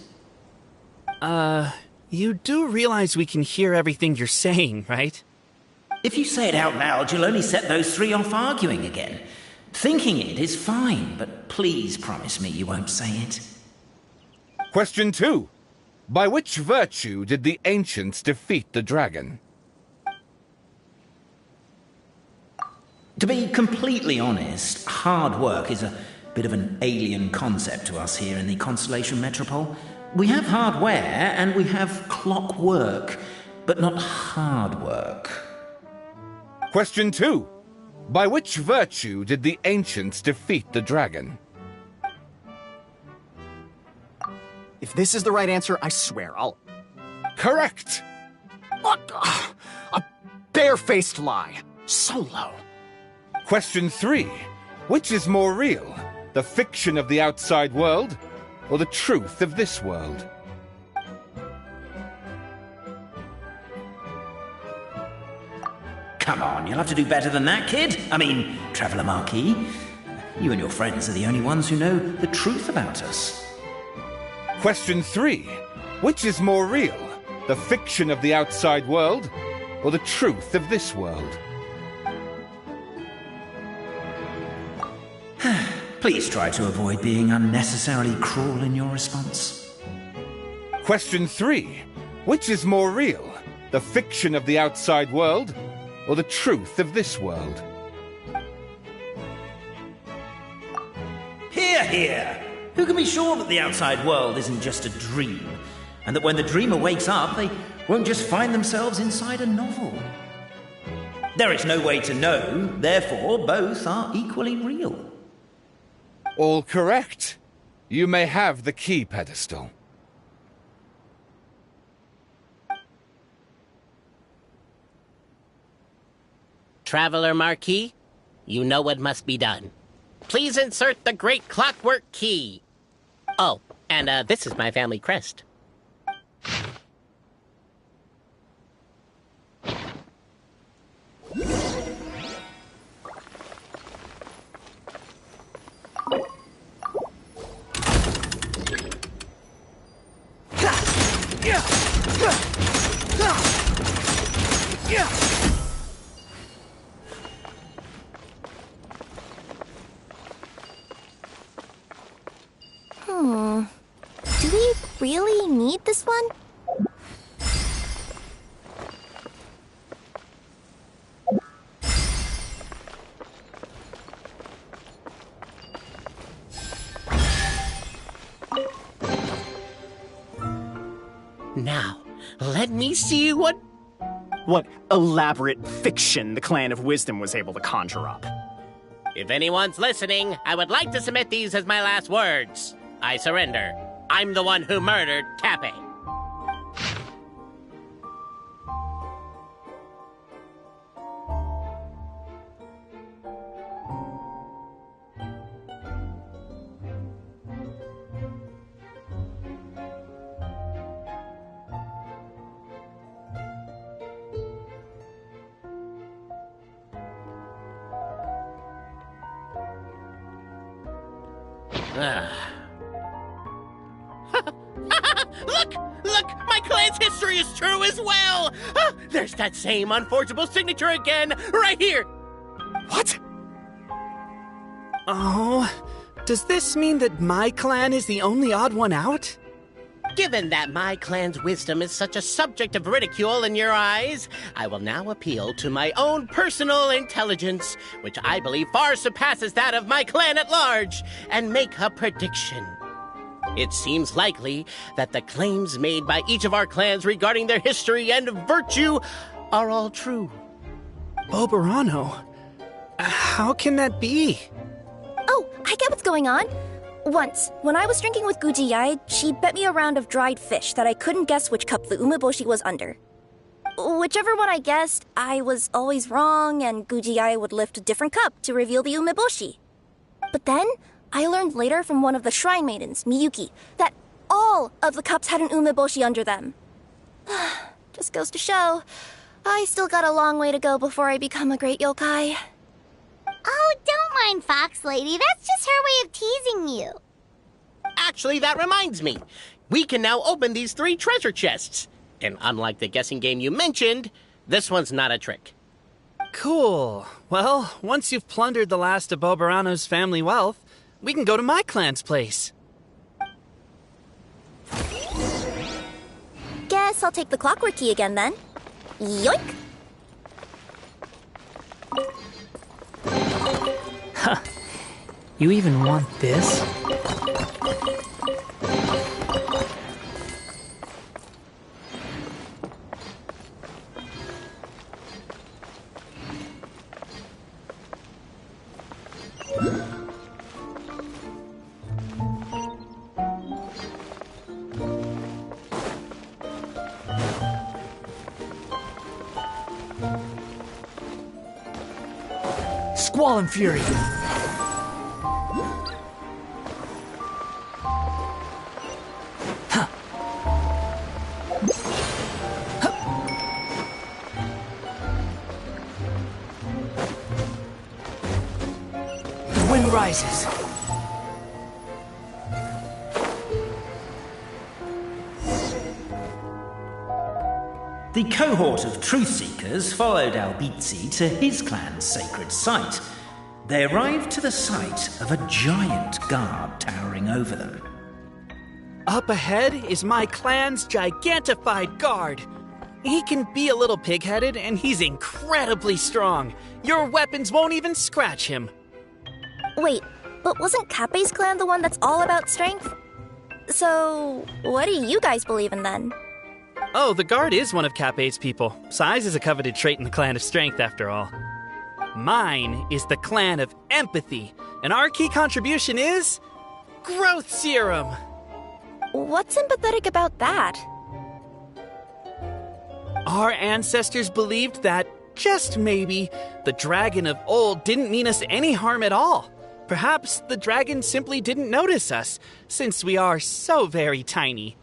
You do realize we can hear everything you're saying, right? If you say it out loud, you'll only set those three off arguing again. Thinking it is fine, but please promise me you won't say it. Question 2. By which virtue did the ancients defeat the dragon? To be completely honest, hard work is a bit of an alien concept to us here in the Constellation Metropole. We have hardware and we have clockwork, but not hard work. Question 2. By which virtue did the ancients defeat the dragon? If this is the right answer, I swear I'll... Correct! What? A barefaced lie. So low. Question 3. Which is more real? The fiction of the outside world, or the truth of this world? Come on, you'll have to do better than that, kid. I mean, Traveller Marquis. You and your friends are the only ones who know the truth about us. Question 3. Which is more real? The fiction of the outside world, or the truth of this world? Please try to avoid being unnecessarily cruel in your response. Question 3. Which is more real? The fiction of the outside world, or the truth of this world? Hear, hear! Who can be sure that the outside world isn't just a dream, and that when the dreamer wakes up, they won't just find themselves inside a novel? There is no way to know, therefore both are equally real. All correct. You may have the key pedestal. Traveller Marquis, you know what must be done. Please insert the great clockwork key. Oh, and this is my family crest. Do we really need this one? Now, let me see what elaborate fiction the Clan of Wisdom was able to conjure up. If anyone's listening, I would like to submit these as my last words. I surrender. I'm the one who murdered Cappe. Look! My clan's history is true as well! There's that same unforgeable signature again, right here! What? Oh, does this mean that my clan is the only odd one out? Given that my clan's wisdom is such a subject of ridicule in your eyes, I will now appeal to my own personal intelligence, which I believe far surpasses that of my clan at large, and make a prediction. It seems likely that the claims made by each of our clans regarding their history and virtue are all true. Oberano? How can that be? Oh, I get what's going on. Once, when I was drinking with Gujiyai, she bet me a round of dried fish that I couldn't guess which cup the umeboshi was under. Whichever one I guessed, I was always wrong, and Gujiyai would lift a different cup to reveal the umeboshi. But then, I learned later from one of the shrine maidens, Miyuki, that all of the cups had an umeboshi under them. Just goes to show, I still got a long way to go before I become a great yokai. Oh, don't mind Fox Lady. That's just her way of teasing you. Actually, that reminds me. We can now open these 3 treasure chests. And unlike the guessing game you mentioned, this one's not a trick. Cool. Well, once you've plundered the last of Oberano's family wealth, we can go to my clan's place. Guess I'll take the clockwork key again then. Yoink! Huh. You even want this? Squall and Fury. The wind rises. The cohort of truth-seekers followed Albizzi to his clan's sacred site. They arrived to the site of a giant guard towering over them. Up ahead is my clan's gigantified guard. He can be a little pig-headed, and he's incredibly strong. Your weapons won't even scratch him. Wait, but wasn't Cappe's clan the one that's all about strength? So, what do you guys believe in then? Oh, the guard is one of Cappe's people. Size is a coveted trait in the clan of strength, after all. Mine is the clan of empathy, and our key contribution is growth serum. What's empathetic about that? Our ancestors believed that, just maybe, the dragon of old didn't mean us any harm at all. Perhaps the dragon simply didn't notice us, since we are so very tiny.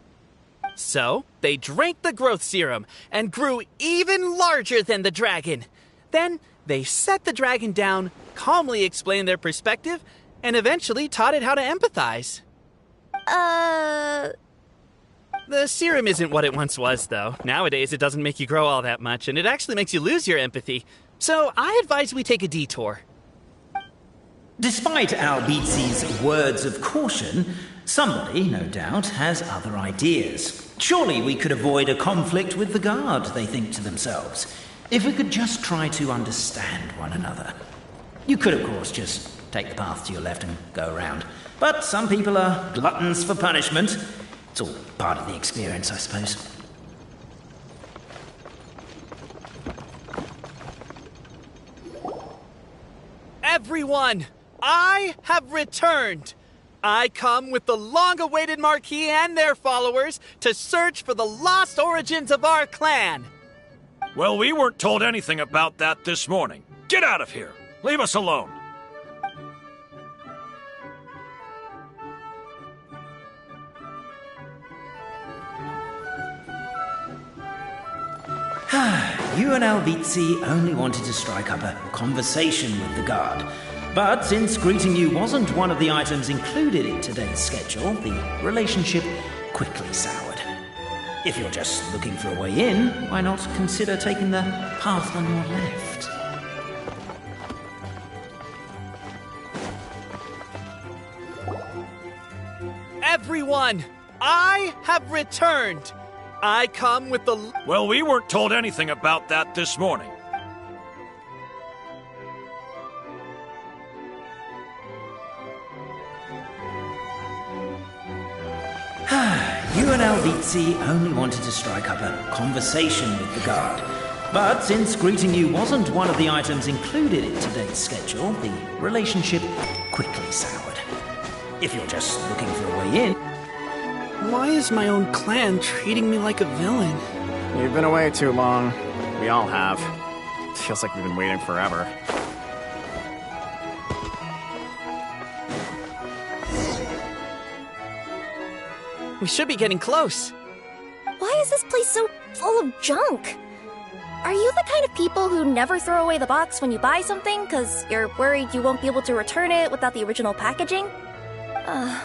So, they drank the growth serum and grew even larger than the dragon. Then, they set the dragon down, calmly explained their perspective, and eventually taught it how to empathize. The serum isn't what it once was, though. Nowadays, it doesn't make you grow all that much, and it actually makes you lose your empathy. So, I advise we take a detour. Despite Albizi's words of caution, somebody, no doubt, has other ideas. Surely we could avoid a conflict with the guard, they think to themselves, if we could just try to understand one another. You could, of course, just take the path to your left and go around. But some people are gluttons for punishment. It's all part of the experience, I suppose. Everyone, I have returned. I come with the long-awaited Marquis and their followers to search for the lost origins of our clan. Well, we weren't told anything about that this morning. Get out of here. Leave us alone. You and Albizi only wanted to strike up a conversation with the guard. But since greeting you wasn't one of the items included in today's schedule, the relationship quickly soured. If you're just looking for a way in, why not consider taking the path on your left? Everyone, I have returned. I come with the... Well, we weren't told anything about that this morning. You and Albizi only wanted to strike up a conversation with the guard. But since greeting you wasn't one of the items included in today's schedule, the relationship quickly soured. If you're just looking for a way in... Why is my own clan treating me like a villain? You've been away too long. We all have. It feels like we've been waiting forever. We should be getting close. Why is this place so full of junk? Are you the kind of people who never throw away the box when you buy something because you're worried you won't be able to return it without the original packaging?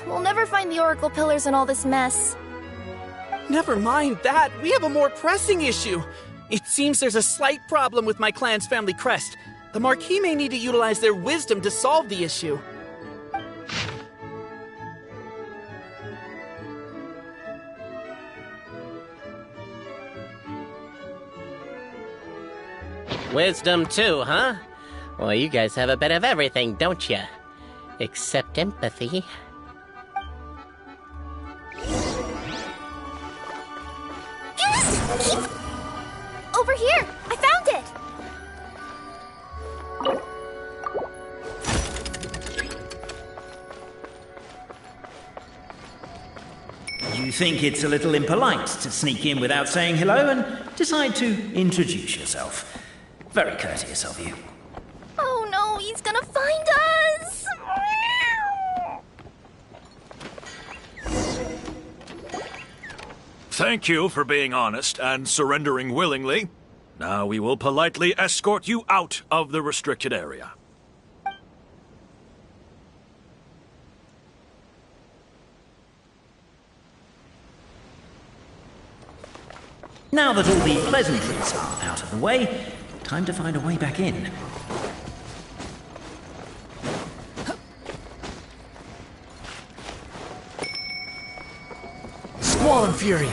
We'll never find the Oracle Pillars in all this mess. Never mind that. We have a more pressing issue. It seems there's a slight problem with my clan's family crest. The Marquis may need to utilize their wisdom to solve the issue. Wisdom too, huh? Well, you guys have a bit of everything, don't you? Except empathy. Over here! I found it! You think it's a little impolite to sneak in without saying hello and decide to introduce yourself. Very courteous of you. Oh no, he's gonna find us! Thank you for being honest and surrendering willingly. Now we will politely escort you out of the restricted area. Now that all the pleasantries are out of the way, time to find a way back in. Squall Fury!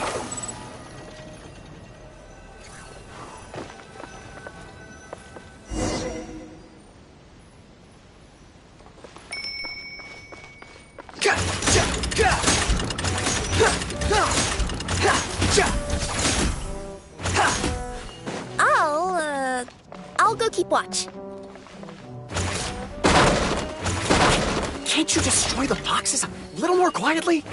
I'll go keep watch. Can't you destroy the boxes a little more quietly?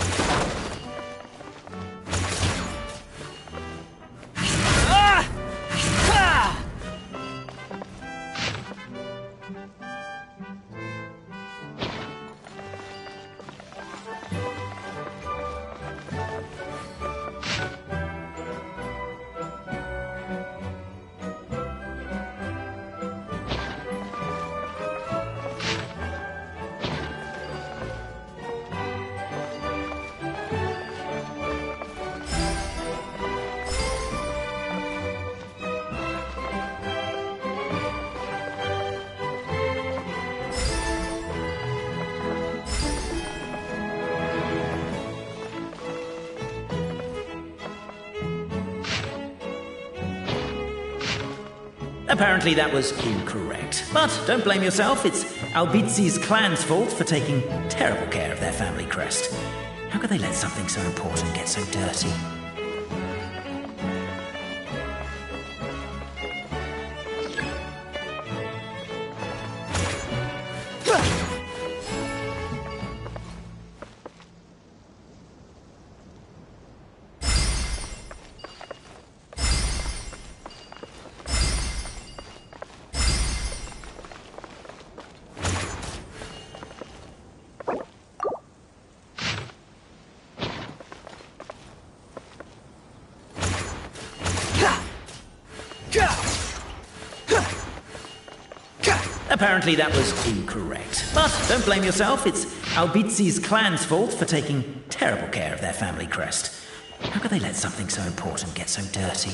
Apparently that was incorrect. But don't blame yourself, it's Albizi's clan's fault for taking terrible care of their family crest. How could they let something so important get so dirty? Apparently that was incorrect. But don't blame yourself, it's Albizi's clan's fault for taking terrible care of their family crest. How could they let something so important get so dirty?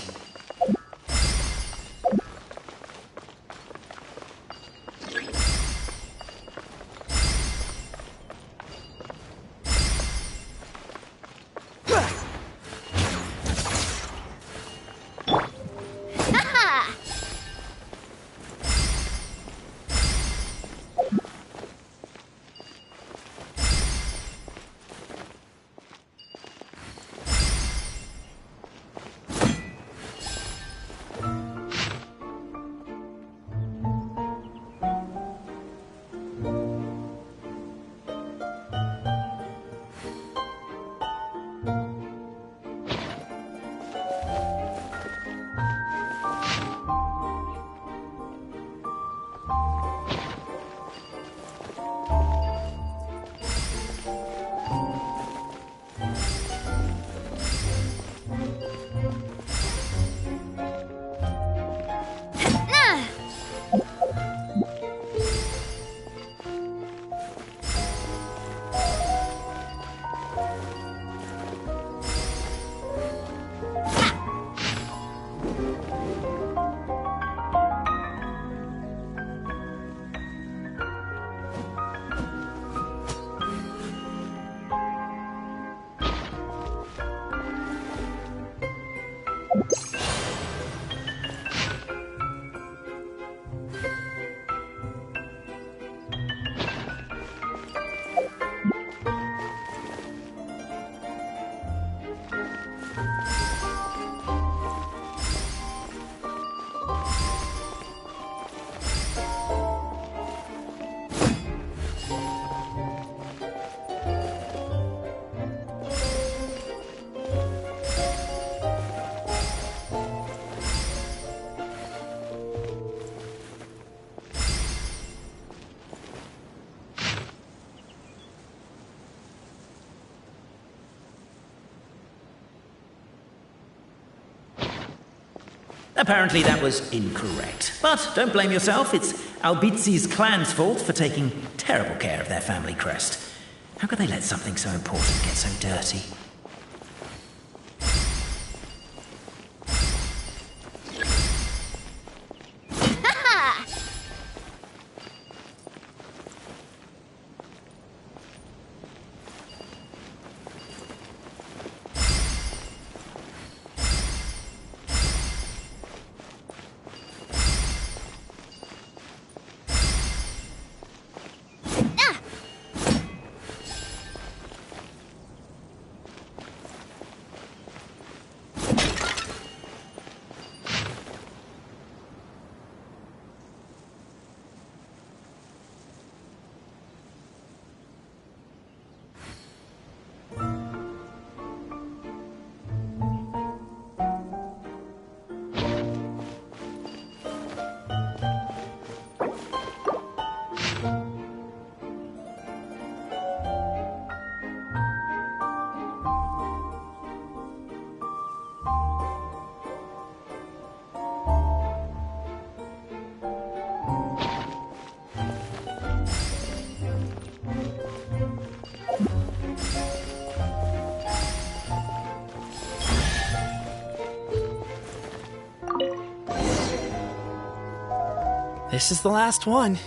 Apparently that was incorrect. But don't blame yourself, it's Albizi's clan's fault for taking terrible care of their family crest. How could they let something so important get so dirty? This is the last one.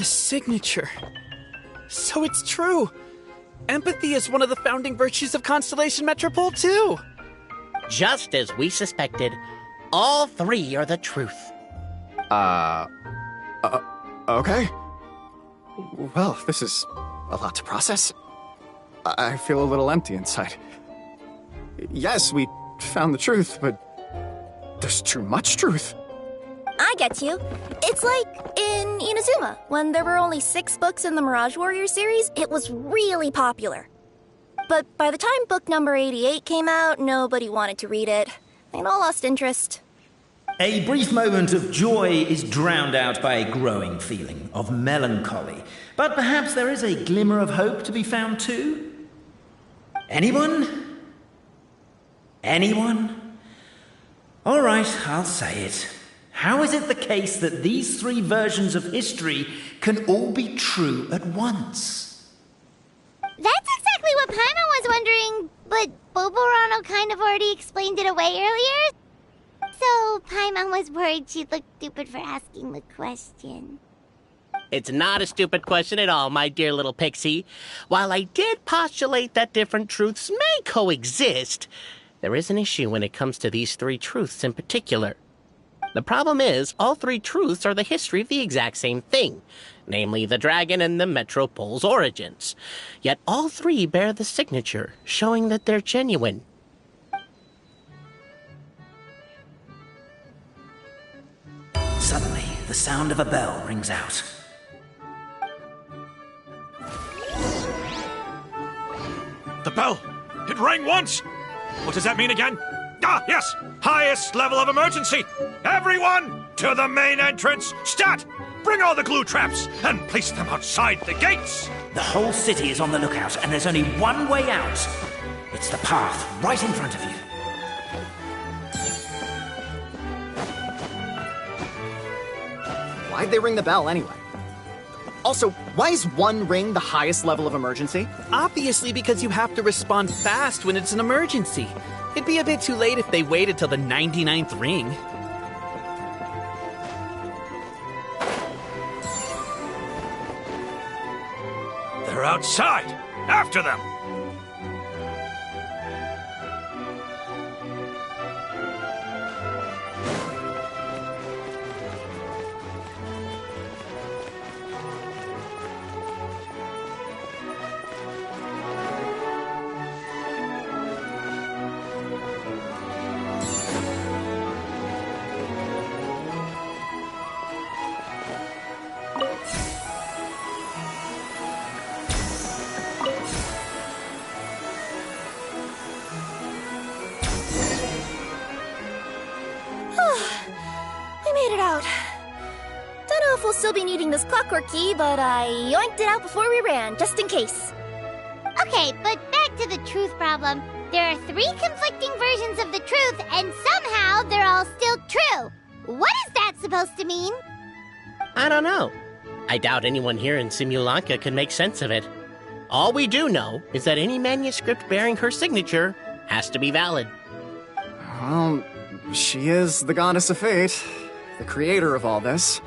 The signature. So it's true. Empathy is one of the founding virtues of Constellation Metropole, too. Just as we suspected, all three are the truth. Okay. Well, this is a lot to process. I feel a little empty inside. Yes, we found the truth, but there's too much truth. I get you. It's like in Inazuma, when there were only 6 books in the Mirage Warrior series, it was really popular. But by the time book number 88 came out, nobody wanted to read it. They'd all lost interest. A brief moment of joy is drowned out by a growing feeling of melancholy. But perhaps there is a glimmer of hope to be found too? Anyone? Anyone? All right, I'll say it. How is it the case that these 3 versions of history can all be true at once? That's exactly what Paimon was wondering, but Boborano kind of already explained it away earlier. So Paimon was worried she'd look stupid for asking the question. It's not a stupid question at all, my dear little pixie. While I did postulate that different truths may coexist, there is an issue when it comes to these 3 truths in particular. The problem is, all 3 truths are the history of the exact same thing, namely the dragon and the Metropole's origins. Yet all 3 bear the signature, showing that they're genuine. Suddenly, the sound of a bell rings out. The bell! It rang once! What does that mean again? Ah, yes! Highest level of emergency! Everyone, to the main entrance! Stat! Bring all the glue traps and place them outside the gates! The whole city is on the lookout, and there's only one way out. It's the path right in front of you. Why'd they ring the bell anyway? Also, why is 1 ring the highest level of emergency? Obviously because you have to respond fast when it's an emergency. It'd be a bit too late if they waited till the 99th ring. They're outside! After them! Still be needing this clockwork key, but I yoinked it out before we ran, just in case. Okay, but back to the truth problem. There are 3 conflicting versions of the truth, and somehow they're all still true. What is that supposed to mean? I don't know. I doubt anyone here in Simulanka can make sense of it. All we do know is that any manuscript bearing her signature has to be valid. Well, she is the goddess of fate, the creator of all this.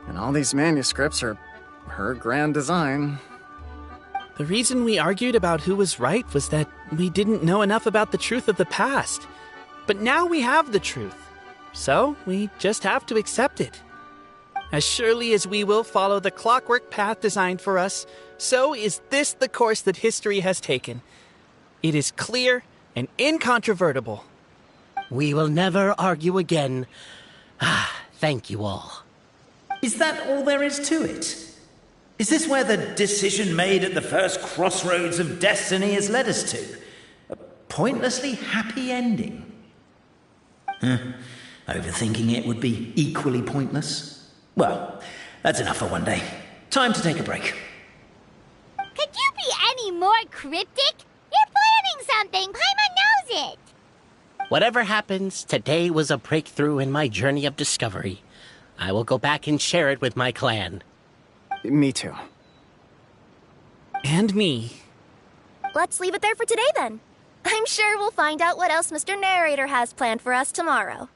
And all these manuscripts are her grand design. The reason we argued about who was right was that we didn't know enough about the truth of the past. But now we have the truth. So we just have to accept it. As surely as we will follow the clockwork path designed for us, so is this the course that history has taken. It is clear and incontrovertible. We will never argue again. Thank you all. Is that all there is to it? Is this where the decision made at the first crossroads of destiny has led us to? A pointlessly happy ending? Overthinking it would be equally pointless. Well, that's enough for one day. Time to take a break. Could you be any more cryptic? You're planning something. Paimon knows it. Whatever happens, today was a breakthrough in my journey of discovery. I will go back and share it with my clan. Me too. And me. Let's leave it there for today then. I'm sure we'll find out what else Mr. Narrator has planned for us tomorrow.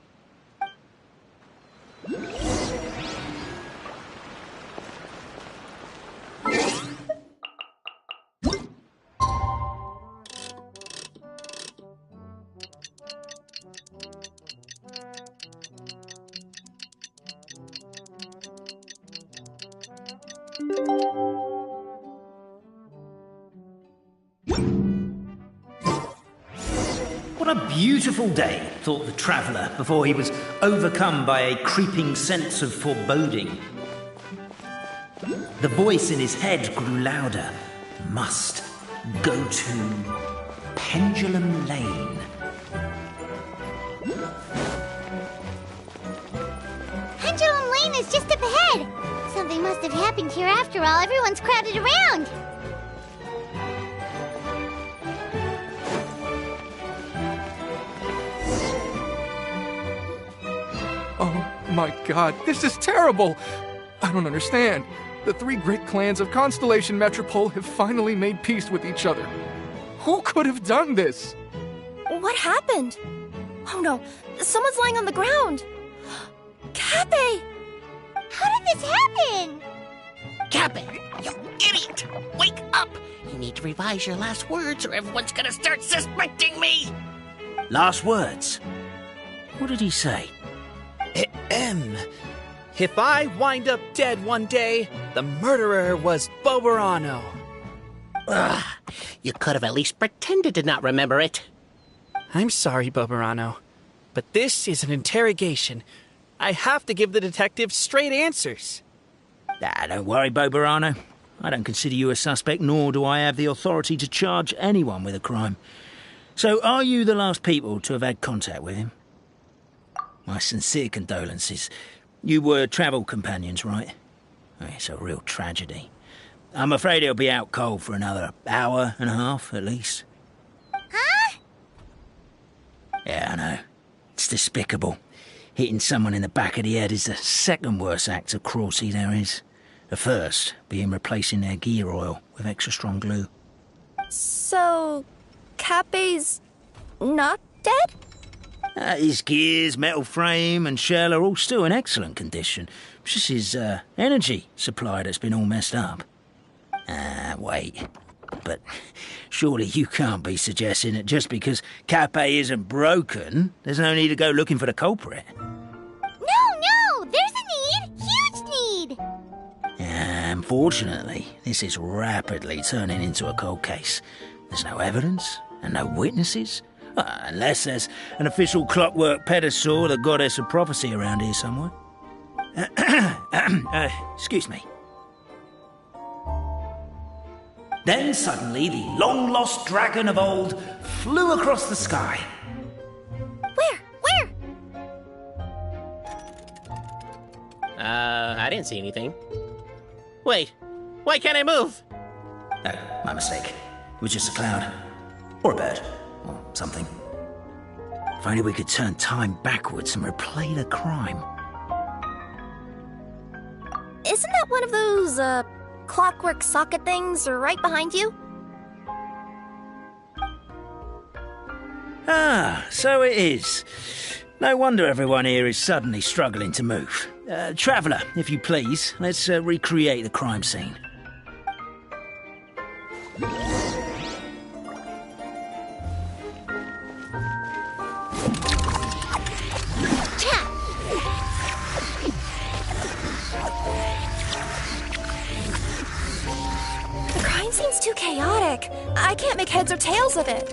What a beautiful day, thought the traveller before he was overcome by a creeping sense of foreboding. The voice in his head grew louder. Must go to Pendulum Lane. Pendulum Lane is just up ahead. Something must have happened here after all. Everyone's crowded around. Oh my god, this is terrible! I don't understand. The three great clans of Constellation Metropole have finally made peace with each other. Who could have done this? What happened? Oh no, someone's lying on the ground. Cappe! How did this happen? Cappe, you idiot! Wake up! You need to revise your last words or everyone's gonna start suspecting me! Last words? What did he say? If I wind up dead one day, the murderer was Boberano. Ugh, you could have at least pretended to not remember it. I'm sorry, Boberano, but this is an interrogation. I have to give the detective straight answers. Don't worry, Boberano. I don't consider you a suspect, nor do I have the authority to charge anyone with a crime. So, are you the last people to have had contact with him? My sincere condolences. You were travel companions, right? It's a real tragedy. I'm afraid he'll be out cold for another hour and a half, at least. Huh? Yeah, I know. It's despicable. Hitting someone in the back of the head is the second worst act of cruelty there is. The first being replacing their gear oil with extra strong glue. So, Cappe's not dead? His gears, metal frame and shell are all still in excellent condition. It's just his energy supply that's been all messed up. Wait. But surely you can't be suggesting that just because Cappe isn't broken, there's no need to go looking for the culprit. No! There's a need! Huge need! Unfortunately, this is rapidly turning into a cold case. There's no evidence and no witnesses. Unless there's an official clockwork pedestal, the goddess of prophecy around here somewhere. Excuse me. Then suddenly the long-lost dragon of old flew across the sky. Where? I didn't see anything. Wait, why can't I move? Oh, my mistake. It was just a cloud. Or a bird. Or something. If only we could turn time backwards and replay the crime. Isn't that one of those, clockwork socket things right behind you? So it is. No wonder everyone here is suddenly struggling to move. Traveller, if you please, let's recreate the crime scene. The crime scene's too chaotic. I can't make heads or tails of it.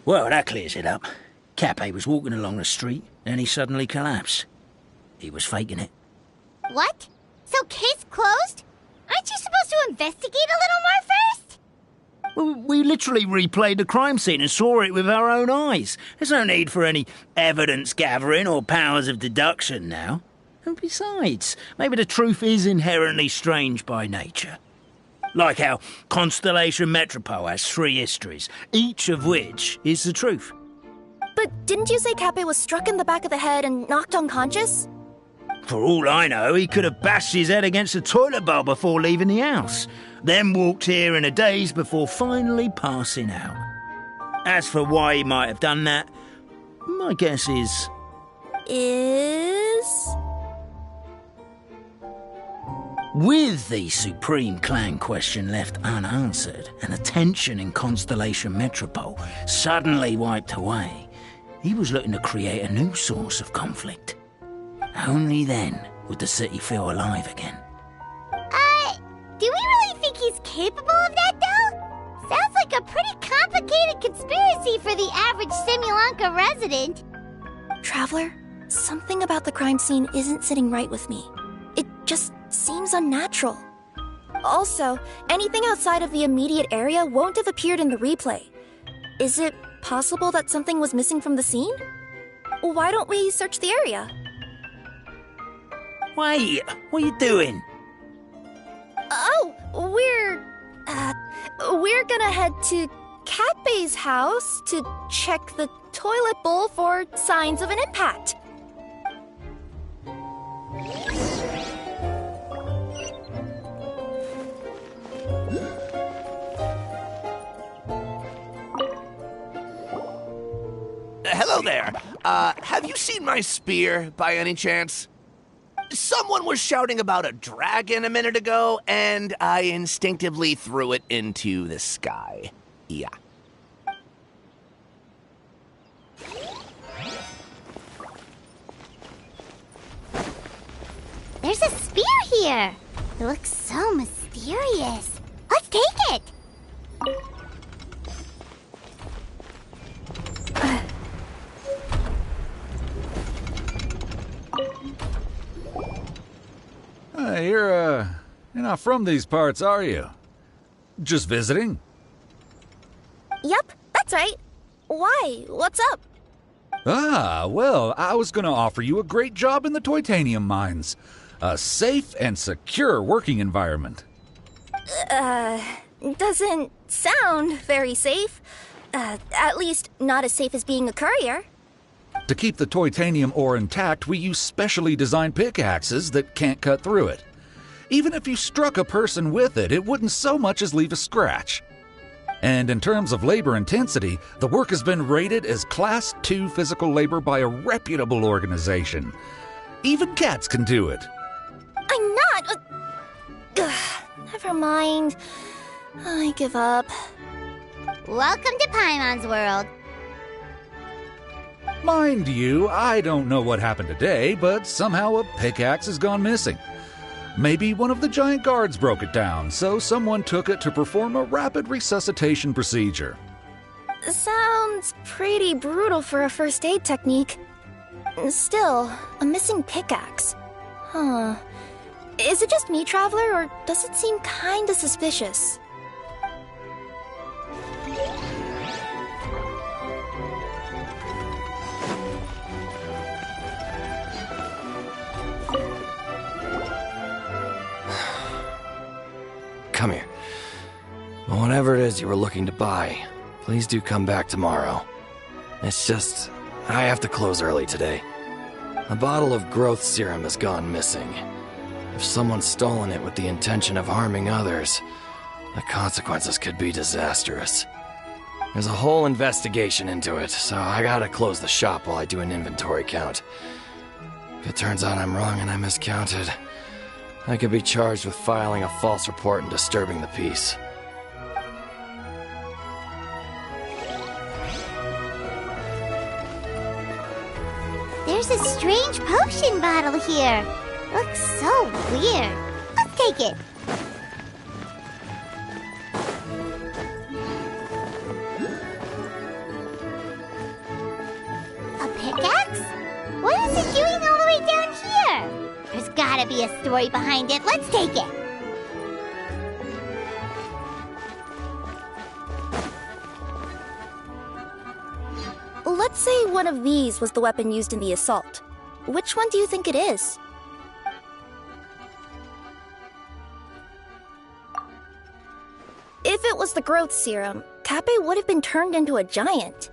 Well, that clears it up. Cappe was walking along the street, then he suddenly collapsed. He was faking it. What? So case closed? Aren't you supposed to investigate a little more first? Well, we literally replayed the crime scene and saw it with our own eyes. There's no need for any evidence gathering or powers of deduction now. And besides, maybe the truth is inherently strange by nature. Like how Constellation Metropole has 3 histories, each of which is the truth. But didn't you say Cappe was struck in the back of the head and knocked unconscious? For all I know, he could have bashed his head against a toilet bowl before leaving the house, then walked here in a daze before finally passing out. As for why he might have done that, my guess is... With the Supreme Clan question left unanswered and the tension in Constellation Metropole suddenly wiped away, he was looking to create a new source of conflict. Only then would the city feel alive again. Do we really think he's capable of that, though? Sounds like a pretty complicated conspiracy for the average Simulanka resident. Traveler, something about the crime scene isn't sitting right with me. It just seems unnatural. Also, anything outside of the immediate area won't have appeared in the replay. Is it possible that something was missing from the scene? Why don't we search the area? Wait, what are you doing? Oh, we're gonna head to Cappe's house to check the toilet bowl for signs of an impact. Hello there. Have you seen my spear by any chance? Someone was shouting about a dragon a minute ago, and I instinctively threw it into the sky. Yeah. There's a spear here. It looks so mysterious. Let's take it. You're not from these parts, are you? Just visiting? Yep, that's right. Why? What's up? Ah, well, I was gonna offer you a great job in the Titanium mines. A safe and secure working environment. Doesn't sound very safe. At least not as safe as being a courier. To keep the Titanium ore intact, we use specially designed pickaxes that can't cut through it. Even if you struck a person with it, it wouldn't so much as leave a scratch. And in terms of labor intensity, the work has been rated as Class 2 physical labor by a reputable organization. Even cats can do it. I'm not... never mind. I give up. Welcome to Paimon's world. Mind you, I don't know what happened today, but somehow a pickaxe has gone missing. Maybe one of the giant guards broke it down, so someone took it to perform a rapid resuscitation procedure. Sounds pretty brutal for a first aid technique. Still, a missing pickaxe. Huh. Is it just me, Traveler, or does it seem kinda suspicious? Come here. Whatever it is you were looking to buy, please do come back tomorrow. It's just, I have to close early today. A bottle of growth serum has gone missing. If someone's stolen it with the intention of harming others, the consequences could be disastrous. There's a whole investigation into it, so I gotta close the shop while I do an inventory count. If it turns out I'm wrong and I miscounted, I could be charged with filing a false report and disturbing the peace. There's a strange potion bottle here. Looks so weird. Let's take it. A pickaxe? What is it doing all the way down here? There's gotta be a story behind it. Let's take it. Let's say one of these was the weapon used in the assault. Which one do you think it is? the growth serum, Kappei would have been turned into a giant.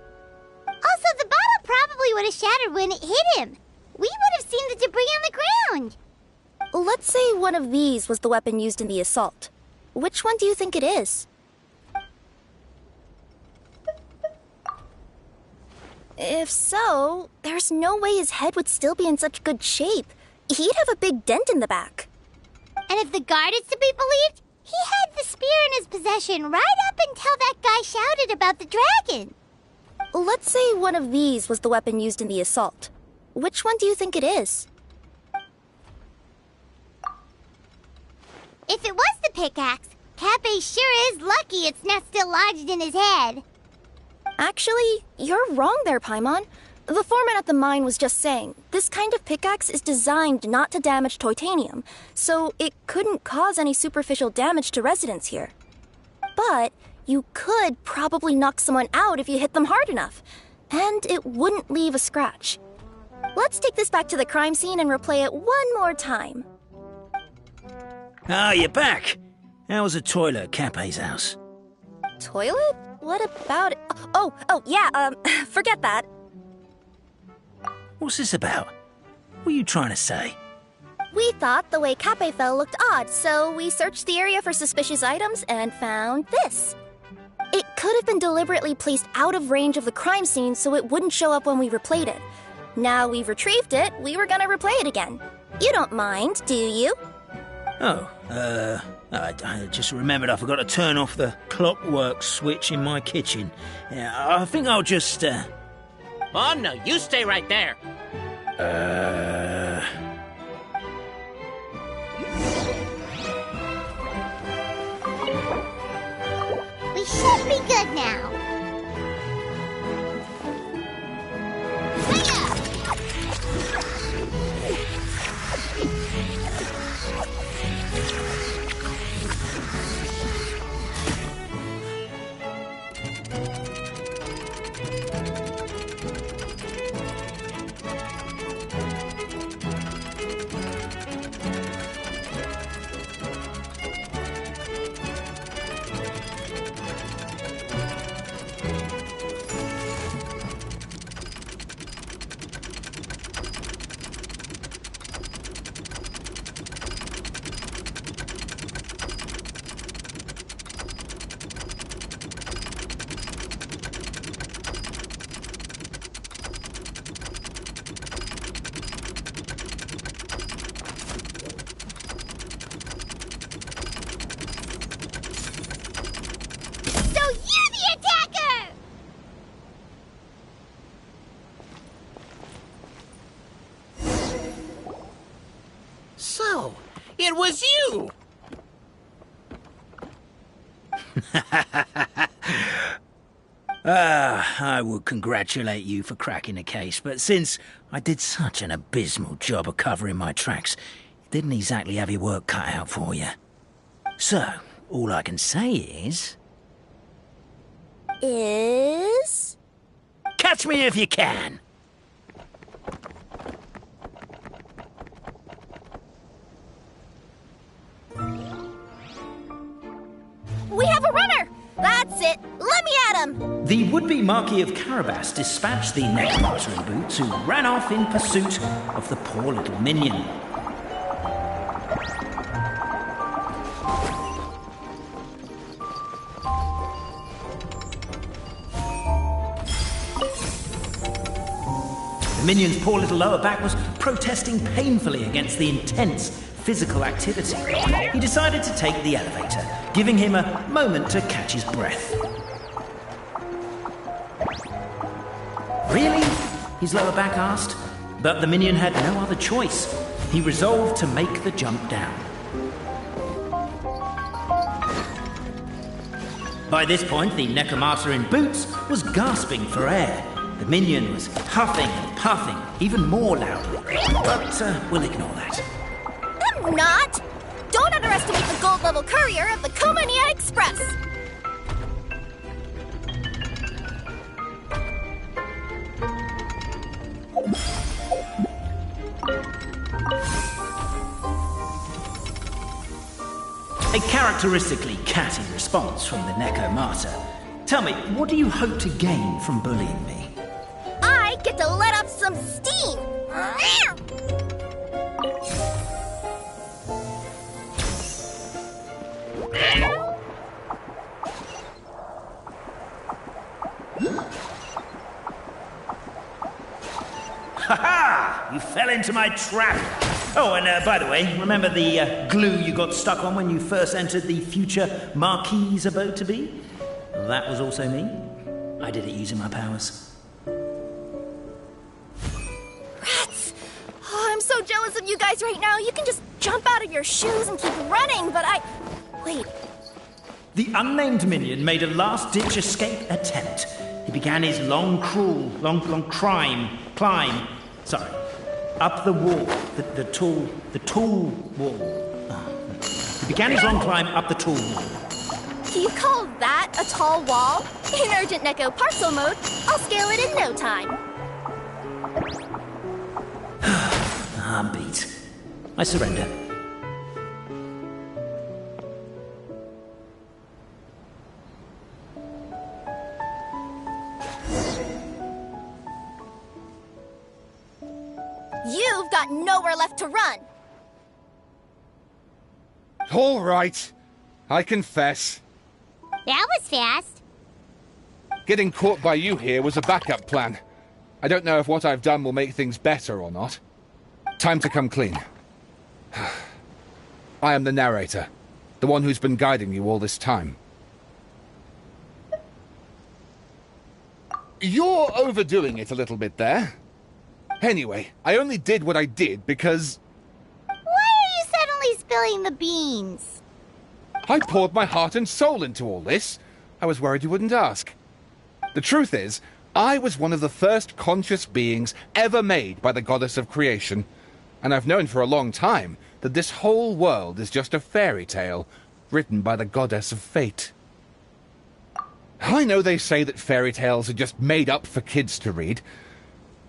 Also, the bottle probably would have shattered when it hit him. We would have seen the debris on the ground. Let's say one of these was the weapon used in the assault. Which one do you think it is? If so, there's no way his head would still be in such good shape. He'd have a big dent in the back. And if the guard is to be believed, he had the spear in his possession right up until that guy shouted about the dragon. Let's say one of these was the weapon used in the assault. Which one do you think it is? If it was the pickaxe, Kappei sure is lucky it's not still lodged in his head. Actually, you're wrong there, Paimon. The foreman at the mine was just saying, this kind of pickaxe is designed not to damage titanium, so it couldn't cause any superficial damage to residents here. But you could probably knock someone out if you hit them hard enough, and it wouldn't leave a scratch. Let's take this back to the crime scene and replay it one more time. Ah, you're back. How was the toilet at Kappei's house? Toilet? What about it? Oh, yeah, forget that. What's this about? What are you trying to say? We thought the way Kappei fell looked odd, so we searched the area for suspicious items and found this. It could have been deliberately placed out of range of the crime scene so it wouldn't show up when we replayed it. Now we've retrieved it, we were gonna replay it again. You don't mind, do you? I just remembered I forgot to turn off the clockwork switch in my kitchen. Yeah, I think I'll just, Oh, no, you stay right there. We should be good now. So, it was you! I would congratulate you for cracking the case, but since I did such an abysmal job of covering my tracks, it didn't exactly have your work cut out for you. So, all I can say is... Catch me if you can! We have a runner! That's it! Let me at him! The would-be Marquis of Carabas dispatched the necromancer in boots, who ran off in pursuit of the poor little minion. The minion's poor little lower back was protesting painfully against the intense physical activity. He decided to take the elevator, giving him a moment to catch his breath. Really? His lower back asked. But the minion had no other choice. He resolved to make the jump down. By this point, the necromancer in boots was gasping for air. The minion was huffing and puffing, even more loudly. But we'll ignore that. I'm not! Don't underestimate the gold-level courier of the Komania Express! A characteristically catty response from the Necomata. Tell me, what do you hope to gain from bullying me? I get to let off some steam! Ha-ha! You fell into my trap! Oh, and by the way, remember the glue you got stuck on when you first entered the future Marquis's abode to be? That was also me. I did it using my powers. Rats! Oh, I'm so jealous of you guys right now. You can just jump out of your shoes and keep running, but I... Wait. The unnamed minion made a last-ditch escape attempt. He began his long climb, up the wall, the tall wall. Oh. He began his long climb up the tall wall. Do you call that a tall wall? In urgent Neko parcel mode, I'll scale it in no time. I'm beat. I surrender. You've got nowhere left to run. All right. I confess. That was fast. Getting caught by you here was a backup plan. I don't know if what I've done will make things better or not. Time to come clean. I am the narrator, the one who's been guiding you all this time. You're overdoing it a little bit there. Anyway, I only did what I did because... Why are you suddenly spilling the beans? I poured my heart and soul into all this. I was worried you wouldn't ask. The truth is, I was one of the first conscious beings ever made by the goddess of creation, and I've known for a long time that this whole world is just a fairy tale written by the goddess of fate. I know they say that fairy tales are just made up for kids to read,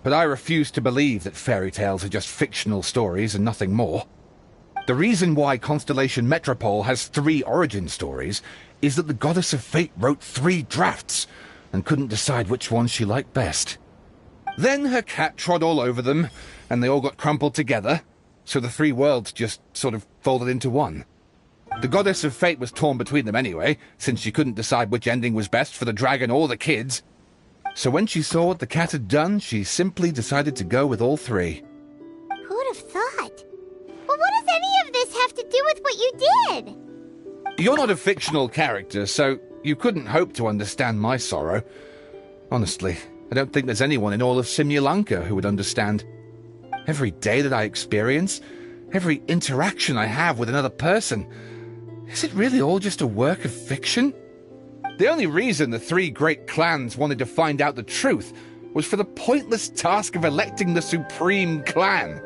but I refuse to believe that fairy tales are just fictional stories and nothing more. The reason why Constellation Metropole has 3 origin stories is that the Goddess of Fate wrote 3 drafts and couldn't decide which one she liked best. Then her cat trod all over them, and they all got crumpled together, so the 3 worlds just sort of folded into one. The Goddess of Fate was torn between them anyway, since she couldn't decide which ending was best for the dragon or the kids. So when she saw what the cat had done, she simply decided to go with all 3. Who'd have thought? But what does any of this have to do with what you did? You're not a fictional character, so you couldn't hope to understand my sorrow. Honestly, I don't think there's anyone in all of Simulanka who would understand. Every day that I experience, every interaction I have with another person, is it really all just a work of fiction? The only reason the 3 great clans wanted to find out the truth was for the pointless task of electing the supreme clan.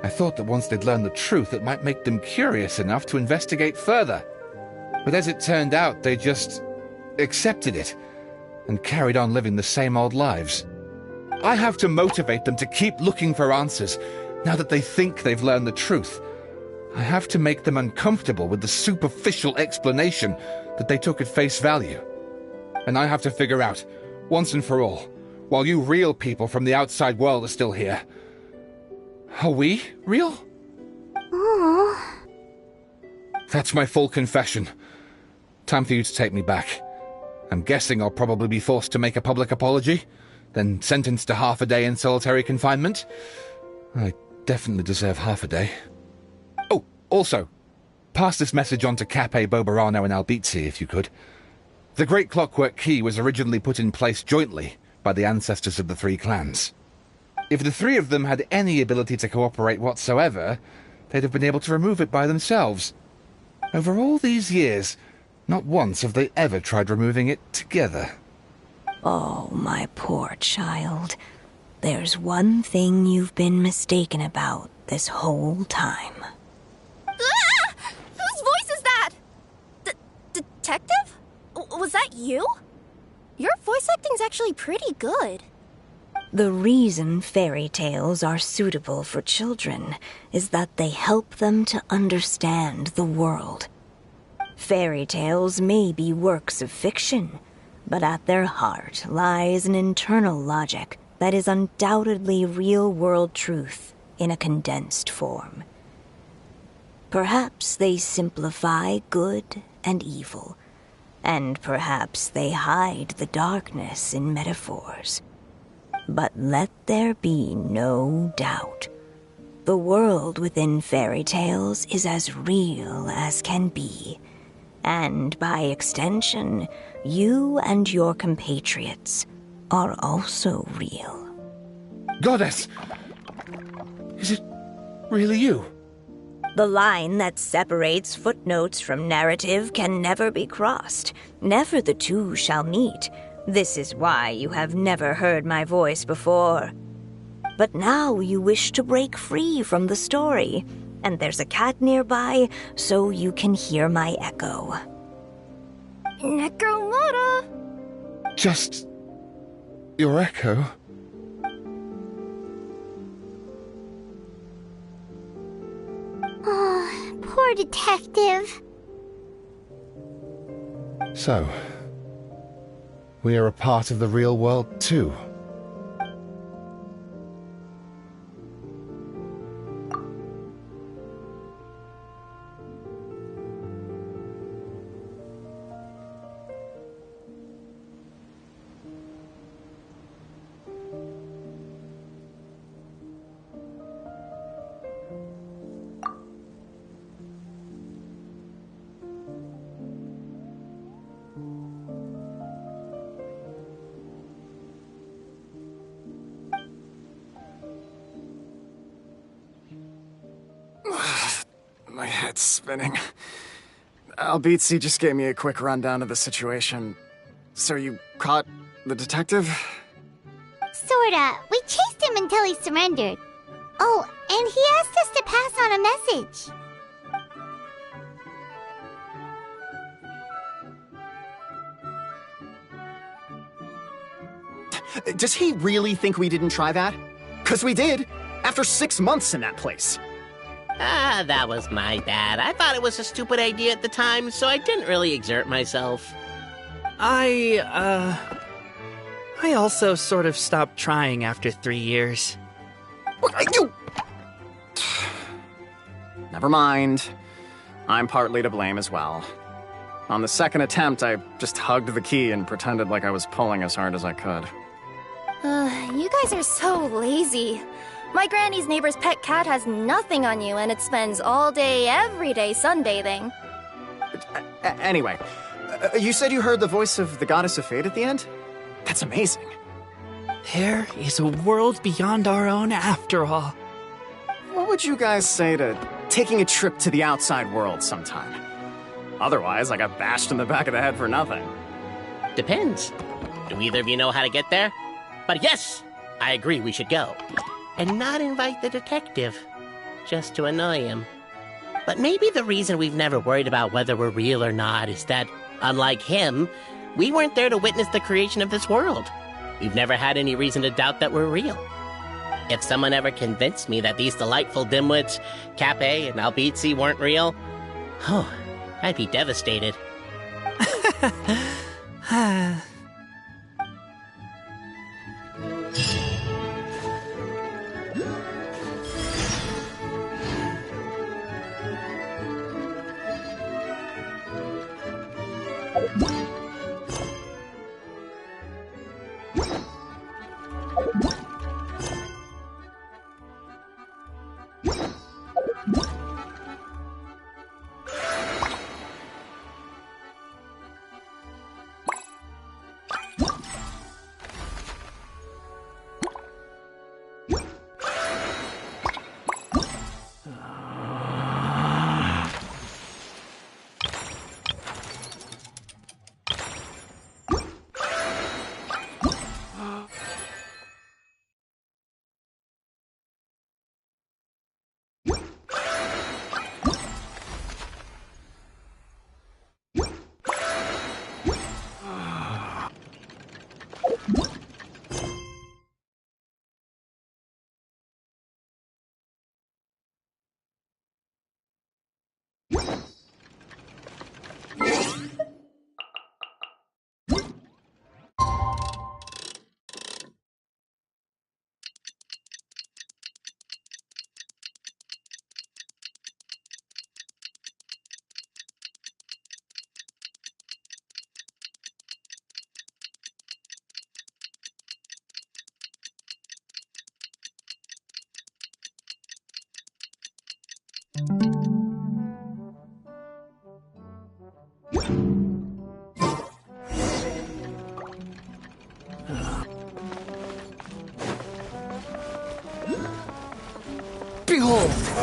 I thought that once they'd learned the truth, it might make them curious enough to investigate further. But as it turned out, they just accepted it and carried on living the same old lives. I have to motivate them to keep looking for answers now that they think they've learned the truth. I have to make them uncomfortable with the superficial explanation that they took at face value. And I have to figure out, once and for all, while you real people from the outside world are still here, are we real? Oh. That's my full confession. Time for you to take me back. I'm guessing I'll probably be forced to make a public apology, then sentenced to half a day in solitary confinement. I definitely deserve half a day. Oh, also, pass this message on to Cape, Bobarano, and Albizzi, if you could. The Great Clockwork Key was originally put in place jointly by the ancestors of the 3 clans. If the 3 of them had any ability to cooperate whatsoever, they'd have been able to remove it by themselves. Over all these years, not once have they ever tried removing it together. Oh, my poor child. There's one thing you've been mistaken about this whole time. Ah! Whose voice is that? Detective? Was that you? Your voice acting's actually pretty good. The reason fairy tales are suitable for children is that they help them to understand the world. Fairy tales may be works of fiction, but at their heart lies an internal logic that is undoubtedly real-world truth in a condensed form. Perhaps they simplify good and evil, and perhaps they hide the darkness in metaphors. But let there be no doubt. The world within fairy tales is as real as can be. And by extension, you and your compatriots are also real. Goddess! Is it really you? The line that separates footnotes from narrative can never be crossed. Never the two shall meet. This is why you have never heard my voice before. But now you wish to break free from the story, and there's a cat nearby, so you can hear my echo. Necromora! Just your echo? Oh, poor detective. So, we are a part of the real world too. My head's spinning. Albizzi just gave me a quick rundown of the situation. So you caught the detective? Sorta. We chased him until he surrendered. Oh, and he asked us to pass on a message. Does he really think we didn't try that? 'Cause we did, after 6 months in that place. That was my bad. I thought it was a stupid idea at the time, so I didn't really exert myself. I also sort of stopped trying after 3 years. Never mind. I'm partly to blame as well. On the second attempt, I just hugged the key and pretended like I was pulling as hard as I could. You guys are so lazy. My granny's neighbor's pet cat has nothing on you, and it spends all day, every day sunbathing. Anyway, you said you heard the voice of the goddess of fate at the end? That's amazing. There is a world beyond our own after all. What would you guys say to taking a trip to the outside world sometime? Otherwise, I got bashed in the back of the head for nothing. Depends. Do either of you know how to get there? But yes, I agree we should go. And not invite the detective, just to annoy him. But maybe the reason we've never worried about whether we're real or not is that, unlike him, we weren't there to witness the creation of this world. We've never had any reason to doubt that we're real. If someone ever convinced me that these delightful dimwits, Cape and Albizzi, weren't real, I'd be devastated. hole!